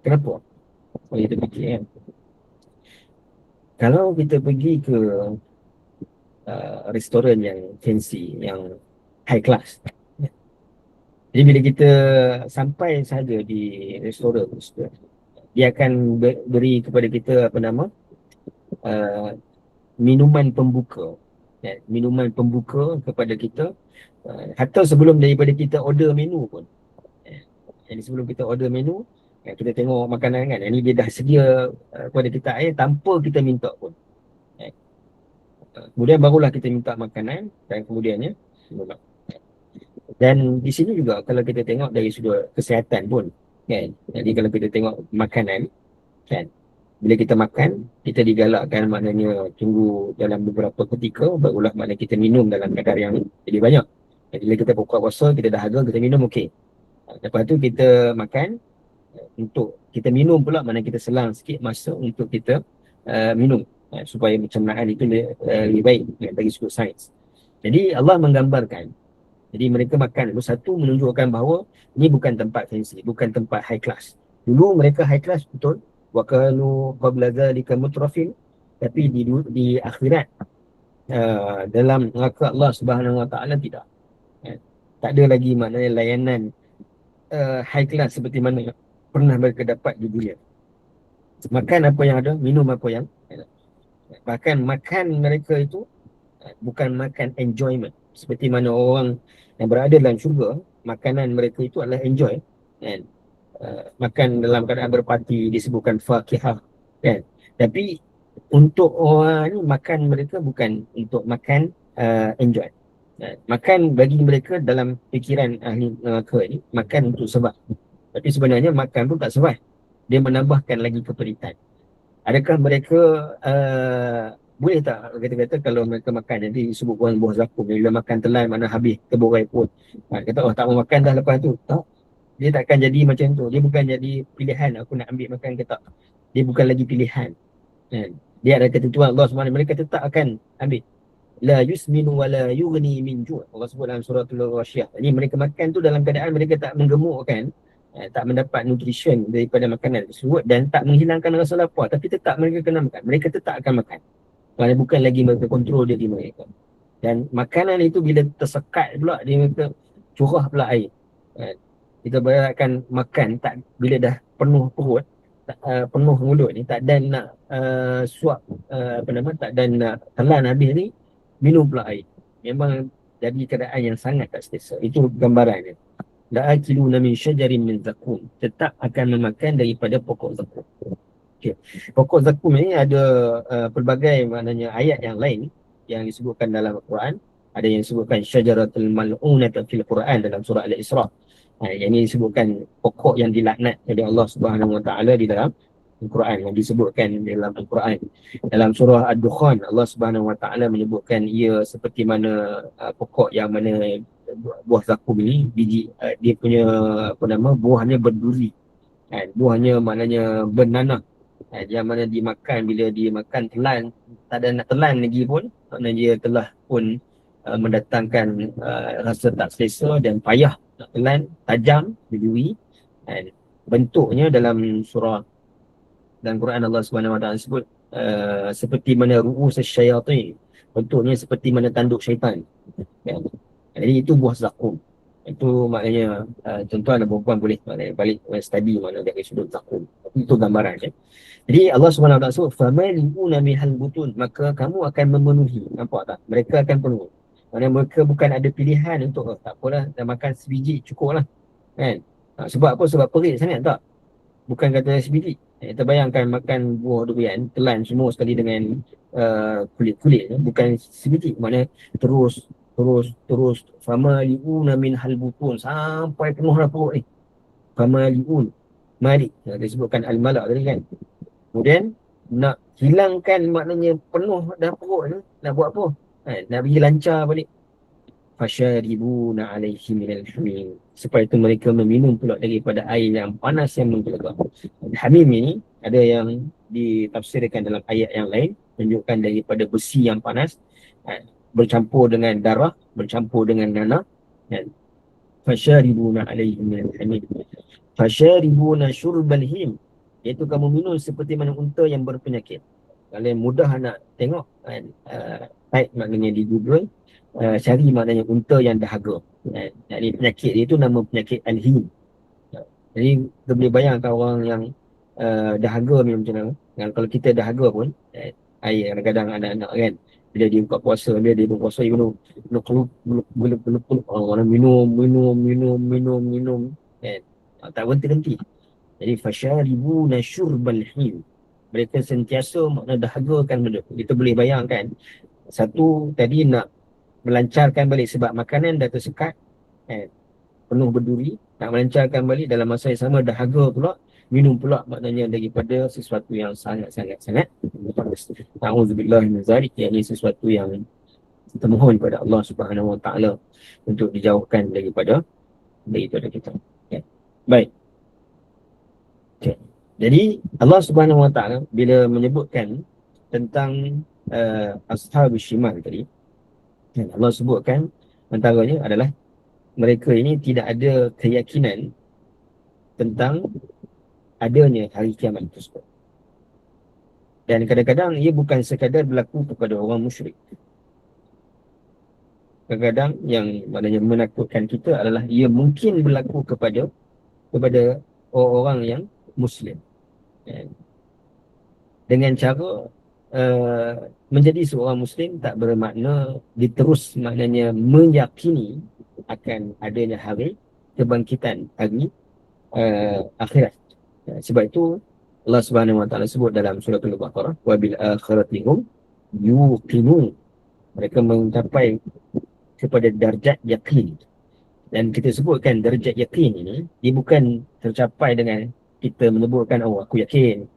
Kenapa? Kalau kita fikir kan, kalau kita pergi ke restoran yang fancy, yang high class. Jadi bila kita sampai saja di restoran tersebut, dia akan beri kepada kita apa nama minuman pembuka. Minuman pembuka kepada kita hatta sebelum daripada kita order menu pun. Jadi sebelum kita order menu, kita tengok makanan kan, ini dia dah sedia kepada kita air tanpa kita minta pun. Kemudian barulah kita minta makanan dan kemudiannya minum. Dan di sini juga kalau kita tengok dari sudut kesihatan pun kan. Jadi kalau kita tengok makanan kan, bila kita makan, kita digalakkan maknanya tunggu dalam beberapa ketika barulah maknanya kita minum dalam kadar yang lebih banyak. Jadi bila kita buka puasa, kita dahaga, kita minum okey. Lepas tu kita makan, untuk kita minum pula mana kita selang sikit masa untuk kita minum. Supaya pencernaan itu lebih baik dari sudut sains. Jadi Allah menggambarkan, jadi mereka makan itu satu menunjukkan bahawa ini bukan tempat fancy, bukan tempat high class. Dulu mereka high class betul, wa kanu qabla dzalika mutrafin, tapi di akhirat dalam neraka Allah Subhanahu wa taala tidak. Tak ada lagi maknanya layanan high class seperti mana pernah mereka dapat di dunia. Makan apa yang ada, minum apa yang ada. Bahkan makan mereka itu bukan makan enjoyment. Seperti mana orang yang berada dalam syurga, makanan mereka itu adalah enjoy. Kan? Makan dalam keadaan berparti disebutkan fakihah. Kan? Tapi untuk orang ni makan mereka bukan untuk makan enjoy. Makan bagi mereka dalam fikiran ahli neraka ni, makan untuk sebab. Tapi sebenarnya makan pun tak sebab. Dia menambahkan lagi keperitan. Adakah mereka boleh tak kata-kata kalau mereka makan nanti sebut buah zakum, bila makan telan mana habis terburai pun, kata oh tak mau makan dah lepas tu, tak, dia takkan jadi macam tu. Dia bukan jadi pilihan aku nak ambil makan ke tak, dia bukan lagi pilihan kan? Dia ada ketentuan Allah SWT, mereka tetap akan ambil. La yusminu wa la yughni min ju', Allah sebut dalam surah Al-Ghasyiyah. Jadi mereka makan tu dalam keadaan mereka tak menggemukkan, tak mendapat nutrition daripada makanan tersebut dan tak menghilangkan rasa lapar, tapi tetap mereka kena makan. Mereka tetap akan makan. Kerana bukan lagi mereka kontrol diri mereka. Dan makanan itu bila tersekat pula, dia mereka curah pula air. Kita bayangkan makan tak, bila dah penuh perut, penuh mulut ni, tak dan nak suap tak dan nak telan habis ni, minum pula air. Memang jadi keadaan yang sangat tak selesa. Itu gambarannya. la'akiluna min syajarin min zakum, tetap akan memakan daripada pokok zakum. Okay. Pokok zakum ini ada pelbagai maknanya ayat yang lain yang disebutkan dalam Al-Quran. Ada yang disebutkan syajaratul mal'unah fil Quran dalam surah Al-Isra. Yang ini disebutkan pokok yang dilaknat oleh Allah Subhanahu Wa Taala di dalam Al-Quran, yang disebutkan dalam Al-Quran. Dalam surah Ad-Dukhan, Allah Subhanahu Wa Taala menyebutkan ia seperti mana pokok yang mana buah zakum ini biji dia punya apa nama, buahnya berduri. Buahnya maknanya bernanah. Yang mana dimakan, bila dia makan telan, tak ada nak telan lagi pun, maknanya dia telah pun mendatangkan rasa tak selesa dan payah nak telan, tajam, berduri. Bentuknya dalam surah dan Quran Allah Subhanahu Wa Taala sebut seperti mana ru'us syaitan, bentuknya seperti mana tanduk syaitan. Jadi itu buah zakum. Itu maknanya tuan-tuan dan puan boleh balik study mana dari sudut zakum. Itu gambaran ya. Jadi Allah Subhanahu Wa Taala sebut famali'una minhal butun, maka kamu akan memenuhi. Nampak tak? Mereka akan penuh. Maksudnya mereka bukan ada pilihan untuk tak apalah, dah makan sebiji cukup lah. Kan? Sebab apa? Sebab perit sangat tak? Bukan kata sebiji. Kita bayangkan makan buah durian, telan semua sekali dengan kulit-kulit. Bukan sebiji. Maknanya terus famali'una minhal butun, sampai penuh dah perut ni. Famali'un. Mari. Disebutkan al-malak tadi kan. Kemudian nak hilangkan maknanya penuh dah perut ni, nak buat apa? Nak bagi lancar balik. Fasyaribuna alaihi minal hamim, supaya itu mereka meminum pula daripada air yang panas yang menggelegak. Hamim ini ada yang ditafsirkan dalam ayat yang lain, menunjukkan daripada besi yang panas bercampur dengan darah, bercampur dengan nanah. Fasyaribuna alaihi minal hamim fasyaribuna syurbal him, iaitu kamu minum seperti mana unta yang berpenyakit. Kalian mudah nak tengok kan, type maknanya di Google, cari maknanya unta yang dahaga. Jadi penyakit dia itu nama penyakit al-him. Jadi kita boleh bayangkan orang yang dahaga macam mana. Kalau kita dahaga pun, air kadang-kadang anak-anak kan, bila dia buka puasa, dia berpuasa, dia minum kan, tak berhenti-henti. Jadi fasyaribuna syurbal him, mereka sentiasa makna dahagakan benda. Kita boleh bayangkan, satu tadi nak melancarkan balik sebab makanan dah tersekat, penuh berduri, nak melancarkan balik dalam masa yang sama dahaga pula, minum pula maknanya daripada sesuatu yang sangat-sangat panas. Na'udzubillah min zalik, iaitu sesuatu yang kita mohon kepada Allah Subhanahu Wa Taala untuk dijauhkan daripada kita. Ya. Baik. Okay. Jadi Allah Subhanahu Wa Taala bila menyebutkan tentang ashabul shimal tadi, Allah sebutkan antaranya adalah mereka ini tidak ada keyakinan tentang adanya hari kiamat tersebut. Dan kadang-kadang ia bukan sekadar berlaku kepada orang musyrik. Kadang-kadang yang maknanya menakutkan kita adalah ia mungkin berlaku kepada orang-orang yang Muslim. Dengan cara menjadi seorang Muslim tak bermakna diterus maknanya meyakini akan adanya hari kebangkitan, hari akhirat. Sebab itu Allah Subhanahu Wa Taala sebut dalam surah Al-Baqarah, wa bil akhirati hum yuqinun, mereka mencapai kepada darjat yakin. Dan kita sebutkan darjat yakin ini, dia bukan tercapai dengan kita menyebutkan oh aku yakin.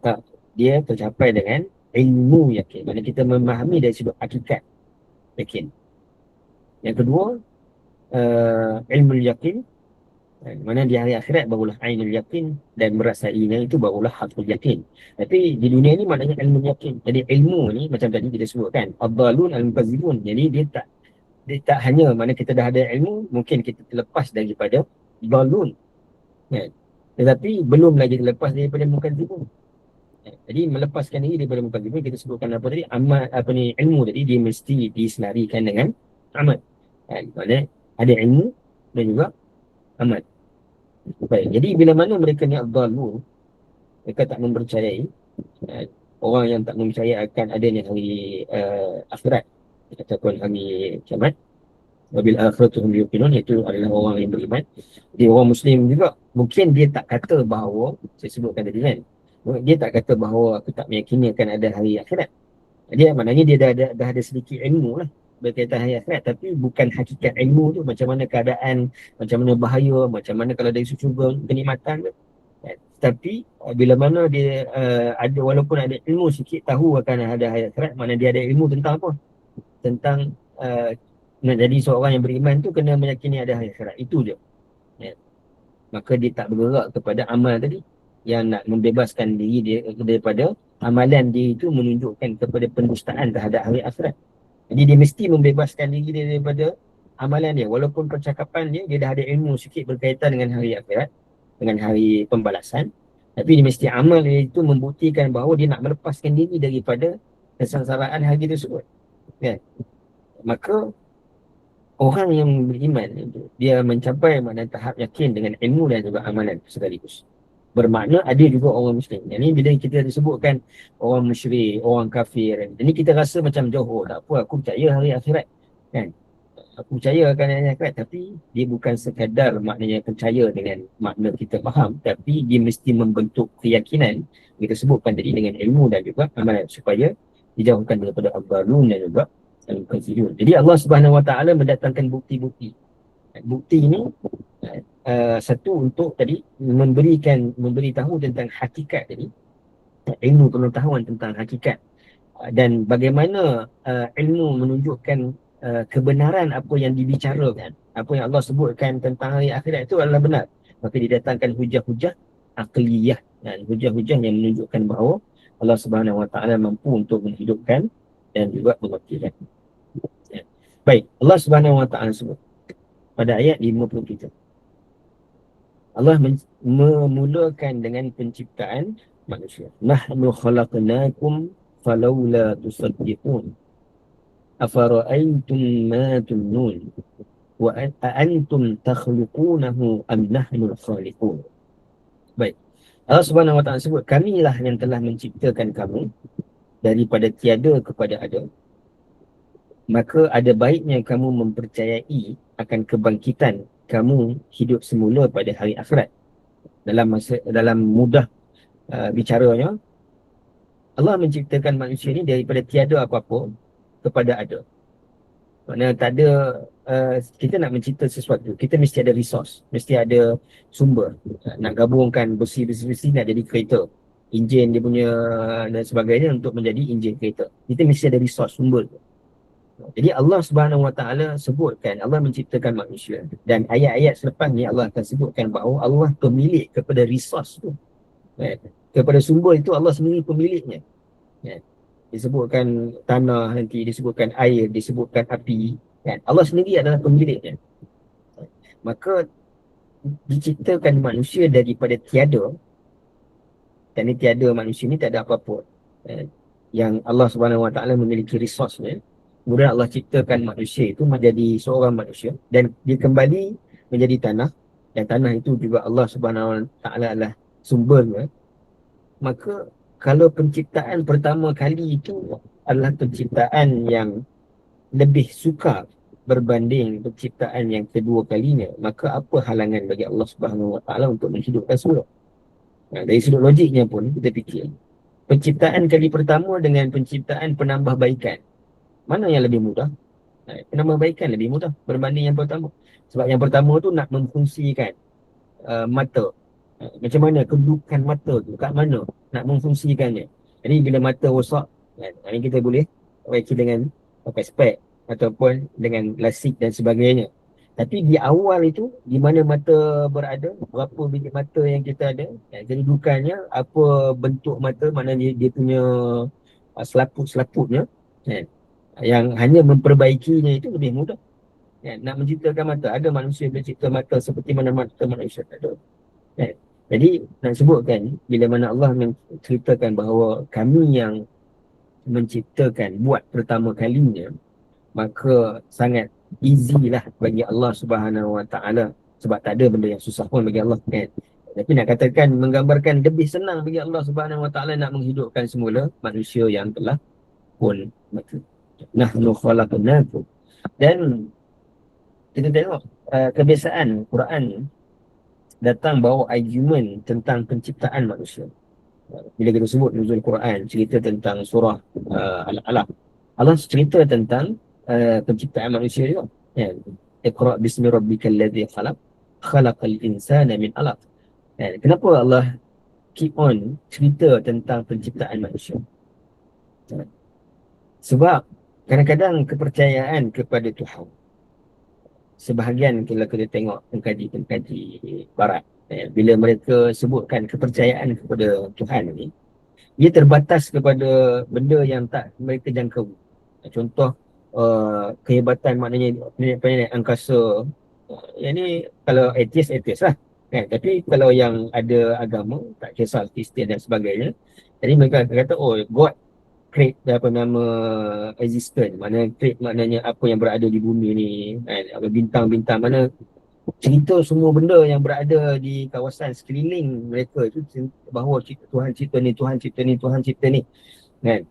Tak, dia tercapai dengan ilmu yakin. Maksudnya kita memahami dari sudut hakikat yakin. Yang kedua, ilmu yakin, mana di hari akhirat barulah ainul yakin, dan merasainya itu barulah hakul yakin. Tapi di dunia ni maknanya ilmu yakin. Jadi ilmu ni macam tadi kita sebutkan, ad-dhalun al-mukazzibun. Jadi dia tak hanya mana kita dah ada ilmu, mungkin kita terlepas daripada dhalun, tetapi belum lagi terlepas daripada mukazzibun. Jadi melepaskan diri daripada mukazzibun, kita sebutkan apa tadi, amal ilmu tadi dia mesti diselarikan dengan amal. Maksudnya ada ilmu dan juga amal. Baik, jadi bila mana mereka ni ad-dhalun, mereka tak mempercayai, orang yang tak mempercayai akan adanya hari akhirat ataupun hari kiamat, wabil akhirati hum yuqinun, itu adalah orang yang beriman. Jadi orang Muslim juga mungkin dia tak kata bahawa, saya sebutkan tadi kan, dia tak kata bahawa aku tak meyakini akan ada hari akhirat. Dia maknanya dia dah ada sedikit ilmu lah berkaitan hari akhirat, tapi bukan hakikat ilmu tu, macam mana keadaan, macam mana bahaya, macam mana kalau dari syurga kenikmatan tu. Tapi bila mana dia ada, walaupun ada ilmu sikit, tahu akan ada hari akhirat, mana dia ada ilmu tentang apa, tentang nak jadi seorang yang beriman tu kena meyakini ada hari akhirat, itu je. Maka dia tak bergerak kepada amal tadi yang nak membebaskan diri dia daripada amalan dia itu menunjukkan kepada pendustaan terhadap hari akhirat. Jadi dia mesti membebaskan diri dia daripada amalan dia, walaupun percakapan dia dah ada ilmu sikit berkaitan dengan hari akhirat, dengan hari pembalasan, tapi dia mesti amal dia itu membuktikan bahawa dia nak melepaskan diri daripada kesengsaraan hari tersebut, kan? Maka orang yang beriman itu, dia mencapai makna tahap yakin dengan ilmu dan juga amalan sekaligus. Bermakna ada juga orang Muslim. Yang ni bila kita disebutkan orang musyrik, orang kafir, ini kita rasa macam jauh, oh, tak apa, aku percaya hari akhirat, kan? Aku percaya akan hari akhirat, tapi dia bukan sekadar maknanya percaya dengan makna kita faham, tapi dia mesti membentuk keyakinan kita sebutkan tadi dengan ilmu dan juga amalan, supaya dijauhkan daripada al-dhalun dan juga al-kafirun. Jadi Allah Subhanahu Wa Taala mendatangkan bukti-bukti. Bukti ini satu untuk tadi memberitahu tentang hakikat tadi, ilmu pengetahuan tentang hakikat, dan bagaimana ilmu menunjukkan kebenaran apa yang dibicarakan, apa yang Allah sebutkan tentang hari akhirat itu adalah benar. Maka didatangkan hujah-hujah aqliyah dan hujah-hujah yang menunjukkan bahawa Allah Subhanahu Wa Taala mampu untuk menghidupkan dan juga mematikan. Baik, Allah Subhanahu Wa Taala sebut pada ayat 53, Allah memulakan dengan penciptaan manusia. Nahnu khalaqnakum falawla tusaddiqun afara'aytum ma tumnun wa antum takhluqunahu am nahnu khaliqun. Baik, Allah Subhanahu Wa Taala sebut, kamilah yang telah menciptakan kamu daripada tiada kepada ada. Maka ada baiknya kamu mempercayai akan kebangkitan kamu hidup semula pada hari akhirat. Dalam mudah bicaranya, Allah menciptakan manusia ni daripada tiada apa-apa kepada ada. Maksudnya tak ada, kita nak mencipta sesuatu, kita mesti ada resource, mesti ada sumber. Nak gabungkan besi-besi nak jadi kereta, enjin dia punya dan sebagainya untuk menjadi enjin kereta. Kita mesti ada resource, sumber. Jadi Allah Subhanahu Wa Taala sebutkan Allah menciptakan manusia, dan ayat-ayat selepas ni Allah akan sebutkan bahawa Allah pemilik kepada resource tu, kepada sumber itu Allah sendiri pemiliknya. Disebutkan tanah, nanti disebutkan air, disebutkan api, kan? Allah sendiri adalah pemiliknya. Maka diciptakan manusia daripada tiada, dan ni tiada, manusia ni tak ada apa-apa, yang Allah Subhanahu Wa Taala memiliki resource-nya. Kemudian Allah ciptakan manusia itu menjadi seorang manusia, dan dia kembali menjadi tanah, dan tanah itu juga Allah Subhanahu Wa Taala adalah sumbernya. Maka kalau penciptaan pertama kali itu adalah penciptaan yang lebih sukar berbanding penciptaan yang kedua kalinya, maka apa halangan bagi Allah Subhanahu Wa Taala untuk menghidupkan semula? Dari sudut logiknya pun kita fikir, penciptaan kali pertama dengan penciptaan penambahbaikan, mana yang lebih mudah? Penambahbaikan lebih mudah berbanding yang pertama. Sebab yang pertama tu nak memfungsikan mata. Macam mana kedudukan mata tu, kat mana nak memfungsikannya. Jadi bila mata rosak, ini kita boleh perbaiki dengan pakai spek ataupun dengan lasik dan sebagainya. Tapi di awal itu, di mana mata berada, berapa biji mata yang kita ada, kedudukannya, apa bentuk mata, mana dia punya selaput-selaputnya, yang hanya memperbaikinya itu lebih mudah. Nak menciptakan mata, ada manusia boleh cipta mata seperti mana mata manusia, tak ada. Jadi nak sebutkan, bila mana Allah menceritakan bahawa kami yang menciptakan, buat pertama kalinya, maka sangat easy lah bagi Allah Subhanahu Wa Taala, sebab tak ada benda yang susah pun bagi Allah, kan? Tapi nak katakan, menggambarkan lebih senang bagi Allah Subhanahu Wa Taala nak menghidupkan semula manusia yang telah pun mati. Nahnu khalaqnakum. Dan kita tengok kebiasaan Quran datang bawa argument tentang penciptaan manusia. Bila kita sebut nuzul Quran, cerita tentang surah Al-Alaq, Allah cerita tentang penciptaan manusia juga. Ya. Iqra bismi rabbikal ladzi khalaq, khalaqal insana min alaq. Ya. Kenapa Allah keep on cerita tentang penciptaan manusia? Ya. Sebab kadang-kadang kepercayaan kepada Tuhan, sebahagian kalau kita tengok pengkaji-pengkaji barat, bila mereka sebutkan kepercayaan kepada Tuhan ni, ia terbatas kepada benda yang tak mereka jangkau. Contoh kehebatan maknanya planet-planet angkasa. Yang ni kalau atheist lah. Tapi kalau yang ada agama, tak kisah Kristian dan sebagainya, jadi mereka kata, oh, God create apa nama existence, maknanya create maknanya apa yang berada di bumi ni, bintang-bintang, mana cerita semua benda yang berada di kawasan sekeliling mereka itu bahawa Tuhan cipta ni, Tuhan cipta ni, Tuhan cipta ni, kan.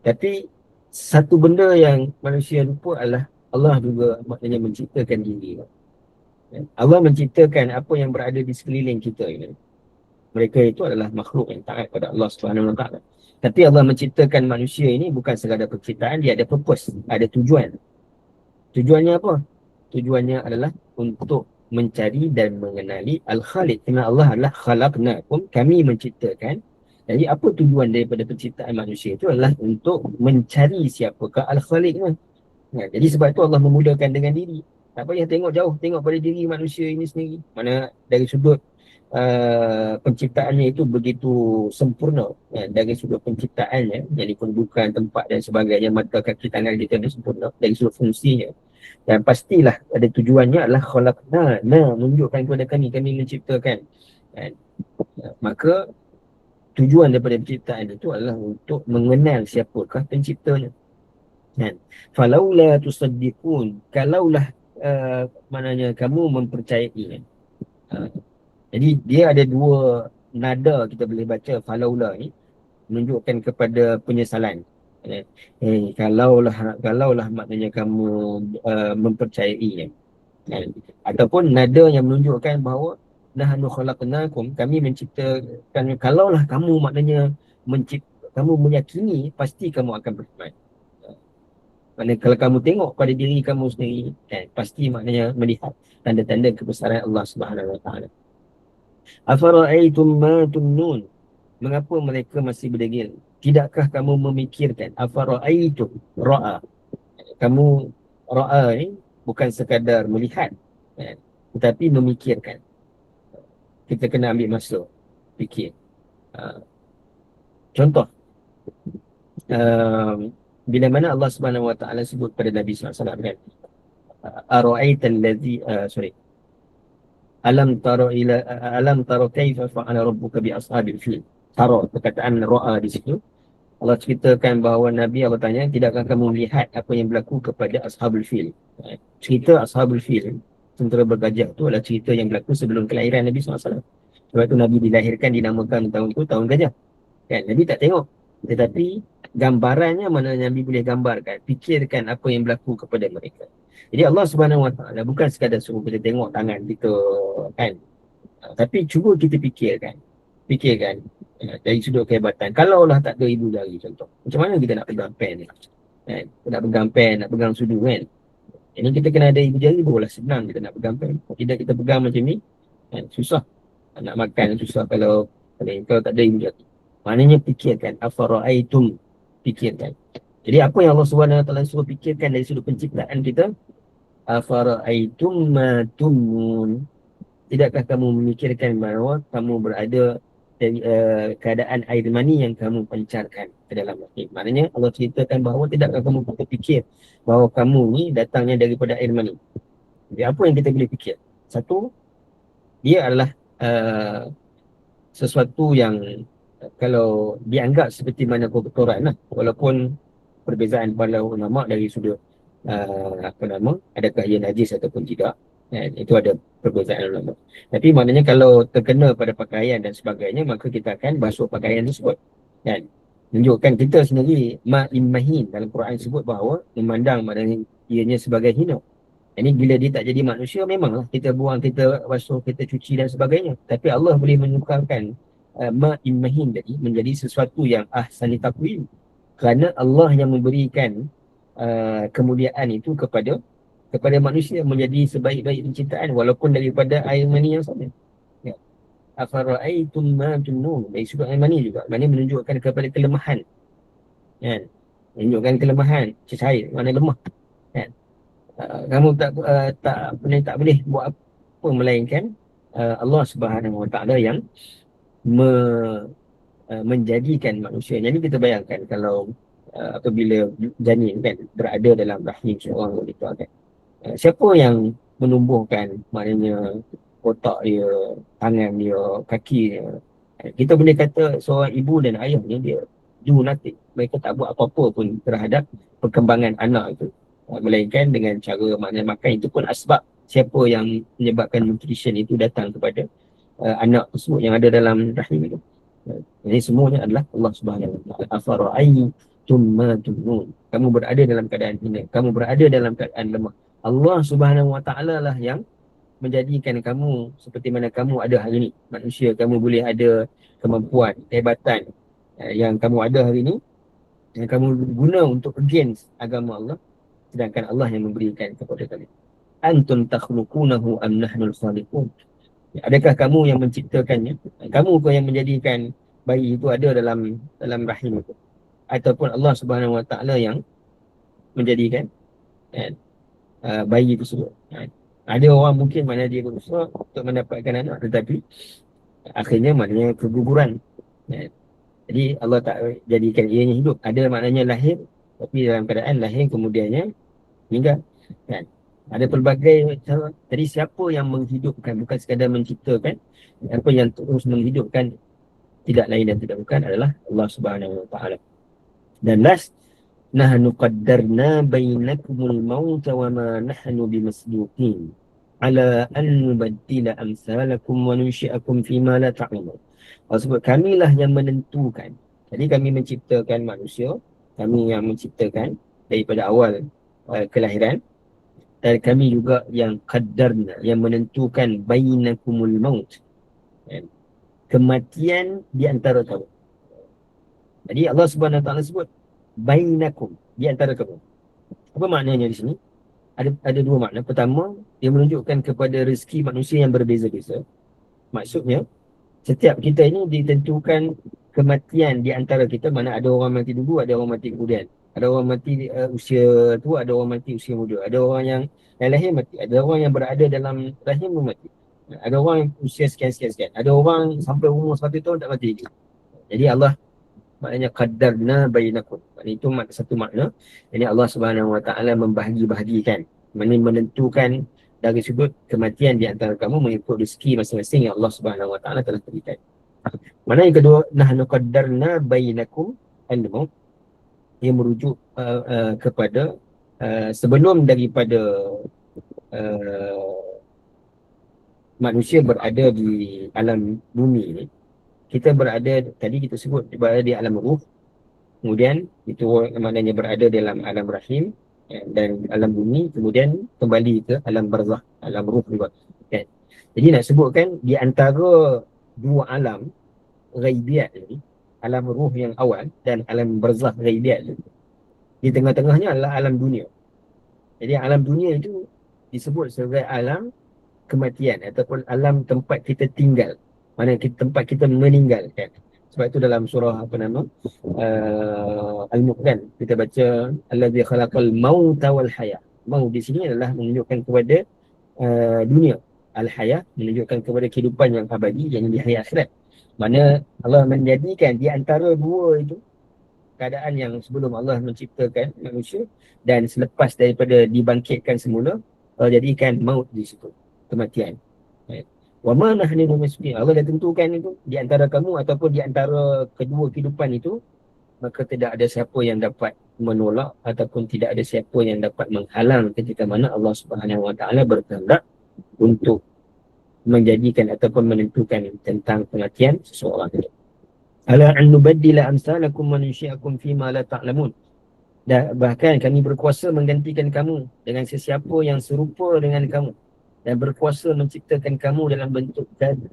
Tapi satu benda yang manusia lupa adalah Allah juga maknanya menciptakan diri. Allah menciptakan apa yang berada di sekeliling kita ini. Mereka itu adalah makhluk yang taat pada Allah Subhanahu Wa Taala. Tapi Allah menciptakan manusia ini bukan sekadar penciptaan, dia ada purpose, ada tujuan. Tujuannya apa? Tujuannya adalah untuk mencari dan mengenali Al-Khaliq. Kerana Allah adalah khalaqnakum, kami menciptakan. Jadi apa tujuan daripada penciptaan manusia itu adalah untuk mencari siapakah Al-Khaliqnya. Jadi sebab itu Allah memudahkan dengan diri. Tak payah tengok jauh, tengok pada diri manusia ini sendiri. Mana dari sudut penciptaannya itu begitu sempurna. Dari sudut penciptaannya, yang kedudukan tempat dan sebagainya, mata, kaki, tangan kita ini sempurna. Dari sudut fungsinya, dan pastilah ada tujuannya adalah khalaqna, menunjukkan kepada kami menciptakan. Maka tujuan daripada penciptaan itu adalah untuk mengenal siapakah penciptanya. Falaula tusaddiqun, kalaulah maknanya kamu mempercayai. Jadi dia ada dua nada kita boleh baca falaula ni, menunjukkan kepada penyesalan. Kalaulah maknanya kamu mempercayai. Ataupun nada yang menunjukkan bahawa nahnu khalaqnakum, kami menciptakan. Kalaulah kamu maknanya kamu meyakini, pasti kamu akan beriman. Maknanya kalau kamu tengok pada diri kamu sendiri, pasti maknanya melihat tanda-tanda kebesaran Allah Subhanahu Wa Taala. Afara'aitum ma tumnun, mengapa mereka masih berdegil? Tidakkah kamu memikirkan? Afara'aitum, ra'a. Kamu ra'a ni bukan sekadar melihat, tetapi memikirkan. Kita kena ambil masa fikir. Contoh, bila mana Allah Subhanahu Wa Taala sebut pada Nabi SAW, kan, ara'aital ladzi alam tara kaifa fa'ala rabbuka bi ashabil fil. Tara, perkataan ra'a di situ, Allah ceritakan bahawa Nabi Allah tanya, tidakkah kamu melihat apa yang berlaku kepada ashabul fil? Cerita ashabul fil, tentera bergajah, itu adalah cerita yang berlaku sebelum kelahiran Nabi SAW. Sebab itu Nabi dilahirkan, dinamakan tahun itu tahun gajah, kan. Nabi tak tengok, tetapi gambarannya mana Nabi boleh gambarkan, fikirkan apa yang berlaku kepada mereka. Jadi Allah Subhanahu Wa Taala bukan sekadar suruh kita tengok tangan kita, kan, tapi cuba kita fikirkan dari sudut kehebatan. Kalaulah tak ada ibu jari, contoh, macam mana kita nak pegang pen ni, kan? Nak pegang pen, nak pegang sudu, kan. Ini kita kena ada ibu jari, barulah senang kita nak pegang pen. Tidak kita pegang macam ni, kan, susah. Nak makan susah kalau tak ada ibu jari. Maknanya fikirkan, afara'aitum, fikirkan. Jadi apa yang Allah Subhanahu Wa Taala suruh fikirkan dari sudut penciptaan kita, afara'aitum ma tumnun, tidakkah kamu memikirkan bahawa kamu berada dari keadaan air mani yang kamu pancarkan ke dalam rahim. Maknanya Allah ceritakan bahawa tidakkah kamu berfikir bahawa kamu ni datangnya daripada air mani. Jadi apa yang kita boleh fikir? Satu, dia adalah sesuatu yang kalau dianggap seperti mana kotoran lah, walaupun perbezaan para ulama dari sudut adakah ia najis ataupun tidak, itu ada perbezaan ulama. Tapi maknanya kalau terkena pada pakaian dan sebagainya, maka kita akan basuh pakaian tersebut, kan. Menunjukkan kita sendiri mahin dalam Quran sebut bahawa memandang maknanya ianya sebagai hina, Ini bila dia tak jadi manusia, memanglah kita buang, kita basuh, kita cuci dan sebagainya. Tapi Allah boleh menukarkan ma'in mahin tadi menjadi sesuatu yang ahsani taqwim. Kerana Allah yang memberikan kemuliaan itu kepada manusia menjadi sebaik-baik penciptaan walaupun daripada air mani yang sama. Ya. Afara'aitum ma tumnun. Dari sudut air mani juga. Mani menunjukkan kepada kelemahan. Kan? Menunjukkan kelemahan. Cair, mana lemah. Kan? Kamu tak boleh buat apa melainkan Allah Subhanahu Wa Taala yang menjadikan manusia. Jadi kita bayangkan kalau apabila janin kan berada dalam rahim seorang wanita kan. Siapa yang menumbuhkan, maknanya otak dia, tangan dia, kaki dia. Kita boleh kata seorang ibu dan ayahnya dia do nothing. Mereka tak buat apa-apa pun terhadap perkembangan anak itu. Melainkan dengan cara maknanya makan, itu pun asbab siapa yang menyebabkan nutrition itu datang kepada anak tersebut yang ada dalam rahim itu. Jadi semuanya adalah Allah Subhanahu Wa Taala. Afara'aytum ma tumnun. Kamu berada dalam keadaan hina, kamu berada dalam keadaan lemah. Allah Subhanahu Wa Taala lah yang menjadikan kamu seperti mana kamu ada hari ini. Manusia, kamu boleh ada kemampuan, kehebatan yang kamu ada hari ini, yang kamu guna untuk against agama Allah, sedangkan Allah yang memberikan kepada kalian. Antum takhluqunahu am nahnul khaliqun. Adakah kamu yang menciptakannya? Kamu pun yang menjadikan bayi itu ada dalam rahim itu, ataupun Allah Subhanahu Wa Taala yang menjadikan bayi tersebut. Ada orang mungkin mana dia berusaha untuk mendapatkan anak, tetapi akhirnya maknanya keguguran. Jadi Allah tak jadikan ianya hidup. Ada maknanya lahir, tapi dalam keadaan lahir kemudiannya meninggal. Kan? Ada pelbagai cara. Jadi siapa yang menghidupkan, bukan sekadar menciptakan, siapa yang terus menghidupkan, tidak lain dan tidak bukan adalah Allah Subhanahu Wa Taala. Dan last, nahnu qaddarna bainakumul mauta wa ma nahnu bimasduqin ala an nubaddila amsalakum wa nunsyi'akum fima la ta'lamun. Maksud kamilah yang menentukan. Jadi kami menciptakan manusia, kami yang menciptakan daripada awal kelahiran, dan kami juga yang qaddarna, yang menentukan bainakumul maut, kematian di antara kamu. Jadi Allah Subhanahu Wa Taala sebut bainakum, di antara kamu. Apa maknanya di sini? Ada dua makna. Pertama, dia menunjukkan kepada rezeki manusia yang berbeza-beza. Maksudnya, setiap kita ini ditentukan kematian di antara kita. Mana ada orang mati dulu, ada orang mati kemudian. Ada orang mati usia tua, ada orang mati usia muda. Ada orang yang lahir mati. Ada orang yang berada dalam rahim pun mati. Ada orang yang usia sekian-sekian. Ada orang sampai umur 1 tahun tak mati lagi. Jadi Allah maknanya qaddarna bainakum. Itu satu makna. Jadi Allah Subhanahu Wa Taala membahagi-bahagikan, menentukan dari sudut kematian di antara kamu mengikut rezeki masing-masing yang Allah Subhanahu Wa Taala telah berikan. Mana yang kedua, nahnu qaddarna bainakum al-maut, yang merujuk kepada sebelum daripada manusia berada di alam bumi ini, kita berada, tadi kita sebut berada di alam ruh, kemudian itu maknanya berada dalam alam rahim dan alam bumi, kemudian kembali ke alam barzakh, alam ruh juga. Kan? Jadi nak sebutkan di antara dua alam ghaibiat ini, alam ruh yang awal dan alam barzakh ghaibiat ini, di tengah-tengahnya adalah alam dunia. Jadi alam dunia itu disebut sebagai alam kematian ataupun alam tempat kita tinggal, mana tempat kita meninggal kan. Sebab itu dalam surah Al-Mulk kan, kita baca allazi khalaqal mauta wal haya. Maut di sini adalah menunjukkan kepada dunia. Al-haya menunjukkan kepada kehidupan yang abadi, yang di hari akhirat. Mana Allah menjadikan di antara dua itu keadaan yang sebelum Allah menciptakan manusia dan selepas daripada dibangkitkan semula, Allah jadikan maut di situ, kematian. Wa ma nahnu bimasbiqin. Allah dah tentukan itu di antara kamu ataupun di antara kedua kehidupan itu, maka tidak ada siapa yang dapat menolak ataupun tidak ada siapa yang dapat menghalang ketika mana Allah Subhanahu Wa Taala berkehendak untuk menjadikan ataupun menentukan tentang kematian seseorang itu. Ala an nubaddila amsalakum wa nunsyi'akum fima la ta'lamun. Bahkan kami berkuasa menggantikan kamu dengan sesiapa yang serupa dengan kamu, dan berkuasa menciptakan kamu dalam bentuk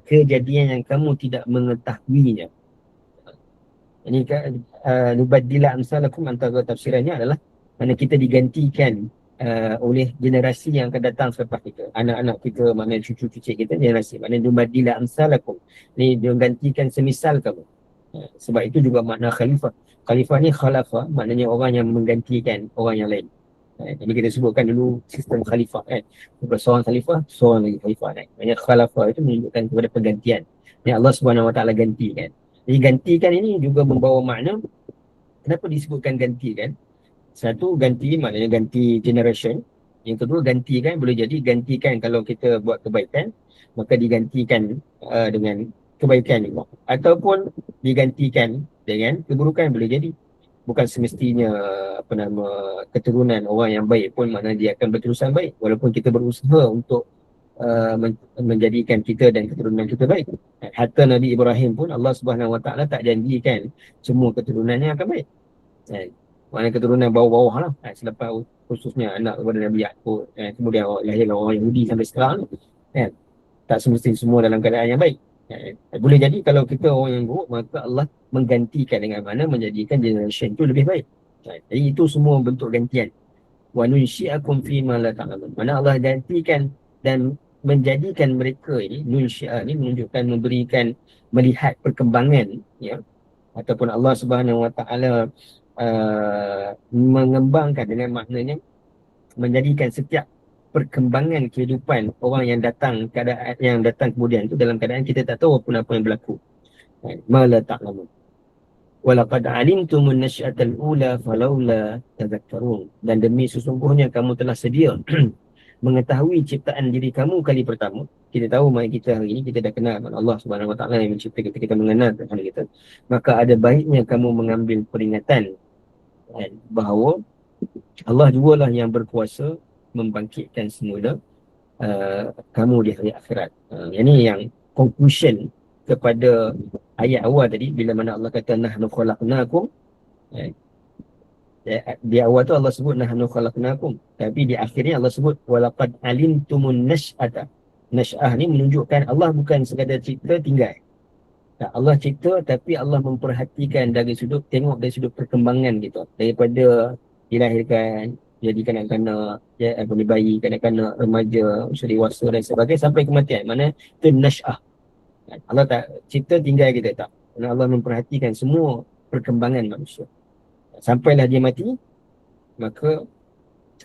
kejadian yang kamu tidak mengetahuinya. Ini nubaddila amsalakum, antara tafsirannya adalah mana kita digantikan oleh generasi yang akan datang selepas kita, anak-anak kita, mana cucu-cucu kita, generasi mana nubaddila amsalakum, ni dia menggantikan semisal kamu. Sebab itu juga makna khalifah. Khalifah ni khalafa, maknanya orang yang menggantikan orang yang lain. Jadi kita sebutkan dulu sistem khalifah kan. Seorang khalifah, seorang lagi khalifah kan. Maknanya khalafah itu menunjukkan kepada pergantian. Yang Allah Subhanahu Wa Taala gantikan. Jadi gantikan ini juga membawa makna, kenapa disebutkan gantikan? Satu, ganti maknanya ganti generation. Yang kedua, gantikan boleh jadi gantikan kalau kita buat kebaikan, maka digantikan dengan kebaikan juga. Ataupun digantikan dengan keburukan, boleh jadi. Bukan semestinya keturunan orang yang baik pun maknanya dia akan berterusan baik, walaupun kita berusaha untuk menjadikan kita dan keturunan kita baik. Hatta Nabi Ibrahim pun Allah Subhanahu Wa Taala tak janjikan semua keturunannya akan baik. Maknanya keturunan bawah-bawah lah. Selepas khususnya anak kepada Nabi Yaakob, kemudian lahirlah orang Yahudi sampai sekarang, tak semestinya semua dalam keadaan yang baik. Boleh jadi kalau kita orang yang buruk, maka Allah menggantikan dengan mana menjadikan generation itu lebih baik. Jadi itu semua bentuk gantian. Wa nunsyi'akum fi ma la ta'lamun. Mana Allah gantikan dan menjadikan mereka ini, nunsyi'a ni menunjukkan, memberikan, melihat perkembangan, ya, ataupun Allah Subhanahu Wa Taala mengembangkan, dengan maknanya menjadikan setiap perkembangan kehidupan orang yang datang, keadaan yang datang kemudian itu dalam keadaan kita tak tahu apa yang berlaku. Ma la ta'lamun. Walaqad alimtumun nasy'atal ula falawla tadhakkarun. Dan demi sesungguhnya kamu telah sedia mengetahui ciptaan diri kamu kali pertama. Kita tahu mari kita hari ini kita dah kenal Allah Subhanahu Wa Taala yang mencipta kita, kita mengenal Tuhan kita. Maka ada baiknya kamu mengambil peringatan bahawa Allah jugalah yang berkuasa membangkitkan semula kamu di hari akhirat. Ini yang conclusion kepada ayat awal tadi, bila mana Allah kata nahnu khalaqnakum. Di awal tu Allah sebut nahnu khalaqnakum, tapi di akhirnya Allah sebut walaqad alimtumun nash'ata. Nash'ah ni menunjukkan Allah bukan sekadar cipta tinggal. Tak, Allah cipta tapi Allah memperhatikan dari sudut, tengok dari sudut perkembangan gitu. Daripada dilahirkan, jadi kanak-kanak, bayi, kanak-kanak, remaja, usia dewasa dan sebagainya sampai kematian. Mana itu nash'ah. Allah tak cipta tinggal kita, tak. Kerana Allah memperhatikan semua perkembangan manusia. Sampailah dia mati, maka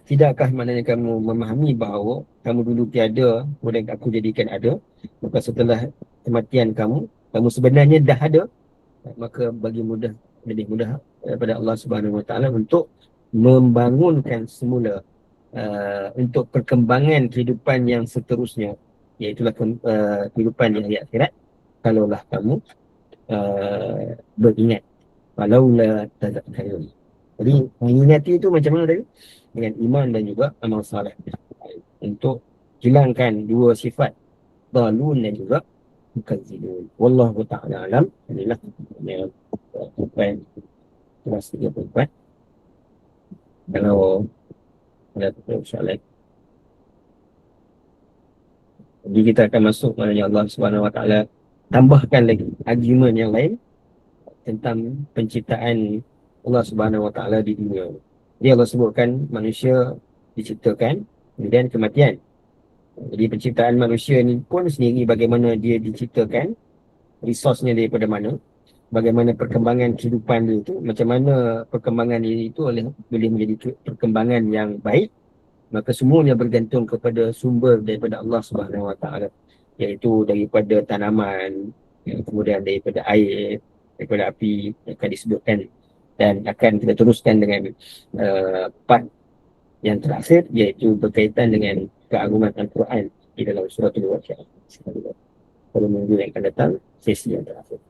tidakkah maknanya kamu memahami bahawa kamu dulu tiada, kemudian aku jadikan ada. Maka setelah kematian kamu sebenarnya dah ada. Maka bagi mudah, lebih mudah daripada Allah Subhanahu Wa Taala untuk membangunkan semula untuk perkembangan kehidupan yang seterusnya, iaitulah kehidupan di hari akhirat, kalaulah kamu beringat. Walaulah tadhakkarun. Jadi mengingati itu macam mana tadi? Dengan iman dan juga amal saleh, untuk hilangkan dua sifat dhalun dan juga mukadzibun. Wallahu ta'ala alam. Inilah sampai kelas 34. Kalau ada soalan, jadi kita akan masuk, maknanya Allah Subhanahu Wa Taala tambahkan lagi argument yang lain tentang penciptaan Allah Subhanahu Wa Taala di dunia. Jadi Allah sebutkan manusia diciptakan, kemudian kematian. Jadi penciptaan manusia ni pun sendiri, bagaimana dia diciptakan, resource-nya daripada mana, bagaimana perkembangan kehidupan dia itu, macam mana perkembangan dia itu boleh menjadi perkembangan yang baik, maka semuanya bergantung kepada sumber daripada Allah Subhanahu Wa Taala, iaitu daripada tanaman, kemudian daripada air, daripada api, akan disebutkan, dan akan kita teruskan dengan part yang terakhir, iaitu berkaitan dengan keagungan Al-Quran di dalam surah Al-Waqiah. Pada minggu yang akan datang, sesi yang terakhir.